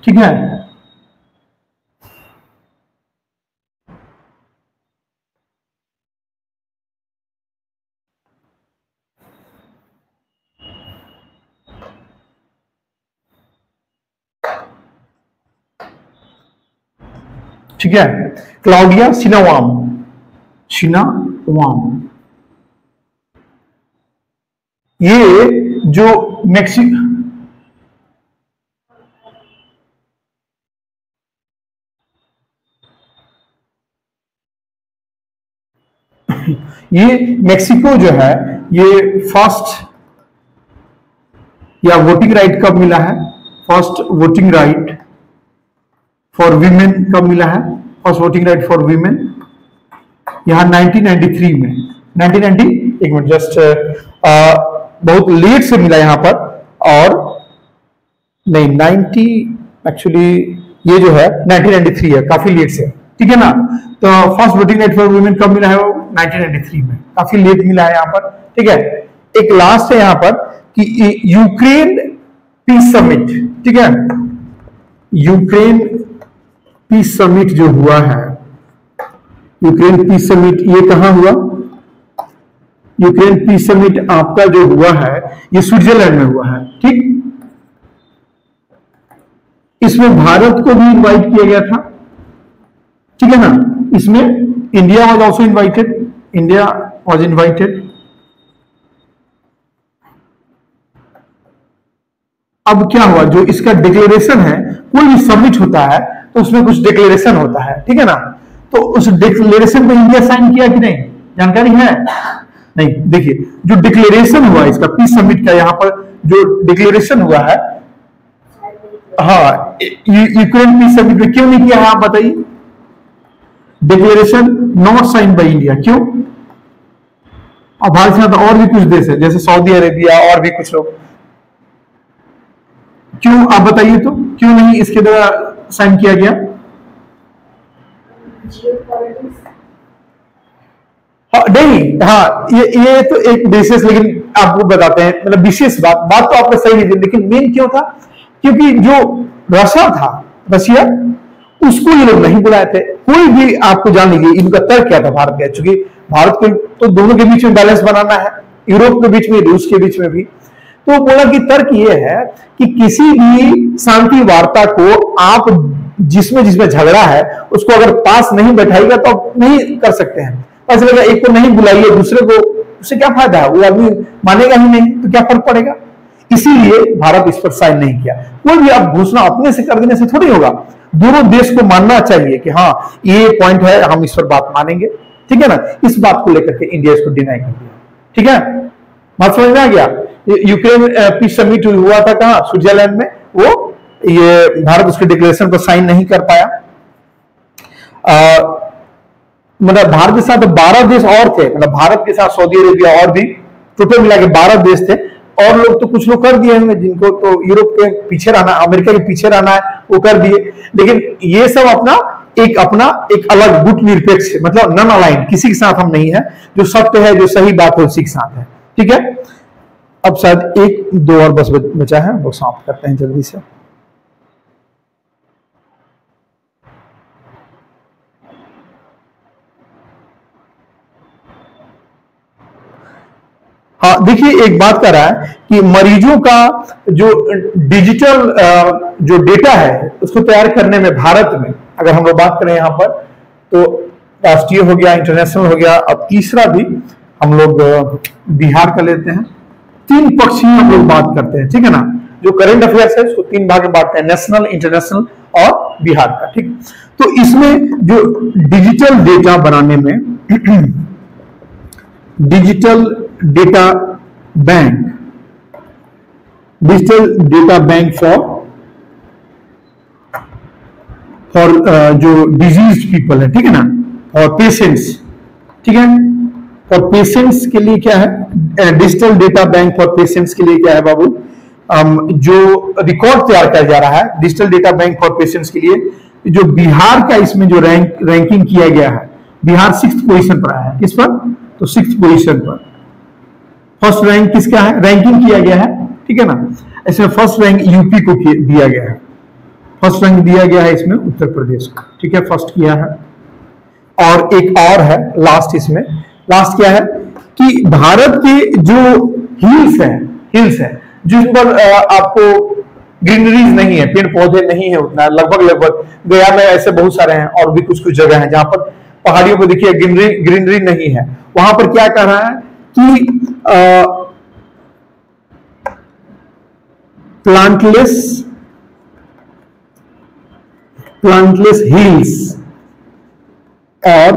ठीक है। ठीक है, क्लाउडिया सिनावाम, ये जो मेक्सिको, ये मेक्सिको जो है ये फर्स्ट या वोटिंग राइट कब मिला है, first voting right for women कब मिला है, first voting right for women यहां 1993 में, 1990 एक मिनट जस्ट बहुत लेट से मिला यहां पर, और नहीं 90 एक्चुअली ये जो है 1993 है, काफी लेट से, ठीक है ना। तो first voting right for women कब मिला है, वो 1993 में, काफी लेट मिला है यहाँ पर, ठीक है। एक लास्ट है यहाँ पर कि यूक्रेन पीस समिट, ठीक है, यूक्रेन पीस समिट जो हुआ है, यूक्रेन पीस समिट ये कहां हुआ, यूक्रेन पीस समिट आपका जो हुआ है ये स्विट्जरलैंड में हुआ है, ठीक। इसमें भारत को भी इनवाइट किया गया था, ठीक है ना। इसमें India was also invited, India was invited. अब क्या हुआ, जो इसका डिक्लेरेशन है, कोई भी समिट होता है तो उसमें कुछ डिक्लेरेशन होता है, ठीक है ना। तो उस डिक्लेरेशन को इंडिया साइन किया कि नहीं, जानकारी है? नहीं। देखिए जो डिक्लेरेशन हुआ इसका पीस समिट का, यहां पर जो डिक्लेरेशन हुआ है, हाँ, यूक्रेन पीस समिट में क्यों नहीं किया है, आप बताइए। Declaration not sign by India, क्यों? अब भारत के साथ और भी कुछ देश है जैसे सऊदी अरेबिया और भी कुछ लोग, क्यों आप बताइए तो, क्यों नहीं इसके द्वारा साइन किया गया? हाँ, नहीं, हाँ, ये तो एक बेसिस, लेकिन आपको बताते हैं, मतलब विशेष बात तो आपने सही दी, लेकिन मेन क्यों था, क्योंकि जो रशिया उसको ये लोग नहीं बुलाए थे। कोई भी आपको जान लीजिए इनका तर्क क्या था भारत का, चूंकि भारत को तो दोनों के बीच में बैलेंस बनाना है, यूरोप के बीच में, रूस के बीच में भी, तो बोला कि तर्क ये है कि किसी भी शांति वार्ता को आप जिसमें झगड़ा है उसको अगर पास नहीं बैठाएगा तो आप नहीं कर सकते हैं। ऐसा लगा एक को नहीं बुलाइए, दूसरे को, उससे क्या फायदा है, वो आदमी मानेगा ही नहीं तो क्या फर्क पड़ेगा। इसीलिए भारत इस पर साइन नहीं किया। कोई भी अब घोषणा अपने से कर देने से थोड़ी होगा, दोनों देश को मानना चाहिए कि हाँ ये पॉइंट है, हम इस पर बात मानेंगे, ठीक है ना। इस बात को लेकर के इंडिया इसको डिनाई कर दिया, ठीक है, बात समझ में आ गया। यूक्रेन पीस समिट हुआ था कहां, स्विट्जरलैंड में, वो ये भारत उसके डिक्लेरेशन पर साइन नहीं कर पाया। मतलब भारत के साथ 12 देश और थे, मतलब भारत के साथ सऊदी अरेबिया और भी, टोटल मिला के 12 देश थे। और लोग तो कुछ लोग कर दिए होंगे जिनको तो यूरोप के पीछे रहना, अमेरिका के पीछे रहना है, वो कर दिए, लेकिन ये सब अपना एक अलग गुट निरपेक्ष, मतलब नॉन अलाइन, किसी के साथ हम नहीं है, जो सत्य है, जो सही बात है उसी के साथ है, ठीक है। अब शायद एक दो और बस बचा है, वो समाप्त करते हैं जल्दी से। हाँ, देखिए एक बात कर रहा है कि मरीजों का जो डिजिटल जो डेटा है उसको तैयार करने में भारत में, अगर हम लोग बात करें यहाँ पर, तो राष्ट्रीय हो गया, इंटरनेशनल हो गया, अब तीसरा भी हम लोग बिहार का लेते हैं। 3 पक्ष ही हम लोग बात करते हैं, ठीक है ना। जो करंट अफेयर्स है उसको 3 भाग में बांटते हैं, नेशनल, इंटरनेशनल और बिहार का, ठीक। तो इसमें जो डिजिटल डेटा बनाने में डिजिटल डेटा बैंक फॉर जो डिजीज पीपल है, ठीक है ना, और पेशेंट्स, ठीक है। फॉर पेशेंट्स के लिए क्या है, digital data bank for patients के लिए क्या है बाबू, जो रिकॉर्ड तैयार किया जा रहा है digital data bank for patients के लिए, जो बिहार का इसमें जो रैंकिंग किया गया है, बिहार 6th पोजीशन पर आया है। किस पर? तो 6th पोजीशन पर फर्स्ट रैंक किसका है, रैंकिंग किया गया है, ठीक है ना। इसमें फर्स्ट रैंक यूपी को दिया गया है, फर्स्ट रैंक दिया गया है इसमें उत्तर प्रदेश को, ठीक है, फर्स्ट किया है। और एक और है लास्ट, इसमें लास्ट क्या है कि भारत के जो हिल्स है जिस पर आपको ग्रीनरीज नहीं है, पेड़ पौधे नहीं है उतना, लगभग गया में ऐसे बहुत सारे हैं और भी कुछ जगह है जहां पर पहाड़ियों को देखिए ग्रीनरी नहीं है। वहां पर क्या कर रहा है कि प्लांटलेस हिल्स और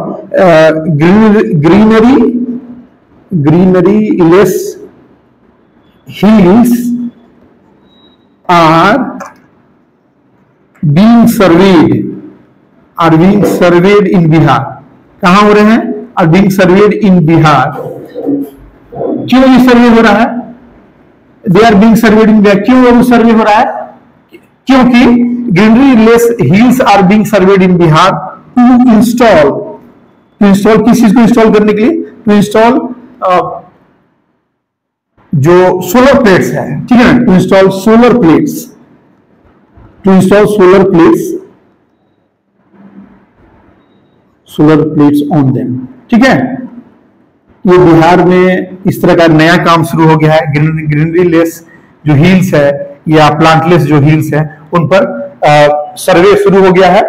greenery less hills are being surveyed in Bihar। कहां हो रहे हैं, are being surveyed in Bihar। क्यों ये सर्वे हो रहा है, they are being surveyed in Bihar, क्यों वो सर्वे हो रहा है, क्योंकि greenery less hills are being surveyed in Bihar to install किस चीज को इंस्टॉल करने के लिए, टू इंस्टॉल जो सोलर प्लेट्स है, ठीक है ना, to install solar plates on them, ठीक है। ये बिहार में इस तरह का नया काम शुरू हो गया है। ग्रीनरी लेस जो हिल्स है या प्लांटलेस जो हिल्स है उन पर सर्वे शुरू हो गया है,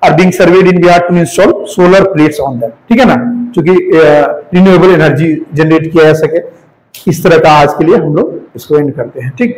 are being served in Bihar to install solar plates on them, ठीक है ना, क्योंकि रिन्यूएबल एनर्जी जनरेट किया जा सके। इस तरह का आज के लिए हम लोग इसको एंड करते हैं, ठीक।